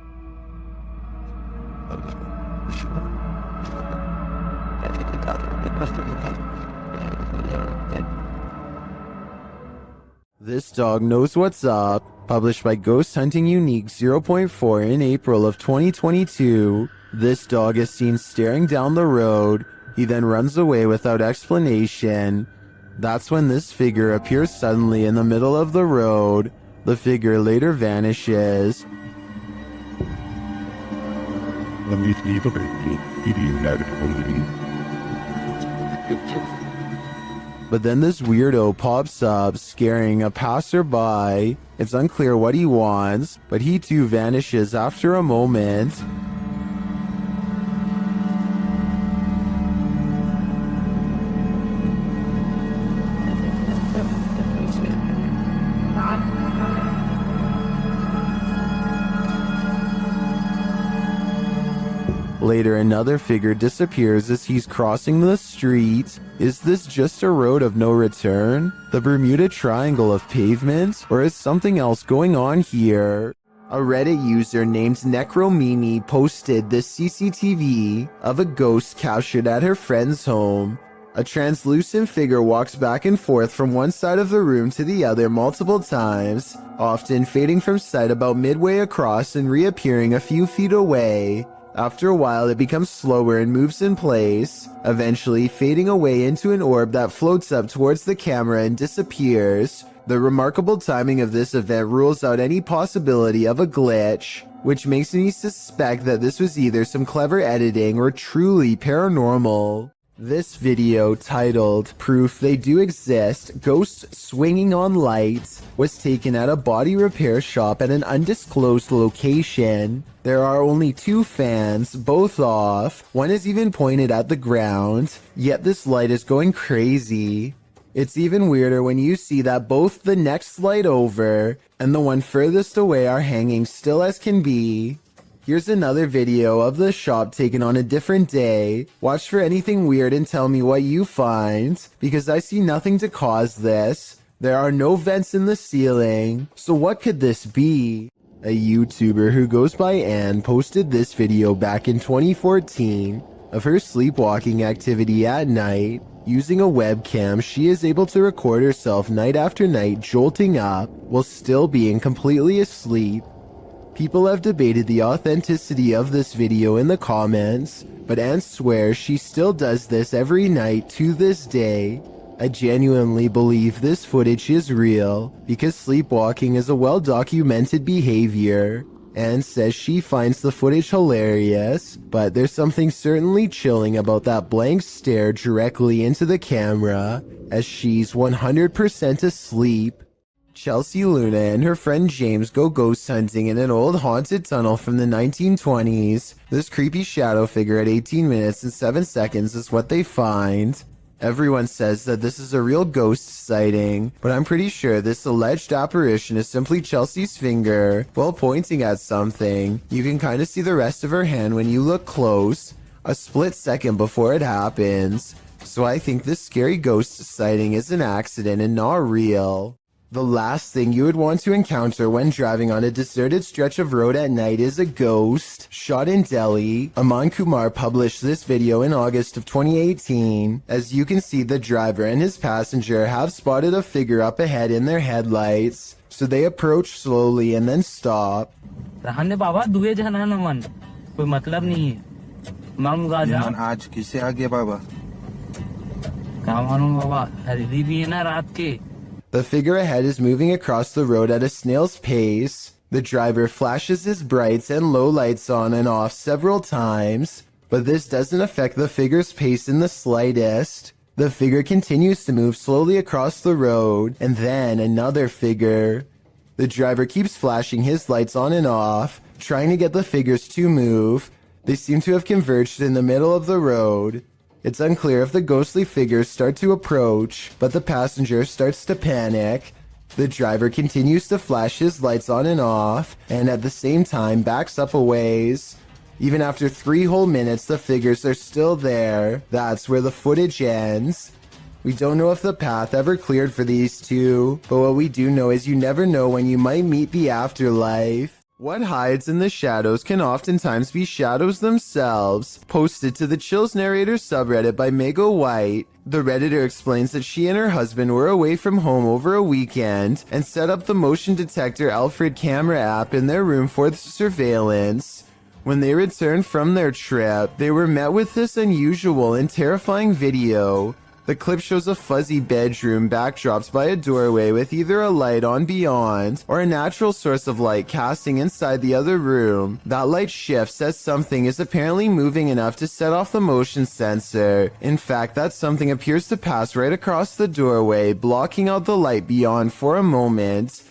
This dog knows what's up. Published by Ghost Hunting Unique 0.4 in April of 2022. This dog is seen staring down the road. He then runs away without explanation. That's when this figure appears suddenly in the middle of the road. The figure later vanishes. But then this weirdo pops up, scaring a passerby. It's unclear what he wants, but he too vanishes after a moment. Later, another figure disappears as he's crossing the street. Is this just a road of no return? The Bermuda Triangle of pavement? Or is something else going on here? A Reddit user named Necromini posted this CCTV of a ghost captured at her friend's home. A translucent figure walks back and forth from one side of the room to the other multiple times, often fading from sight about midway across and reappearing a few feet away. After a while, it becomes slower and moves in place, eventually fading away into an orb that floats up towards the camera and disappears. The remarkable timing of this event rules out any possibility of a glitch, which makes me suspect that this was either some clever editing or truly paranormal. This video, titled "Proof They Do Exist, Ghosts Swinging on Lights," was taken at a body repair shop at an undisclosed location. There are only two fans, both off. One is even pointed at the ground, yet this light is going crazy. It's even weirder when you see that both the next light over and the one furthest away are hanging still as can be. Here's another video of the shop taken on a different day. Watch for anything weird and tell me what you find, because I see nothing to cause this. There are no vents in the ceiling, so what could this be? A YouTuber who goes by Anne posted this video back in 2014 of her sleepwalking activity at night. Using a webcam, she is able to record herself night after night jolting up while still being completely asleep. People have debated the authenticity of this video in the comments, but Anne swears she still does this every night to this day. I genuinely believe this footage is real, because sleepwalking is a well-documented behavior. Anne says she finds the footage hilarious, but there's something certainly chilling about that blank stare directly into the camera, as she's 100% asleep. Chelsea Luna and her friend James go ghost hunting in an old haunted tunnel from the 1920s. This creepy shadow figure at 18 minutes and 7 seconds is what they find. Everyone says that this is a real ghost sighting, but I'm pretty sure this alleged apparition is simply Chelsea's finger while pointing at something. You can kind of see the rest of her hand when you look close, a split second before it happens. So I think this scary ghost sighting is an accident and not real. The last thing you would want to encounter when driving on a deserted stretch of road at night is a ghost. Shot in Delhi, Aman Kumar published this video in August of 2018. As you can see, the driver and his passenger have spotted a figure up ahead in their headlights, so they approach slowly and then stop. रहने बाबा दुए जाना न मन कोई मतलब नहीं है मांगा जा आज किसे आ गया बाबा काम मालूम बाबा हल्दी भी है ना रात के. The figure ahead is moving across the road at a snail's pace. The driver flashes his brights and low lights on and off several times, but this doesn't affect the figure's pace in the slightest. The figure continues to move slowly across the road, and then another figure. The driver keeps flashing his lights on and off, trying to get the figures to move. They seem to have converged in the middle of the road. It's unclear if the ghostly figures start to approach, but the passenger starts to panic. The driver continues to flash his lights on and off, and at the same time backs up a ways. Even after 3 whole minutes, the figures are still there. That's where the footage ends. We don't know if the path ever cleared for these two, but what we do know is you never know when you might meet the afterlife. What hides in the shadows can oftentimes be shadows themselves. Posted to the Chills Narrator subreddit by Mego White, the Redditor explains that she and her husband were away from home over a weekend and set up the motion detector Alfred camera app in their room for surveillance. When they returned from their trip, they were met with this unusual and terrifying video. The clip shows a fuzzy bedroom backdropped by a doorway with either a light on beyond or a natural source of light casting inside the other room. That light shifts as something is apparently moving enough to set off the motion sensor. In fact, that something appears to pass right across the doorway, blocking out the light beyond for a moment.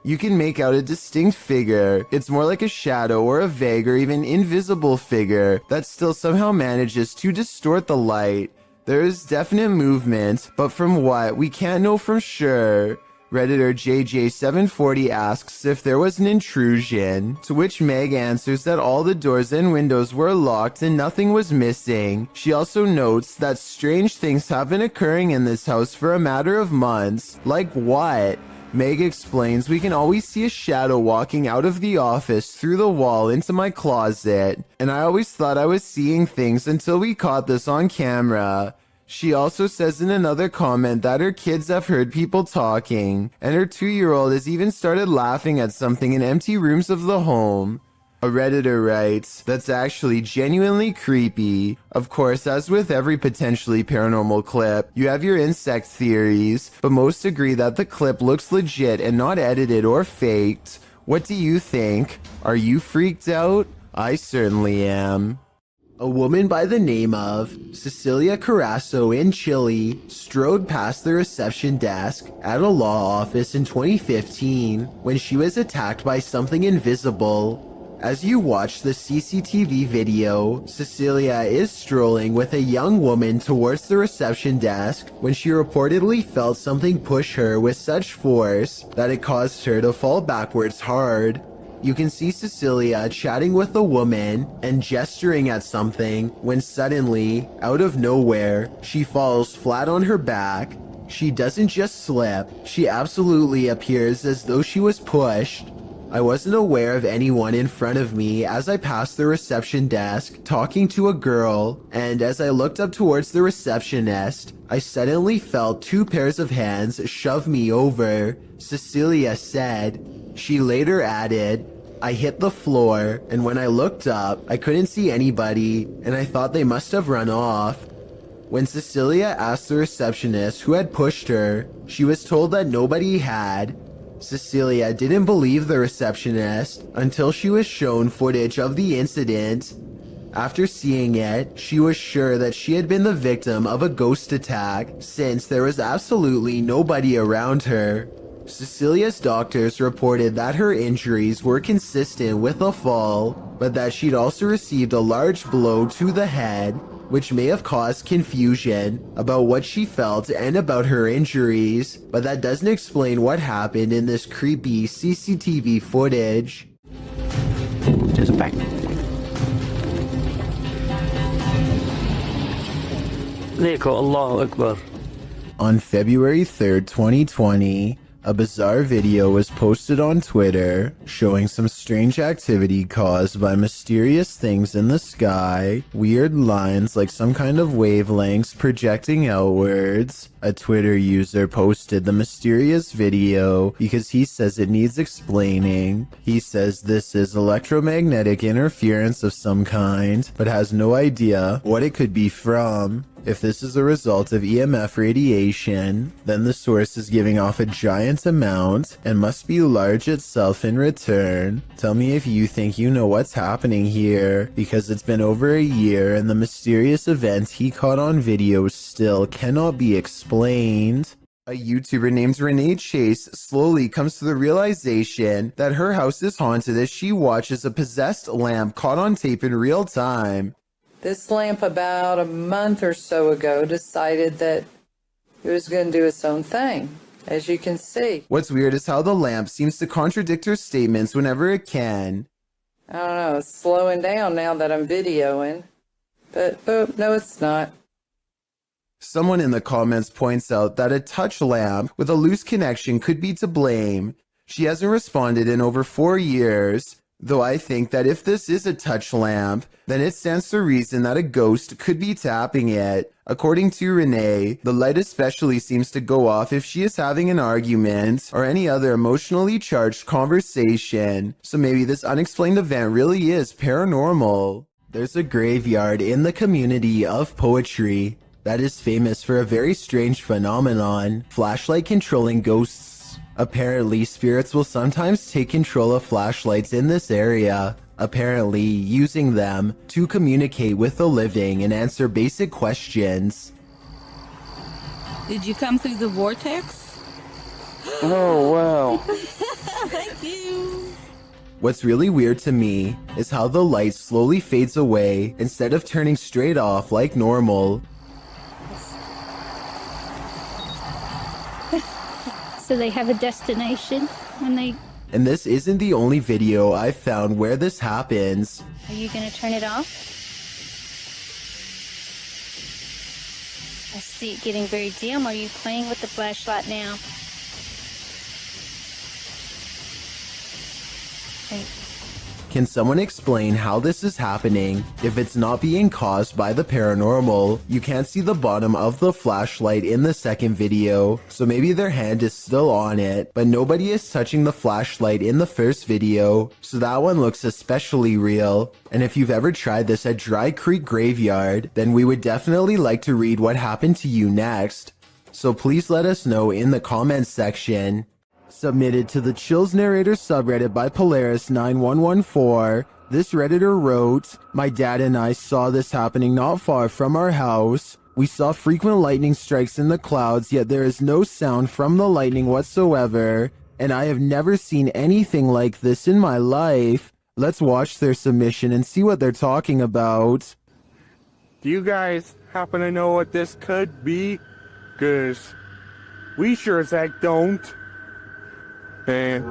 You can make out a distinct figure. It's more like a shadow or a vague or even invisible figure that still somehow manages to distort the light. There is definite movement, but from what, we can't know for sure. Redditor JJ740 asks if there was an intrusion, to which Meg answers that all the doors and windows were locked and nothing was missing. She also notes that strange things have been occurring in this house for a matter of months. Like what? Meg explains we can always see a shadow walking out of the office through the wall into my closet, and I always thought I was seeing things until we caught this on camera. She also says in another comment that her kids have heard people talking, and her 2-year-old has even started laughing at something in empty rooms of the home. A Redditor writes, that's actually genuinely creepy. Of course, as with every potentially paranormal clip, you have your insect theories, but most agree that the clip looks legit and not edited or faked. What do you think? Are you freaked out? I certainly am. A woman by the name of Cecilia Carasso in Chile strode past the reception desk at a law office in 2015 when she was attacked by something invisible. As you watch the CCTV video, Cecilia is strolling with a young woman towards the reception desk when she reportedly felt something push her with such force that it caused her to fall backwards hard. You can see Cecilia chatting with the woman and gesturing at something when suddenly, out of nowhere, she falls flat on her back. She doesn't just slip, she absolutely appears as though she was pushed. I wasn't aware of anyone in front of me as I passed the reception desk talking to a girl, and as I looked up towards the receptionist, I suddenly felt 2 pairs of hands shove me over, Cecilia said. She later added, I hit the floor, and when I looked up, I couldn't see anybody, and I thought they must have run off. When Cecilia asked the receptionist who had pushed her, she was told that nobody had. Cecilia didn't believe the receptionist until she was shown footage of the incident. After seeing it, she was sure that she had been the victim of a ghost attack since there was absolutely nobody around her. Cecilia's doctors reported that her injuries were consistent with a fall, but that she'd also received a large blow to the head, which may have caused confusion about what she felt and about her injuries, but that doesn't explain what happened in this creepy CCTV footage. Just back. Allahu Akbar. On February 3rd, 2020, a bizarre video was posted on Twitter showing some strange activity caused by mysterious things in the sky, weird lines like some kind of wavelengths projecting outwards. A Twitter user posted the mysterious video because he says it needs explaining. He says this is electromagnetic interference of some kind, but has no idea what it could be from. If this is a result of EMF radiation, then the source is giving off a giant amount and must be large itself in return. Tell me if you think you know what's happening here, because it's been over a year and the mysterious event he caught on video still cannot be explained. A YouTuber named Renee Chase slowly comes to the realization that her house is haunted as she watches a possessed lamp caught on tape in real time. This lamp about a month or so ago decided that it was going to do its own thing, as you can see. What's weird is how the lamp seems to contradict her statements whenever it can. I don't know, it's slowing down now that I'm videoing. But, oh, no, it's not. Someone in the comments points out that a touch lamp with a loose connection could be to blame. She hasn't responded in over 4 years. Though I think that if this is a touch lamp, then it stands to reason that a ghost could be tapping it. According to Renee, the light especially seems to go off if she is having an argument or any other emotionally charged conversation. So maybe this unexplained event really is paranormal. There's a graveyard in the community of poetry that is famous for a very strange phenomenon: flashlight controlling ghosts. Apparently, spirits will sometimes take control of flashlights in this area, apparently using them to communicate with the living and answer basic questions. Did you come through the vortex? Oh, wow. Thank you. What's really weird to me is how the light slowly fades away instead of turning straight off like normal. So they have a destination when they... And this isn't the only video I've found where this happens. Are you gonna turn it off? I see it getting very dim. Are you playing with the flashlight now? Okay. Can someone explain how this is happening if it's not being caused by the paranormal? You can't see the bottom of the flashlight in the second video, so maybe their hand is still on it, but nobody is touching the flashlight in the first video, so that one looks especially real. And if you've ever tried this at Dry Creek Graveyard, then we would definitely like to read what happened to you next. So please let us know in the comments section. Submitted to the Chills Narrator subreddit by Polaris9114, this Redditor wrote, "My dad and I saw this happening not far from our house. We saw frequent lightning strikes in the clouds, yet there is no sound from the lightning whatsoever, and I have never seen anything like this in my life." Let's watch their submission and see what they're talking about. Do you guys happen to know what this could be? 'Cause we sure as heck don't. And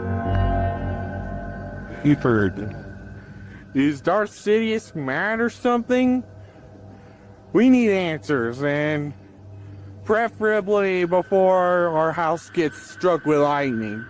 you've heard. Is Darth Sidious mad or something? We need answers, and preferably before our house gets struck with lightning.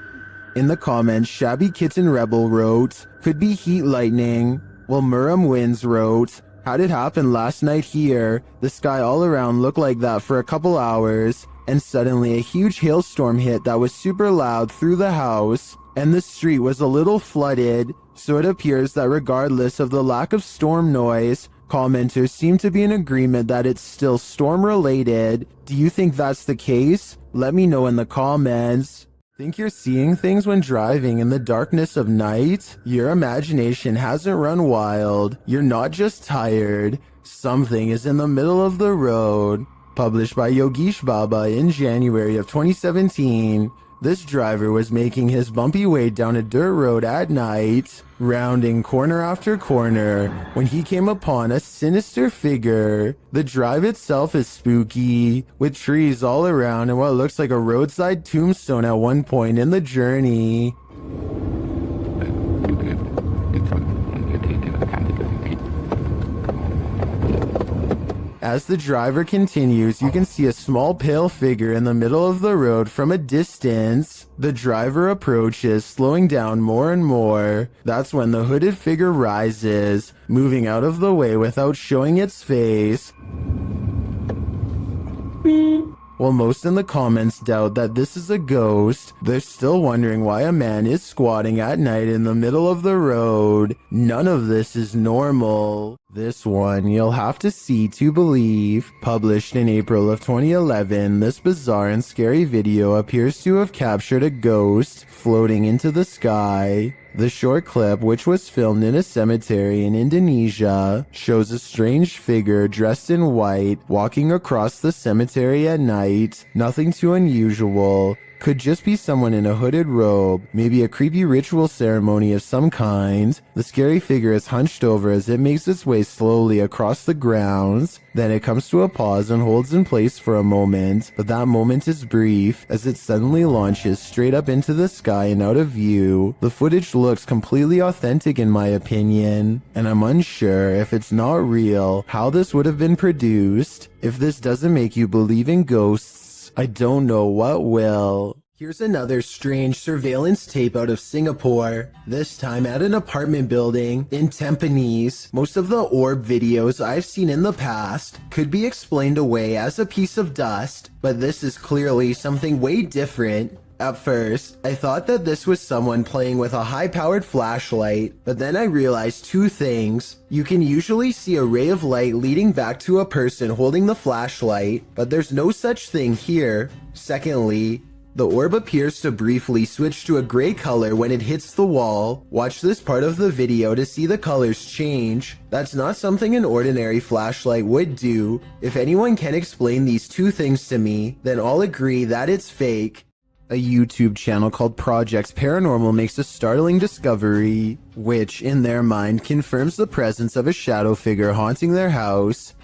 In the comments, Shabby Kitten Rebel wrote, "Could be heat lightning." While Muram Wins wrote, "How'd it happen last night here? The sky all around looked like that for a couple hours, and suddenly a huge hailstorm hit that was super loud through the house. and the street was a little flooded, so it appears that regardless of the lack of storm noise, commenters seem to be in agreement that it's still storm related. Do you think that's the case? Let me know in the comments. Think you're seeing things when driving in the darkness of night? Your imagination hasn't run wild. You're not just tired. Something is in the middle of the road. Published by Yogesh Baba in January of 2017. This driver was making his bumpy way down a dirt road at night, rounding corner after corner, when he came upon a sinister figure. The drive itself is spooky, with trees all around and what looks like a roadside tombstone at one point in the journey. As the driver continues, you can see a small pale figure in the middle of the road from a distance. The driver approaches, slowing down more and more. That's when the hooded figure rises, moving out of the way without showing its face. While most in the comments doubt that this is a ghost, they're still wondering why a man is squatting at night in the middle of the road. None of this is normal. This one you'll have to see to believe. Published in April of 2011, this bizarre and scary video appears to have captured a ghost floating into the sky. The short clip, which was filmed in a cemetery in Indonesia, shows a strange figure dressed in white walking across the cemetery at night. Nothing too unusual. Could just be someone in a hooded robe, maybe a creepy ritual ceremony of some kind. The scary figure is hunched over as it makes its way slowly across the grounds. Then it comes to a pause and holds in place for a moment, but that moment is brief as it suddenly launches straight up into the sky and out of view. The footage looks completely authentic in my opinion, and I'm unsure if it's not real how this would have been produced. If this doesn't make you believe in ghosts, I don't know what will. Here's another strange surveillance tape out of Singapore, this time at an apartment building in Tampines. Most of the orb videos I've seen in the past could be explained away as a piece of dust, but this is clearly something way different. At first, I thought that this was someone playing with a high-powered flashlight, but then I realized two things. You can usually see a ray of light leading back to a person holding the flashlight, but there's no such thing here. Secondly, the orb appears to briefly switch to a gray color when it hits the wall. Watch this part of the video to see the colors change. That's not something an ordinary flashlight would do. If anyone can explain these two things to me, then I'll agree that it's fake. A YouTube channel called Projects Paranormal makes a startling discovery, which, in their mind, confirms the presence of a shadow figure haunting their house.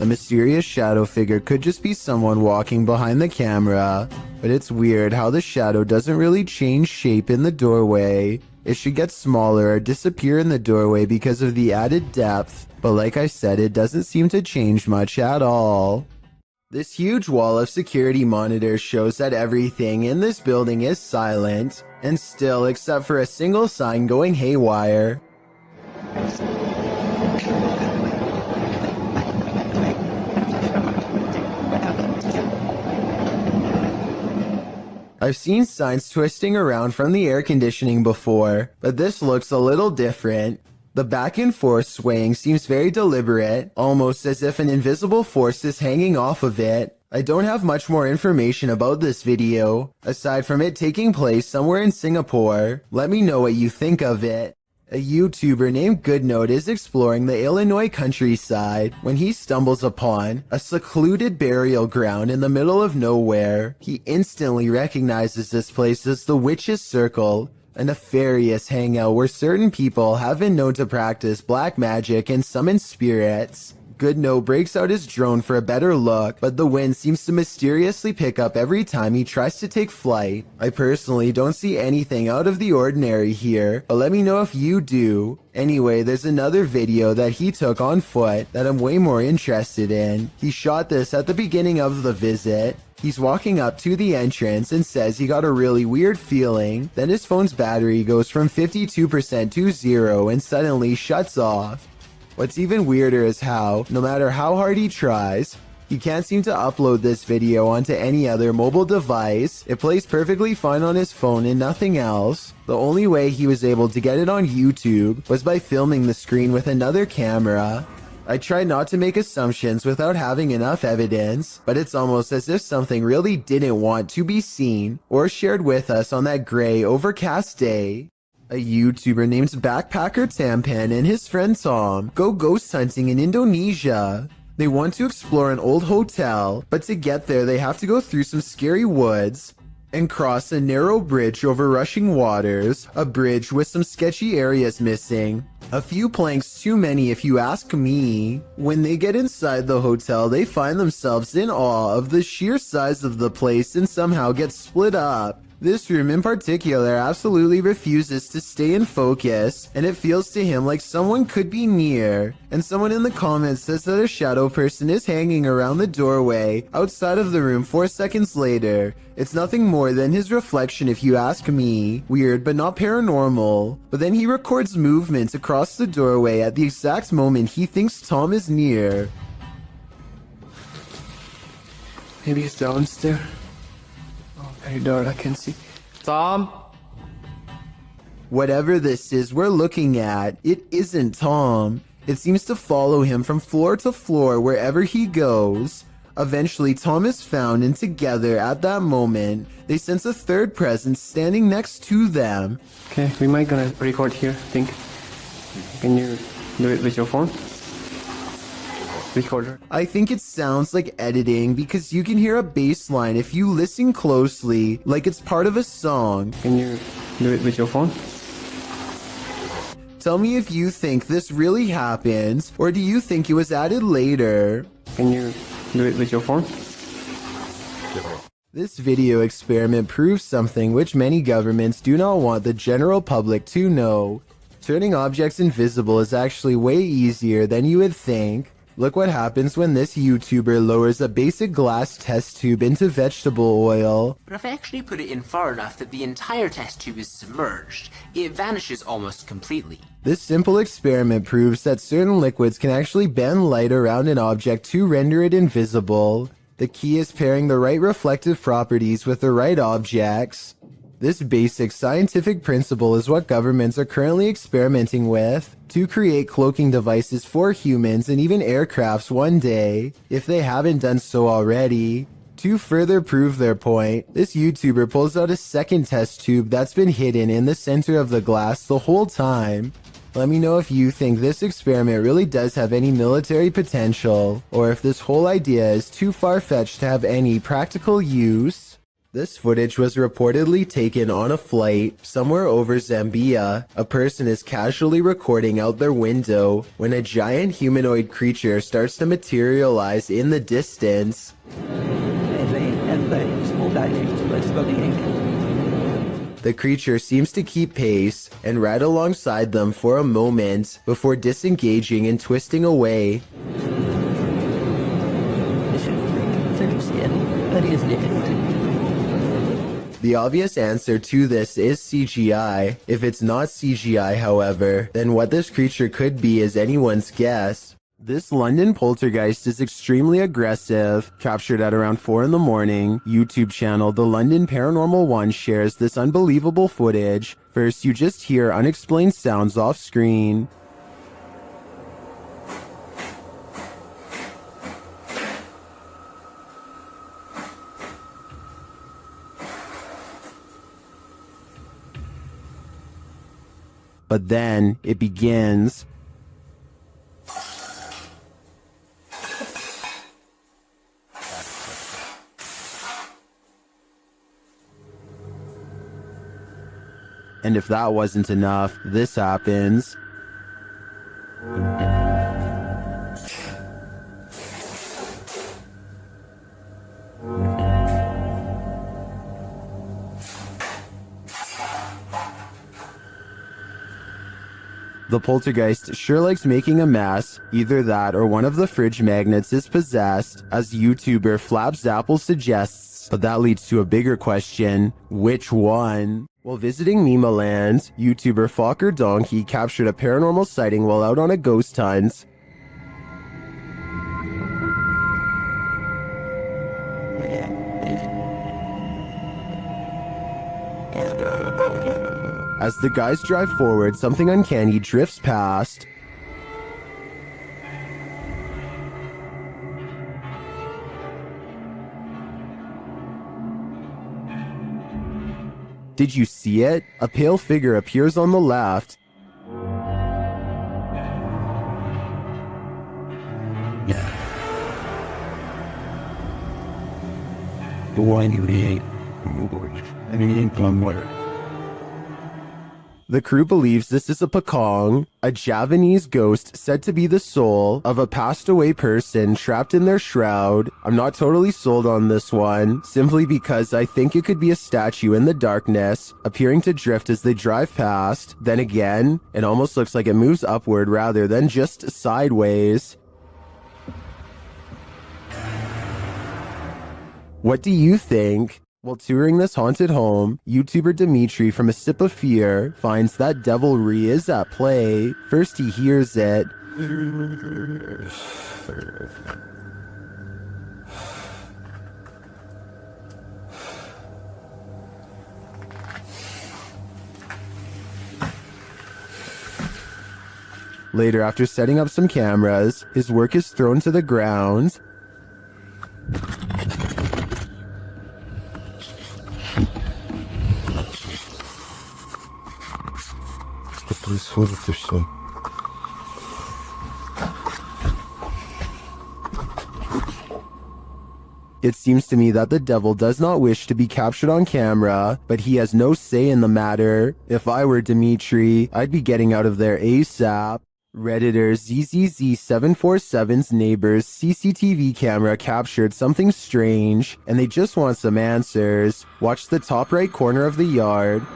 A mysterious shadow figure could just be someone walking behind the camera, but it's weird how the shadow doesn't really change shape in the doorway. It should get smaller or disappear in the doorway because of the added depth, but like I said, it doesn't seem to change much at all. This huge wall of security monitors shows that everything in this building is silent, and still except for a single sign going haywire. I've seen signs twisting around from the air conditioning before, but this looks a little different. The back and forth swaying seems very deliberate, almost as if an invisible force is hanging off of it. I don't have much more information about this video, aside from it taking place somewhere in Singapore. Let me know what you think of it. A YouTuber named Goodnote is exploring the Illinois countryside when he stumbles upon a secluded burial ground in the middle of nowhere. He instantly recognizes this place as the Witch's Circle, a nefarious hangout where certain people have been known to practice black magic and summon spirits. Goodnote breaks out his drone for a better look, but the wind seems to mysteriously pick up every time he tries to take flight. I personally don't see anything out of the ordinary here, but let me know if you do. Anyway, there's another video that he took on foot that I'm way more interested in. He shot this at the beginning of the visit. He's walking up to the entrance and says he got a really weird feeling. Then his phone's battery goes from 52% to 0 and suddenly shuts off. What's even weirder is how, no matter how hard he tries, He can't seem to upload this video onto any other mobile device. It plays perfectly fine on his phone and nothing else. The only way he was able to get it on YouTube was by filming the screen with another camera. I try not to make assumptions without having enough evidence, but it's almost as if something really didn't want to be seen or shared with us on that gray, overcast day. A YouTuber named Backpacker Tampan and his friend Tom go ghost hunting in Indonesia. They want to explore an old hotel, but to get there they have to go through some scary woods and cross a narrow bridge over rushing waters, a bridge with some sketchy areas missing. A few planks too many if you ask me. When they get inside the hotel, they find themselves in awe of the sheer size of the place and somehow get split up. This room in particular absolutely refuses to stay in focus, and it feels to him like someone could be near. And someone in the comments says that a shadow person is hanging around the doorway outside of the room 4 seconds later. It's nothing more than his reflection if you ask me. Weird, but not paranormal. But then he records movements across the doorway at the exact moment he thinks Tom is near. Maybe he's downstairs. Oh, very dark, I can see. Tom? Whatever this is we're looking at, it isn't Tom. It seems to follow him from floor to floor wherever he goes. Eventually, Tom is found, and together at that moment, they sense a third presence standing next to them. Okay, we might gonna record here, I think. Can you do it with your phone? Recorder. I think it sounds like editing because you can hear a bass line if you listen closely, like it's part of a song. Can you do it with your phone? Tell me if you think this really happens, or do you think it was added later? Can you do it with your phone? This video experiment proves something which many governments do not want the general public to know. Turning objects invisible is actually way easier than you would think. Look what happens when this YouTuber lowers a basic glass test tube into vegetable oil. But if I actually put it in far enough that the entire test tube is submerged, it vanishes almost completely. This simple experiment proves that certain liquids can actually bend light around an object to render it invisible. The key is pairing the right reflective properties with the right objects. This basic scientific principle is what governments are currently experimenting with to create cloaking devices for humans and even aircrafts one day, if they haven't done so already. To further prove their point, this YouTuber pulls out a second test tube that's been hidden in the center of the glass the whole time. Let me know if you think this experiment really does have any military potential, or if this whole idea is too far-fetched to have any practical use. This footage was reportedly taken on a flight somewhere over Zambia. A person is casually recording out their window when a giant humanoid creature starts to materialize in the distance. The creature seems to keep pace and ride alongside them for a moment before disengaging and twisting away. The obvious answer to this is CGI. If it's not CGI, however, then what this creature could be is anyone's guess. This London poltergeist is extremely aggressive. Captured at around 4 in the morning, YouTube channel The London Paranormal 1 shares this unbelievable footage. First, you just hear unexplained sounds off screen. But then it begins. And if that wasn't enough, this happens. The poltergeist sure likes making a mess. Either that or one of the fridge magnets is possessed, as YouTuber Flabs Apple suggests. But that leads to a bigger question: which one? While visiting Mima-land, YouTuber Fokker Donkey captured a paranormal sighting while out on a ghost hunt. As the guys drive forward, something uncanny drifts past. Did you see it? A pale figure appears on the left. The crew believes this is a Pakong, a Javanese ghost said to be the soul of a passed away person trapped in their shroud. I'm not totally sold on this one, simply because I think it could be a statue in the darkness, appearing to drift as they drive past. Then again, it almost looks like it moves upward rather than just sideways. What do you think? While touring this haunted home, YouTuber Dimitri from A Sip of Fear finds that devilry is at play. First he hears it. Later, after setting up some cameras, his work is thrown to the ground. It seems to me that the devil does not wish to be captured on camera, but he has no say in the matter. If I were Dimitri, I'd be getting out of there ASAP. Redditor ZZZ747's neighbor's CCTV camera captured something strange, and they just want some answers. Watch the top right corner of the yard.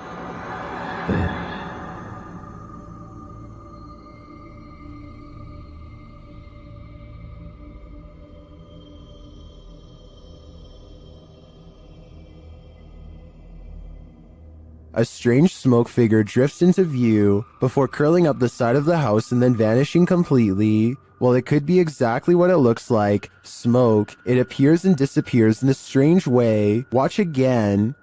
A strange smoke figure drifts into view before curling up the side of the house and then vanishing completely. While it could be exactly what it looks like, smoke, it appears and disappears in a strange way. Watch again.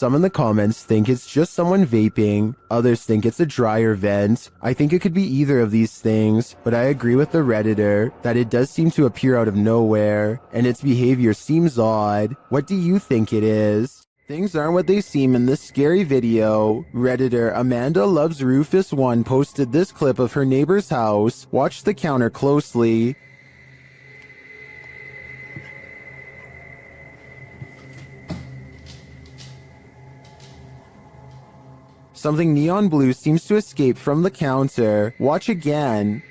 Some in the comments think it's just someone vaping, others think it's a dryer vent. I think it could be either of these things, but I agree with the Redditor that it does seem to appear out of nowhere, and its behavior seems odd. What do you think it is? Things aren't what they seem in this scary video. Redditor Amanda Loves Rufus 1 posted this clip of her neighbor's house. Watch the counter closely. Something neon blue seems to escape from the counter. Watch again.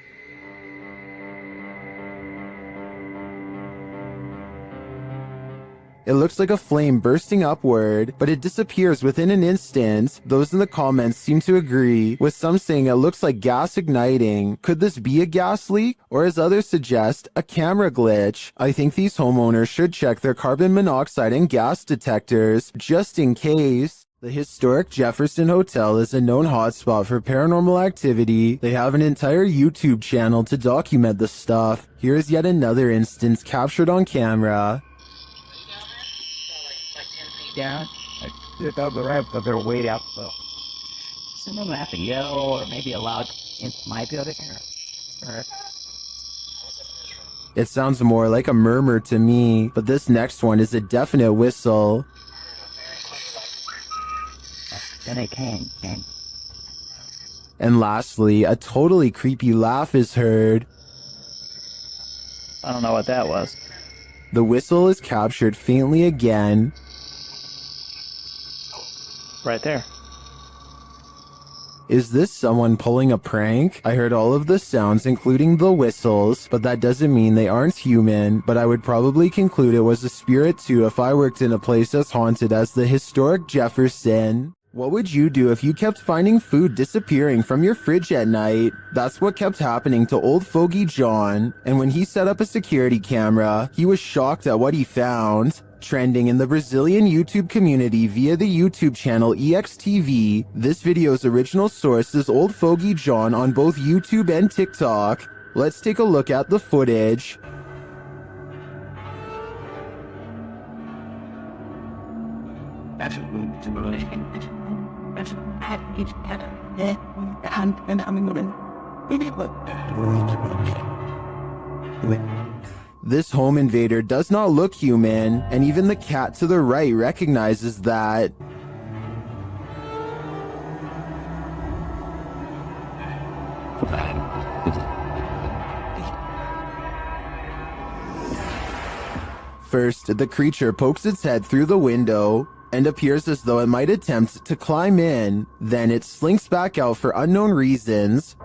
It looks like a flame bursting upward, but it disappears within an instant. Those in the comments seem to agree, with some saying it looks like gas igniting. Could this be a gas leak? Or as others suggest, a camera glitch? I think these homeowners should check their carbon monoxide and gas detectors, just in case. The historic Jefferson Hotel is a known hotspot for paranormal activity. They have an entire YouTube channel to document the stuff. Here's yet another instance captured on camera. Down. It's up the ramp, but they're way out though. Someone will have to yell or maybe a loud might be able to hear. It sounds more like a murmur to me, but this next one is a definite whistle. Then it came. And lastly, a totally creepy laugh is heard. I don't know what that was. The whistle is captured faintly again. Right there. Is this someone pulling a prank? I heard all of the sounds, including the whistles, but that doesn't mean they aren't human. But I would probably conclude it was a spirit too if I worked in a place as haunted as the historic Jefferson. What would you do if you kept finding food disappearing from your fridge at night? That's what kept happening to old fogey John, and when he set up a security camera, he was shocked at what he found. Trending in the Brazilian YouTube community via the YouTube channel EXTV, this video's original source is Old Fogey John on both YouTube and TikTok. Let's take a look at the footage. This home invader does not look human, and even the cat to the right recognizes that. First, the creature pokes its head through the window and appears as though it might attempt to climb in. Then it slinks back out for unknown reasons.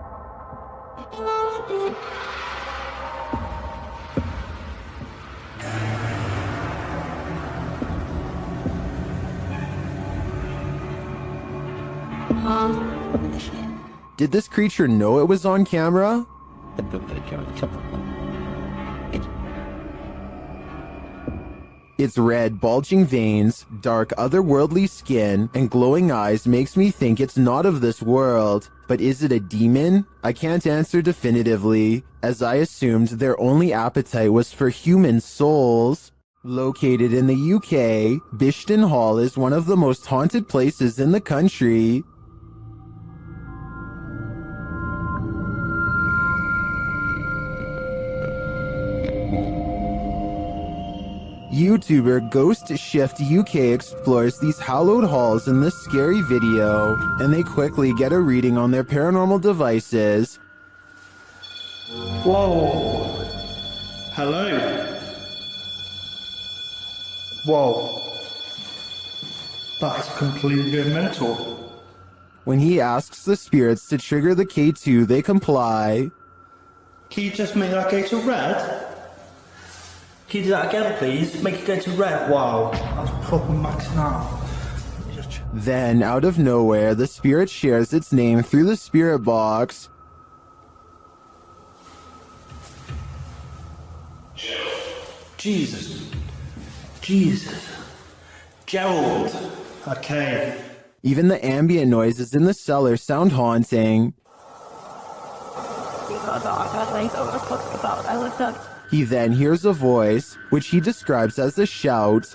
Did this creature know it was on camera? Its red, bulging veins, dark, otherworldly skin, and glowing eyes makes me think it's not of this world. But is it a demon? I can't answer definitively, as I assumed their only appetite was for human souls. Located in the UK, Bishton Hall is one of the most haunted places in the country. YouTuber Ghost Shift UK explores these hallowed halls in this scary video, and they quickly get a reading on their paranormal devices. Whoa. Hello. Whoa. That's completely mental. When he asks the spirits to trigger the K2, they comply. Can you just make that go to red? Can you do that again, please? Make it go to red. Wow, that's proper maxing out. Then, out of nowhere, the spirit shares its name through the spirit box. Jesus. Gerald. Okay. Even the ambient noises in the cellar sound haunting. He then hears a voice, which he describes as a shout.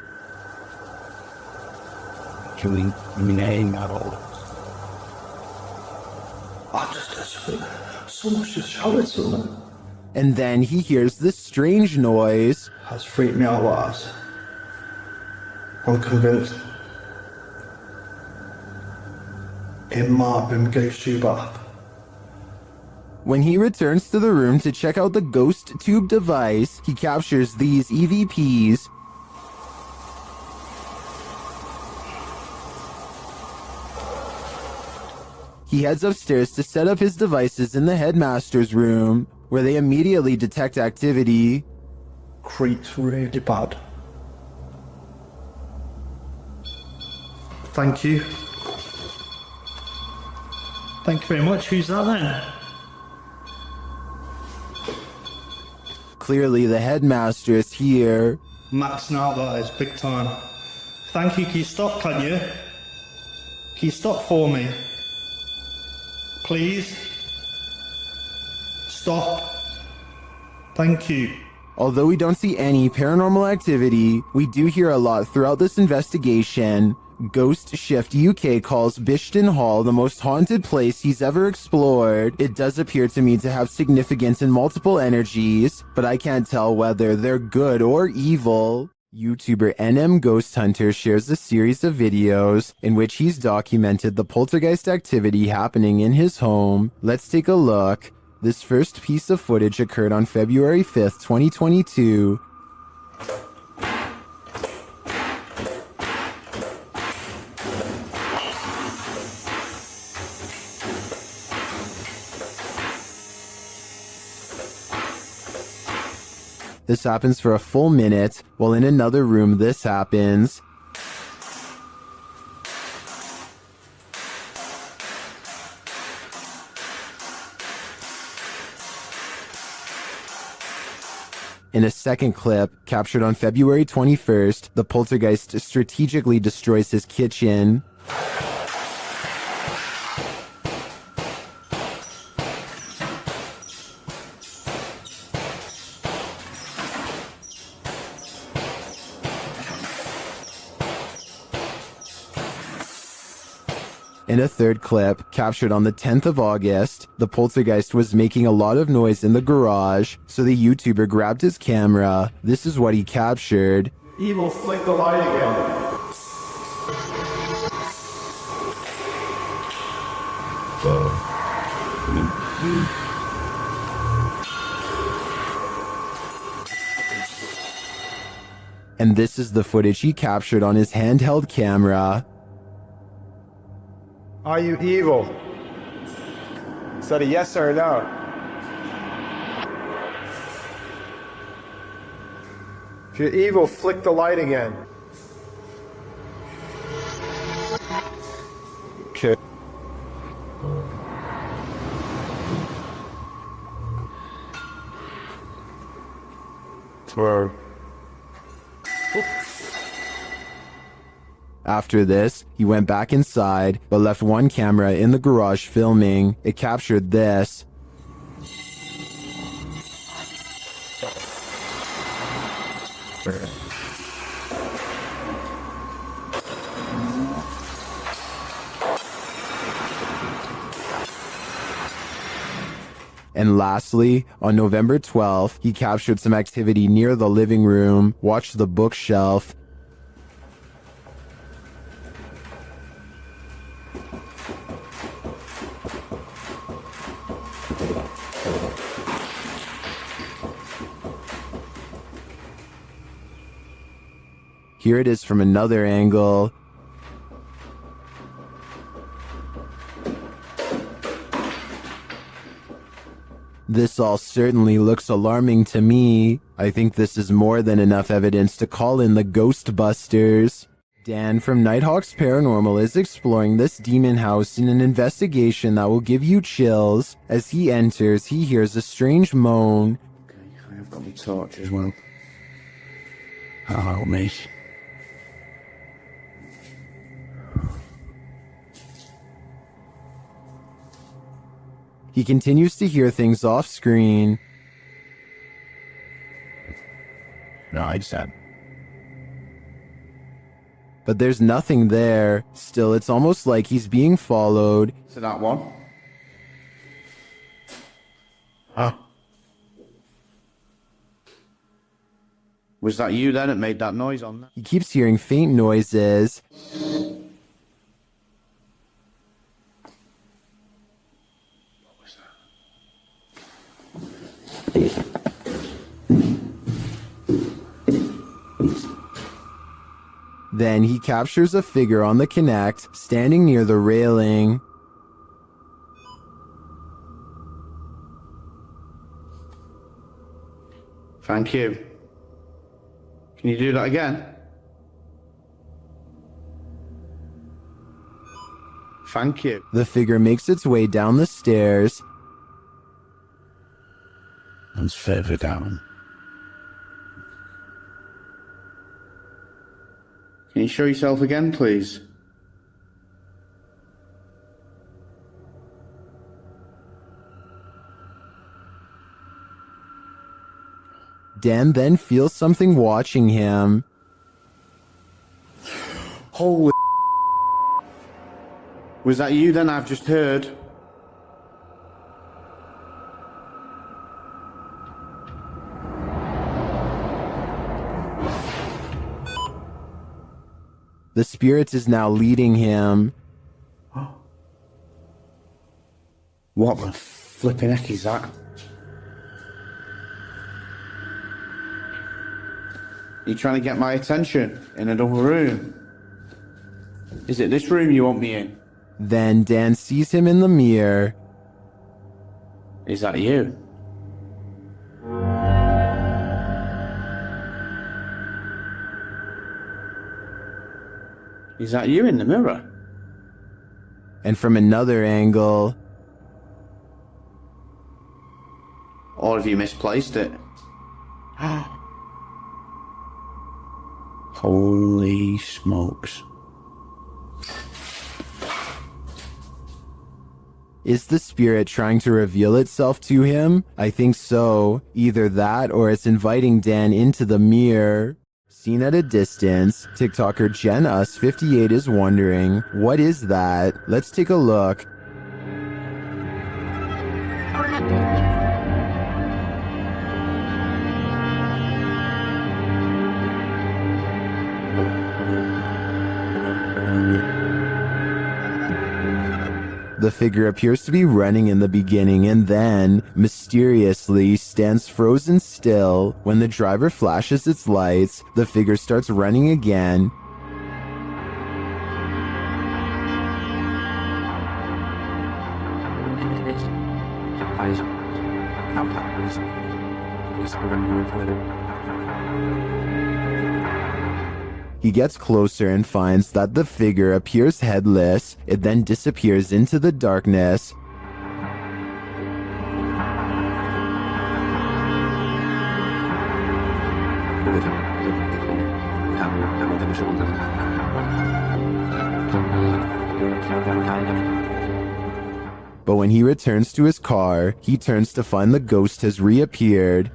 Someone just shouted something. And then he hears this strange noise. That's freaked me out, lads. I'm convinced it might have been Ghost Tube app. When he returns to the room to check out the Ghost Tube device, he captures these EVPs. He heads upstairs to set up his devices in the headmaster's room, where they immediately detect activity. Creeps really bad. Thank you. Thank you very much. Who's that then? Clearly the headmaster is here. Maxing out, that is big time. Thank you. Can you stop, can you? Can you stop for me? Please? Stop. Thank you. Although we don't see any paranormal activity, we do hear a lot throughout this investigation. Ghost Shift UK calls Bishton Hall the most haunted place he's ever explored. It does appear to me to have significance in multiple energies, but I can't tell whether they're good or evil. YouTuber NM Ghost Hunter shares a series of videos in which he's documented the poltergeist activity happening in his home. Let's take a look. This first piece of footage occurred on February 5th, 2022. This happens for a full minute, while in another room this happens. In a second clip, captured on February 21st, the poltergeist strategically destroys his kitchen. In a third clip, captured on the 10th of August, the poltergeist was making a lot of noise in the garage, so the YouTuber grabbed his camera. This is what he captured. Evil, flick the light again. And this is the footage he captured on his handheld camera. Are you evil? Is that a yes or a no? If you're evil, flick the light again. Okay. Word. After this, he went back inside, but left one camera in the garage filming. It captured this. And lastly, on November 12th, he captured some activity near the living room. Watch the bookshelf. Here it is from another angle. This all certainly looks alarming to me. I think this is more than enough evidence to call in the Ghostbusters. Dan from Nighthawk's Paranormal is exploring this demon house in an investigation that will give you chills. As he enters, he hears a strange moan. Okay, I've got my torch as well. That'll help me. He continues to hear things off screen. No, I just had. But there's nothing there. Still, it's almost like he's being followed. So that one. Huh? Was that you then that made that noise on there? He keeps hearing faint noises. Then he captures a figure on the Kinect, standing near the railing. Thank you. Can you do that again? Thank you. The figure makes its way down the stairs. And further down. Can you show yourself again, please? Dan then feels something watching him. Holy. Was that you then I've just heard? The spirit is now leading him. What the flipping heck is that? You trying to get my attention in another room? Is it this room you want me in? Then Dan sees him in the mirror. Is that you? Is that you in the mirror? And from another angle. Or have you misplaced it? Holy smokes. Is the spirit trying to reveal itself to him? I think so. Either that or it's inviting Dan into the mirror. Seen at a distance, TikToker JenUs58 is wondering, what is that? Let's take a look. The figure appears to be running in the beginning and then, mysteriously, stands frozen still. When the driver flashes its lights, the figure starts running again. He gets closer and finds that the figure appears headless. It then disappears into the darkness. But when he returns to his car, he turns to find the ghost has reappeared.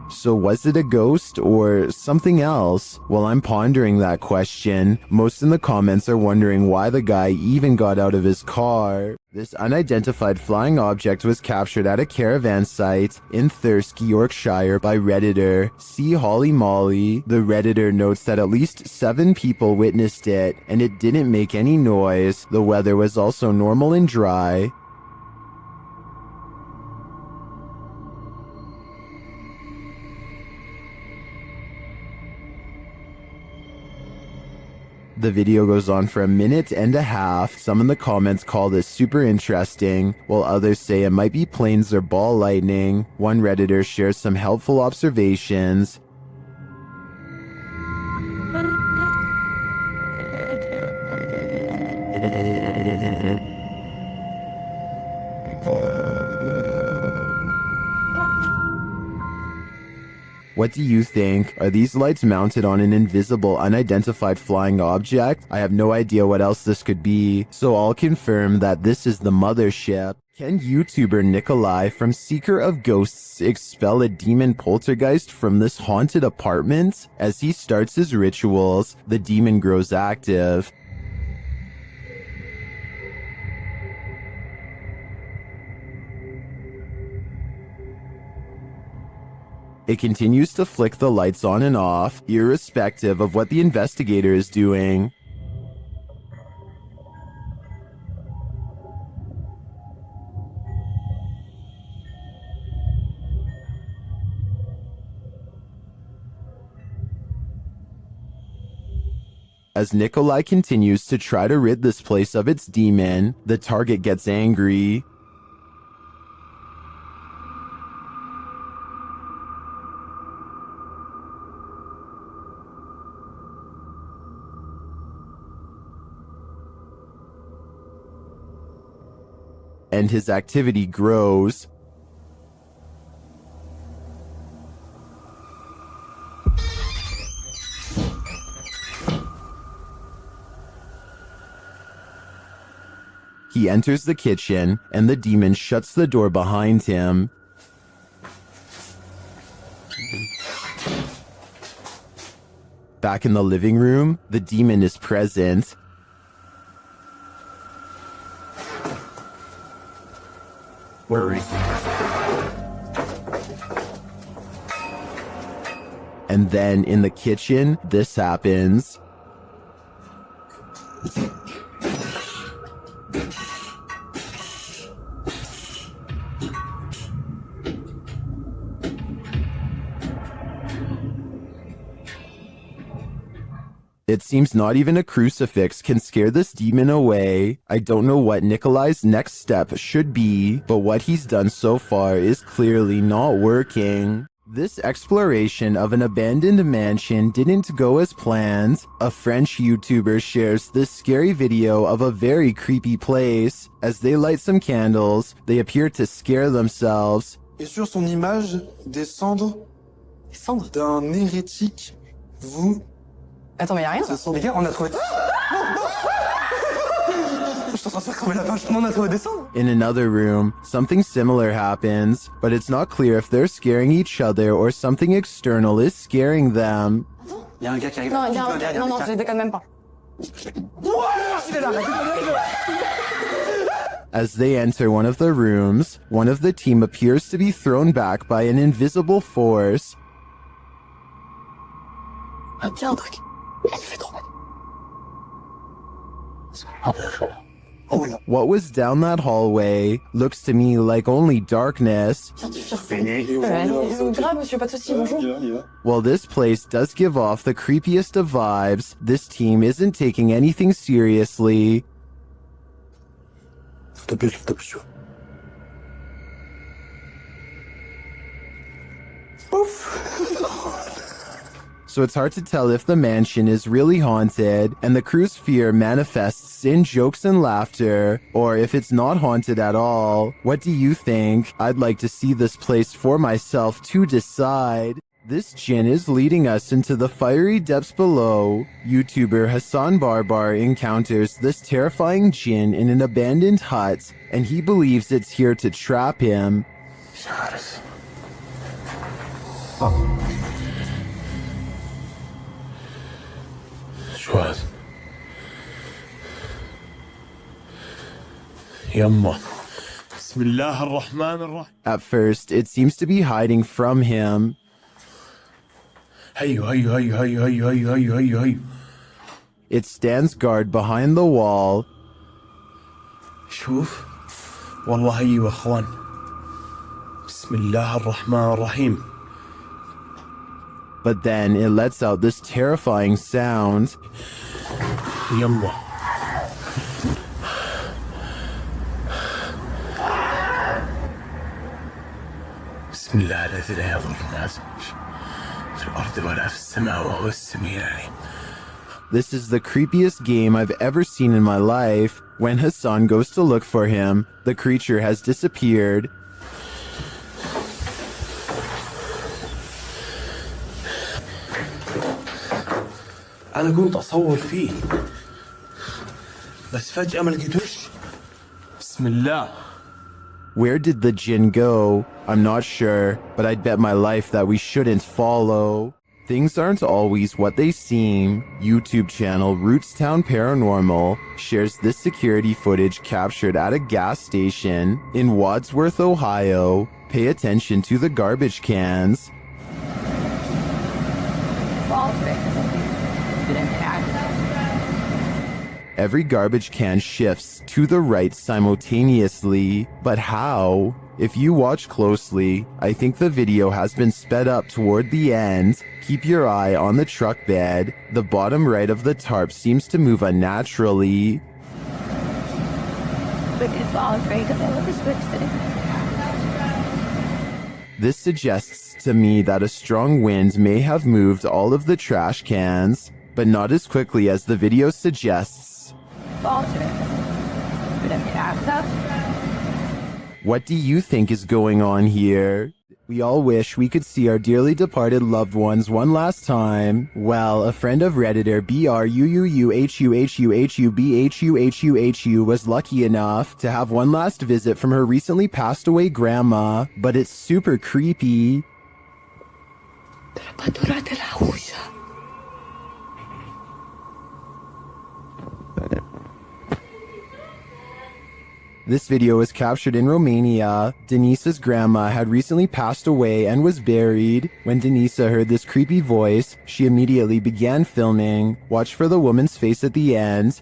So was it a ghost or something else? Well, I'm pondering that question. Most in the comments are wondering why the guy even got out of his car. This unidentified flying object was captured at a caravan site in Thirsk, Yorkshire by Redditor C. Holly Molly. The Redditor notes that at least 7 people witnessed it, and it didn't make any noise. The weather was also normal and dry. The video goes on for 1.5 minutes. Some in the comments call this super interesting, while others say it might be planes or ball lightning. One Redditor shares some helpful observations. What do you think? Are these lights mounted on an invisible, unidentified flying object? I have no idea what else this could be, so I'll confirm that this is the mothership. Can YouTuber Nikolai from Seeker of Ghosts expel a demon poltergeist from this haunted apartment? As he starts his rituals, the demon grows active. It continues to flick the lights on and off, irrespective of what the investigator is doing. As Nikolai continues to try to rid this place of its demon, the target gets angry. And his activity grows. He enters the kitchen, and the demon shuts the door behind him. Back in the living room, the demon is present. And then in the kitchen, this happens. It seems not even a crucifix can scare this demon away. I don't know what Nikolai's next step should be, but what he's done so far is clearly not working. This exploration of an abandoned mansion didn't go as planned. A French YouTuber shares this scary video of a very creepy place. As they light some candles, they appear to scare themselves. Et sur son image, des cendres d'un hérétique. Vous. Attends, mais y'a rien. Les gars, on a trouvé. In another room, something similar happens, but it's not clear if they're scaring each other or something external is scaring them. Non, je les déconne même pas. As they enter one of the rooms, one of the team appears to be thrown back by an invisible force. Tiens, un truc. What was down that hallway looks to me like only darkness. Grave, monsieur, pas de soucis, bonjour. While this place does give off the creepiest of vibes, this team isn't taking anything seriously. So it's hard to tell if the mansion is really haunted, and the crew's fear manifests in jokes and laughter, or if it's not haunted at all. What do you think? I'd like to see this place for myself to decide. This djinn is leading us into the fiery depths below. YouTuber Hassan Barbar encounters this terrifying djinn in an abandoned hut, and he believes it's here to trap him. شواذ يما بسم الله الرحمن الرحيم. At first, it seems to be hiding from him. هيو هيو هيو هيو هيو هيو هيو هيو هيو. It stands guard behind the wall. شوف والله هيو اخوان بسم الله الرحمن الرحيم. But then it lets out this terrifying sound. يما بسم الله الذي لا يضر مع اسمه في الارض ولا في السماء وهو السميع العليم. This is the creepiest game I've ever seen in my life. When Hassan goes to look for him, the creature has disappeared. أنا كنت أصور فيه بس فجأة ما لقيتوش. بسم الله. Where did the djinn go? I'm not sure, but I'd bet my life that we shouldn't follow. Things aren't always what they seem. YouTube channel Rootstown Paranormal shares this security footage captured at a gas station in Wadsworth, Ohio. Pay attention to the garbage cans. Every garbage can shifts to the right simultaneously, but how? If you watch closely, I think the video has been sped up toward the end. Keep your eye on the truck bed. The bottom right of the tarp seems to move unnaturally. This suggests to me that a strong wind may have moved all of the trash cans, but not as quickly as the video suggests. What do you think is going on here? We all wish we could see our dearly departed loved ones one last time. Well, a friend of Redditor BRUUHUHUHUBHUHUHU was lucky enough to have one last visit from her recently passed away grandma, but it's super creepy. This video was captured in Romania. Denise's grandma had recently passed away and was buried. When Denisa heard this creepy voice, she immediately began filming. Watch for the woman's face at the end.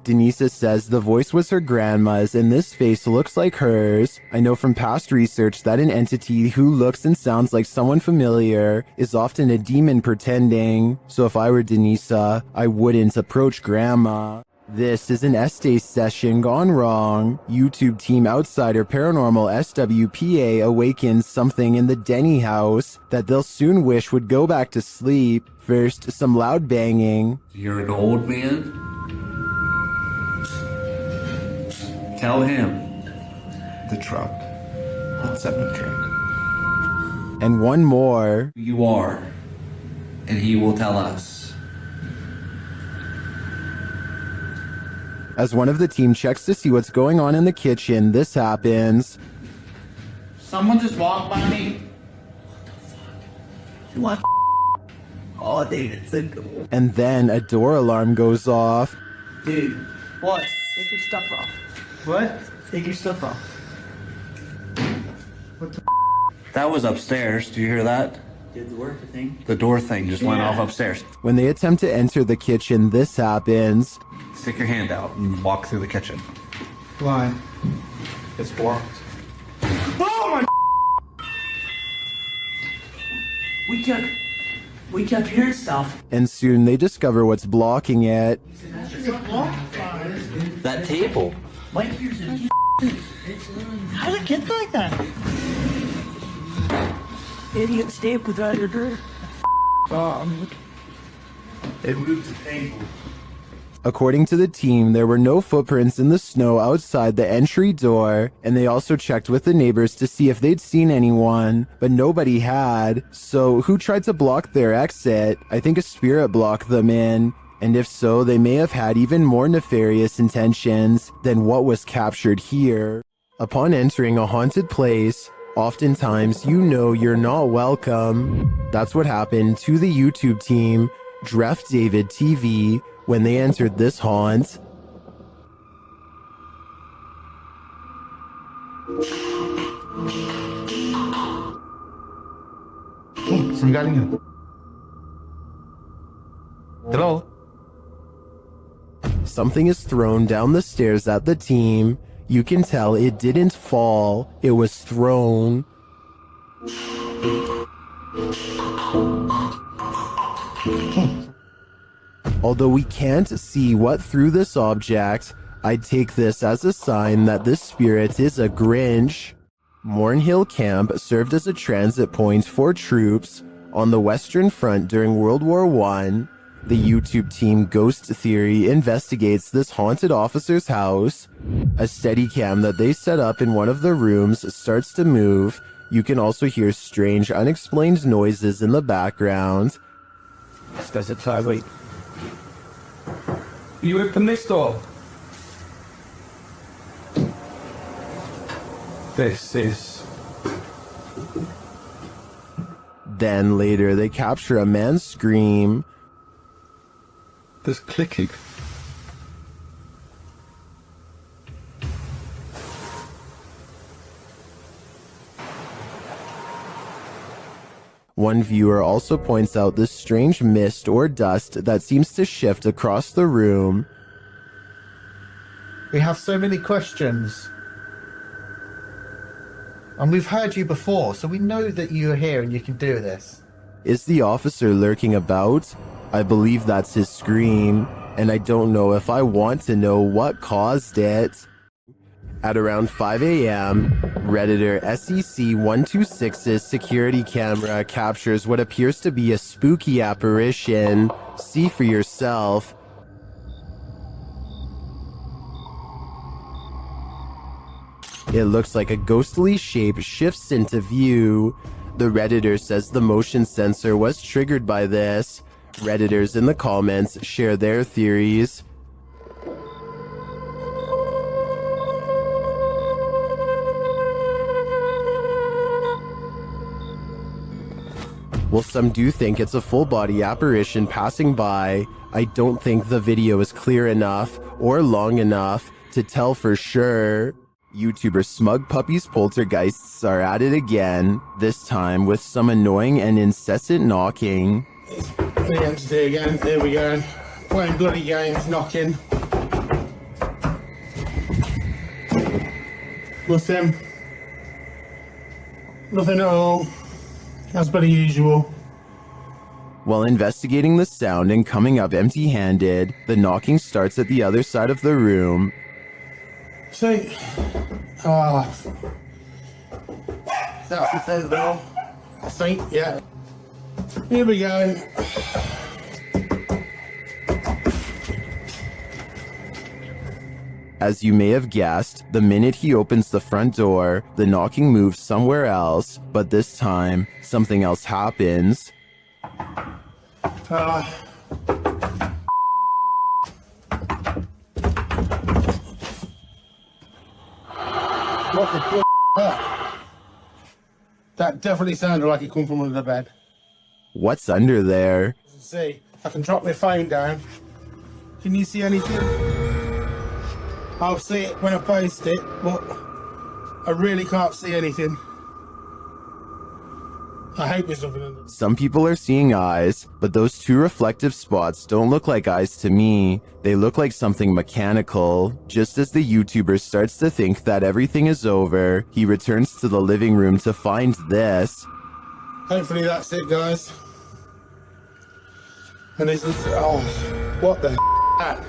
Denisa says the voice was her grandma's and this face looks like hers. I know from past research that an entity who looks and sounds like someone familiar is often a demon pretending. So if I were Denisa, I wouldn't approach grandma. This is an Estes session gone wrong. YouTube team outsider Paranormal SWPA awakens something in the Denny house that they'll soon wish would go back to sleep. First, some loud banging. You're an old man? Tell him. The truck. What's up the truck? And one more. Who you are, and he will tell us. As one of the team checks to see what's going on in the kitchen, this happens. Someone just walked by me. What? Oh, dude, it's a good. And then a door alarm goes off. Dude, what? Take your stuff off. What? Take your stuff off. What the? That was upstairs. Do you hear that? Did the work thing? The door thing just went off upstairs. When they attempt to enter the kitchen, this happens. Stick your hand out and walk through the kitchen. Why? It's blocked. Oh my! We kept hearing stuff. And soon they discover what's blocking it. That table. How did it get like that? Idiot stapled right your door. It moved the table. According to the team, there were no footprints in the snow outside the entry door, and they also checked with the neighbors to see if they'd seen anyone, but nobody had. So who tried to block their exit? I think a spirit blocked them in. And if so, they may have had even more nefarious intentions than what was captured here. Upon entering a haunted place, oftentimes you know you're not welcome. That's what happened to the YouTube team, Dref David TV, when they entered this haunt. Hello? Something is thrown down the stairs at the team. You can tell it didn't fall, it was thrown. Although we can't see what threw this object, I'd take this as a sign that this spirit is a Grinch. Mornhill Camp served as a transit point for troops on the Western Front during World War I. The YouTube team Ghost Theory investigates this haunted officer's house. A Steadicam that they set up in one of the rooms starts to move. You can also hear strange, unexplained noises in the background. Does it try? Wait. You open this door. This is... Then later they capture a man's scream. There's clicking. One viewer also points out this strange mist or dust that seems to shift across the room. We have so many questions. And we've heard you before, so we know that you're here and you can do this. Is the officer lurking about? I believe that's his scream, and I don't know if I want to know what caused it. At around 5 a.m., Redditor SEC126's security camera captures what appears to be a spooky apparition. See for yourself. It looks like a ghostly shape shifts into view. The Redditor says the motion sensor was triggered by this. Redditors in the comments share their theories. While some do think it's a full-body apparition passing by, I don't think the video is clear enough or long enough to tell for sure. YouTuber Smug Puppy's poltergeists are at it again, this time with some annoying and incessant knocking. The entity again, here we go. Playing bloody games, knocking. Nothing. Nothing at all. As per the usual. While investigating the sound and coming up empty-handed, the knocking starts at the other side of the room. See? That's the door. See? Yeah. Here we go. As you may have guessed, the minute he opens the front door, the knocking moves somewhere else, but this time, something else happens. What the f***? That definitely sounded like it come from under the bed. What's under there? See, I can drop my phone down. Can you see anything? I'll see it when I post it, but I really can't see anything. I hope there's nothing under. Some people are seeing eyes, but those two reflective spots don't look like eyes to me. They look like something mechanical. Just as the YouTuber starts to think that everything is over, he returns to the living room to find this. Hopefully that's it, guys. And this is, oh, what the f***?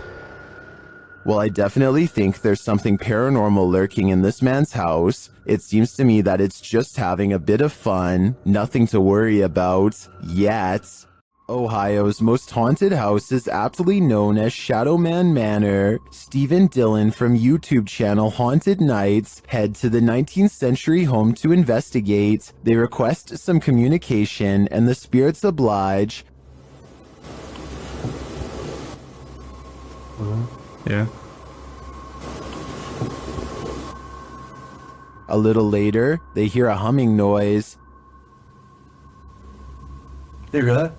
Well, I definitely think there's something paranormal lurking in this man's house. It seems to me that it's just having a bit of fun, nothing to worry about, yet. Ohio's most haunted house is aptly known as Shadowman Manor. Stephen Dillon from YouTube channel Haunted Nights head to the 19th century home to investigate. They request some communication and the spirits oblige. Yeah. A little later, they hear a humming noise. You hear that?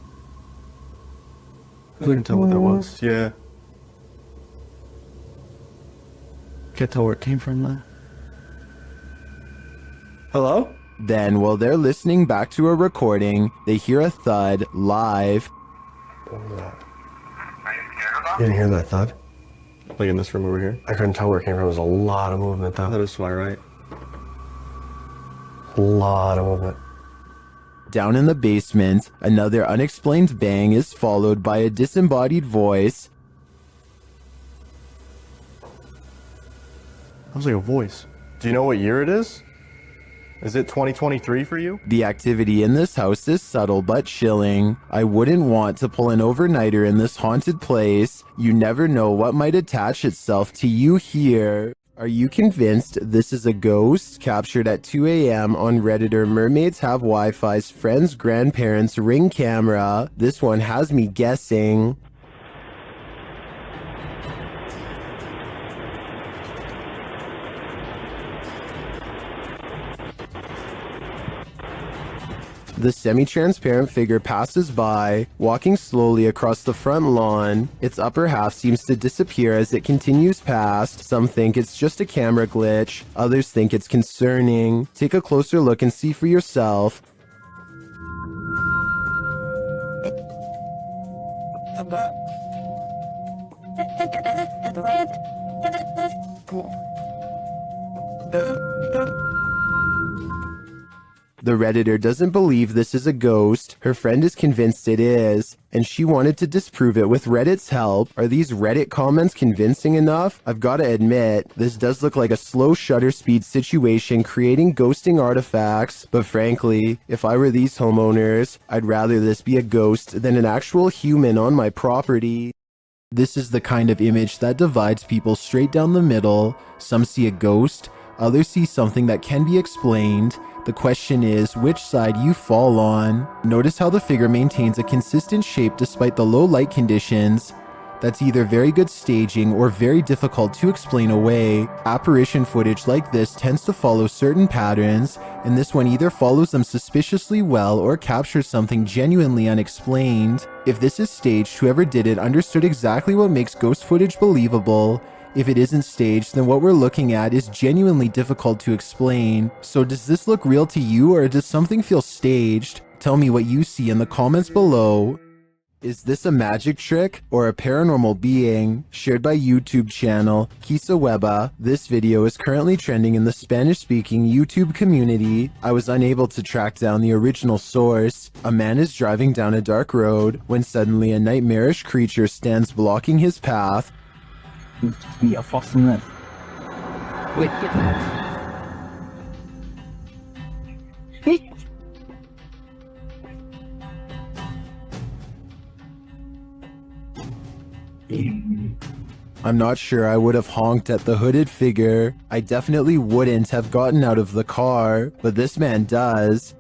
I couldn't tell what that was. Yeah. Can't tell where it came from, though. Hello? Then, while they're listening back to a recording, they hear a thud live. You didn't hear that thud? Like in this room over here? I couldn't tell where it came from. There was a lot of movement though. That is why, right? A lot of movement. Down in the basement, another unexplained bang is followed by a disembodied voice. That was like a voice. Do you know what year it is? Is it 2023 for you? The activity in this house is subtle but chilling. I wouldn't want to pull an overnighter in this haunted place. You never know what might attach itself to you here. Are you convinced this is a ghost? Captured at 2 a.m. on Redditor Mermaids Have Wi-Fi's friend's grandparents' Ring camera. This one has me guessing. The semi-transparent figure passes by, walking slowly across the front lawn. Its upper half seems to disappear as it continues past. Some think it's just a camera glitch. Others think it's concerning. Take a closer look and see for yourself. The Redditor doesn't believe this is a ghost. Her friend is convinced it is, and she wanted to disprove it with Reddit's help. Are these Reddit comments convincing enough? I've got to admit, this does look like a slow shutter speed situation creating ghosting artifacts, but frankly, if I were these homeowners, I'd rather this be a ghost than an actual human on my property. This is the kind of image that divides people straight down the middle. Some see a ghost, others see something that can be explained. The question is which side you fall on. Notice how the figure maintains a consistent shape despite the low light conditions. That's either very good staging or very difficult to explain away. Apparition footage like this tends to follow certain patterns, and this one either follows them suspiciously well or captures something genuinely unexplained. If this is staged, whoever did it understood exactly what makes ghost footage believable. If it isn't staged, then what we're looking at is genuinely difficult to explain. So does this look real to you, or does something feel staged? Tell me what you see in the comments below. Is this a magic trick or a paranormal being? Shared by YouTube channel Kisaweba, this video is currently trending in the Spanish-speaking YouTube community. I was unable to track down the original source. A man is driving down a dark road when suddenly a nightmarish creature stands blocking his path. Wait, get that. I'm not sure I would have honked at the hooded figure. I definitely wouldn't have gotten out of the car, but this man does.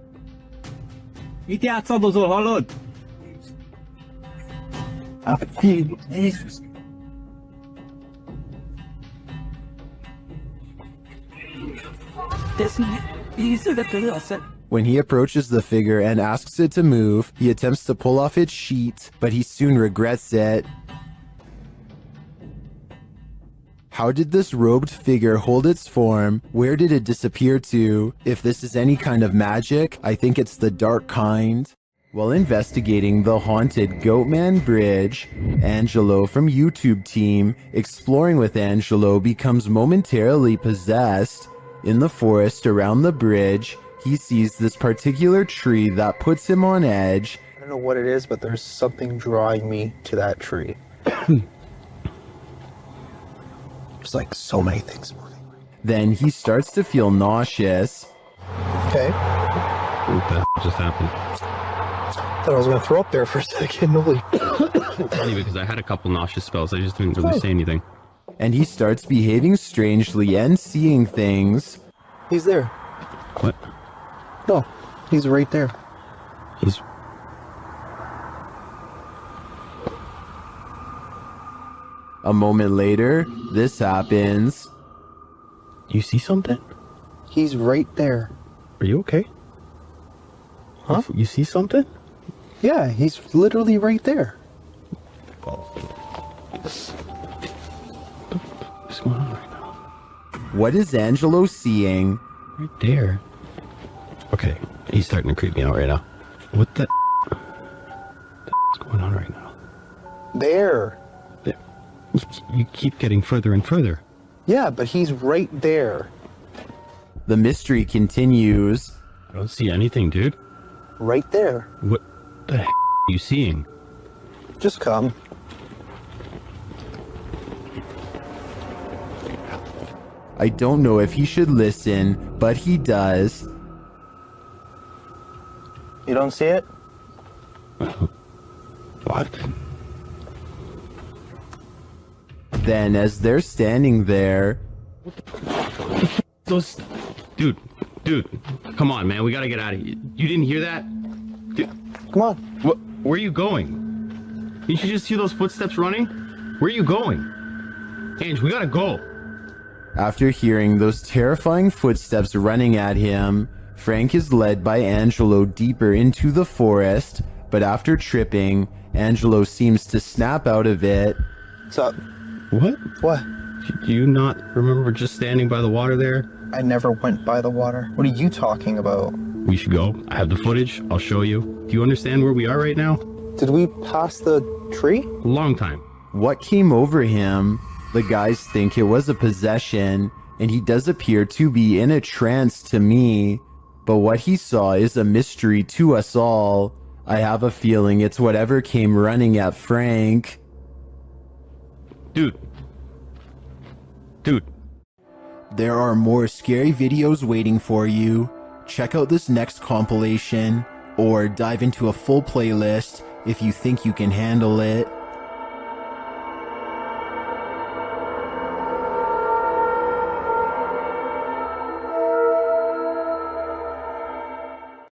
When he approaches the figure and asks it to move, he attempts to pull off its sheet, but he soon regrets it. How did this robed figure hold its form? Where did it disappear to? If this is any kind of magic, I think it's the dark kind. While investigating the haunted Goatman Bridge, Angelo from YouTube team Exploring with Angelo becomes momentarily possessed. In the forest around the bridge, he sees this particular tree that puts him on edge. I don't know what it is, but there's something drawing me to that tree. There's like so many things moving. Then he starts to feel nauseous. Okay. What the just happened? Thought I was gonna throw up there for a second. Holy. It's funny because I had a couple nauseous spells. I just didn't really say anything. And he starts behaving strangely and seeing things. He's there. What? No, he's right there. He's... A moment later, this happens. You see something? He's right there. Are you okay? Huh? You see something? Yeah, he's literally right there. What's going on right now? What is Angelo seeing? Right there. Okay, he's starting to creep me out right now. What the what's going on right now? There. You keep getting further and further. Yeah, but he's right there. The mystery continues. I don't see anything, dude. Right there. What the heck are you seeing? Just come. I don't know if he should listen, but he does. You don't see it? What? Then, as they're standing there... Those... Dude, come on, man. We gotta get out of here. You didn't hear that? Dude, come on. Where are you going? Didn't you just see those footsteps running? Where are you going? Ange, we gotta go. After hearing those terrifying footsteps running at him, Frank is led by Angelo deeper into the forest, but after tripping, Angelo seems to snap out of it. What's up? What? What? Do you not remember just standing by the water there? I never went by the water. What are you talking about? We should go. I have the footage. I'll show you. Do you understand where we are right now? Did we pass the tree? A long time. What came over him? The guys think it was a possession, and he does appear to be in a trance to me. But what he saw is a mystery to us all. I have a feeling it's whatever came running at Frank. Dude. There are more scary videos waiting for you. Check out this next compilation, or dive into a full playlist if you think you can handle it.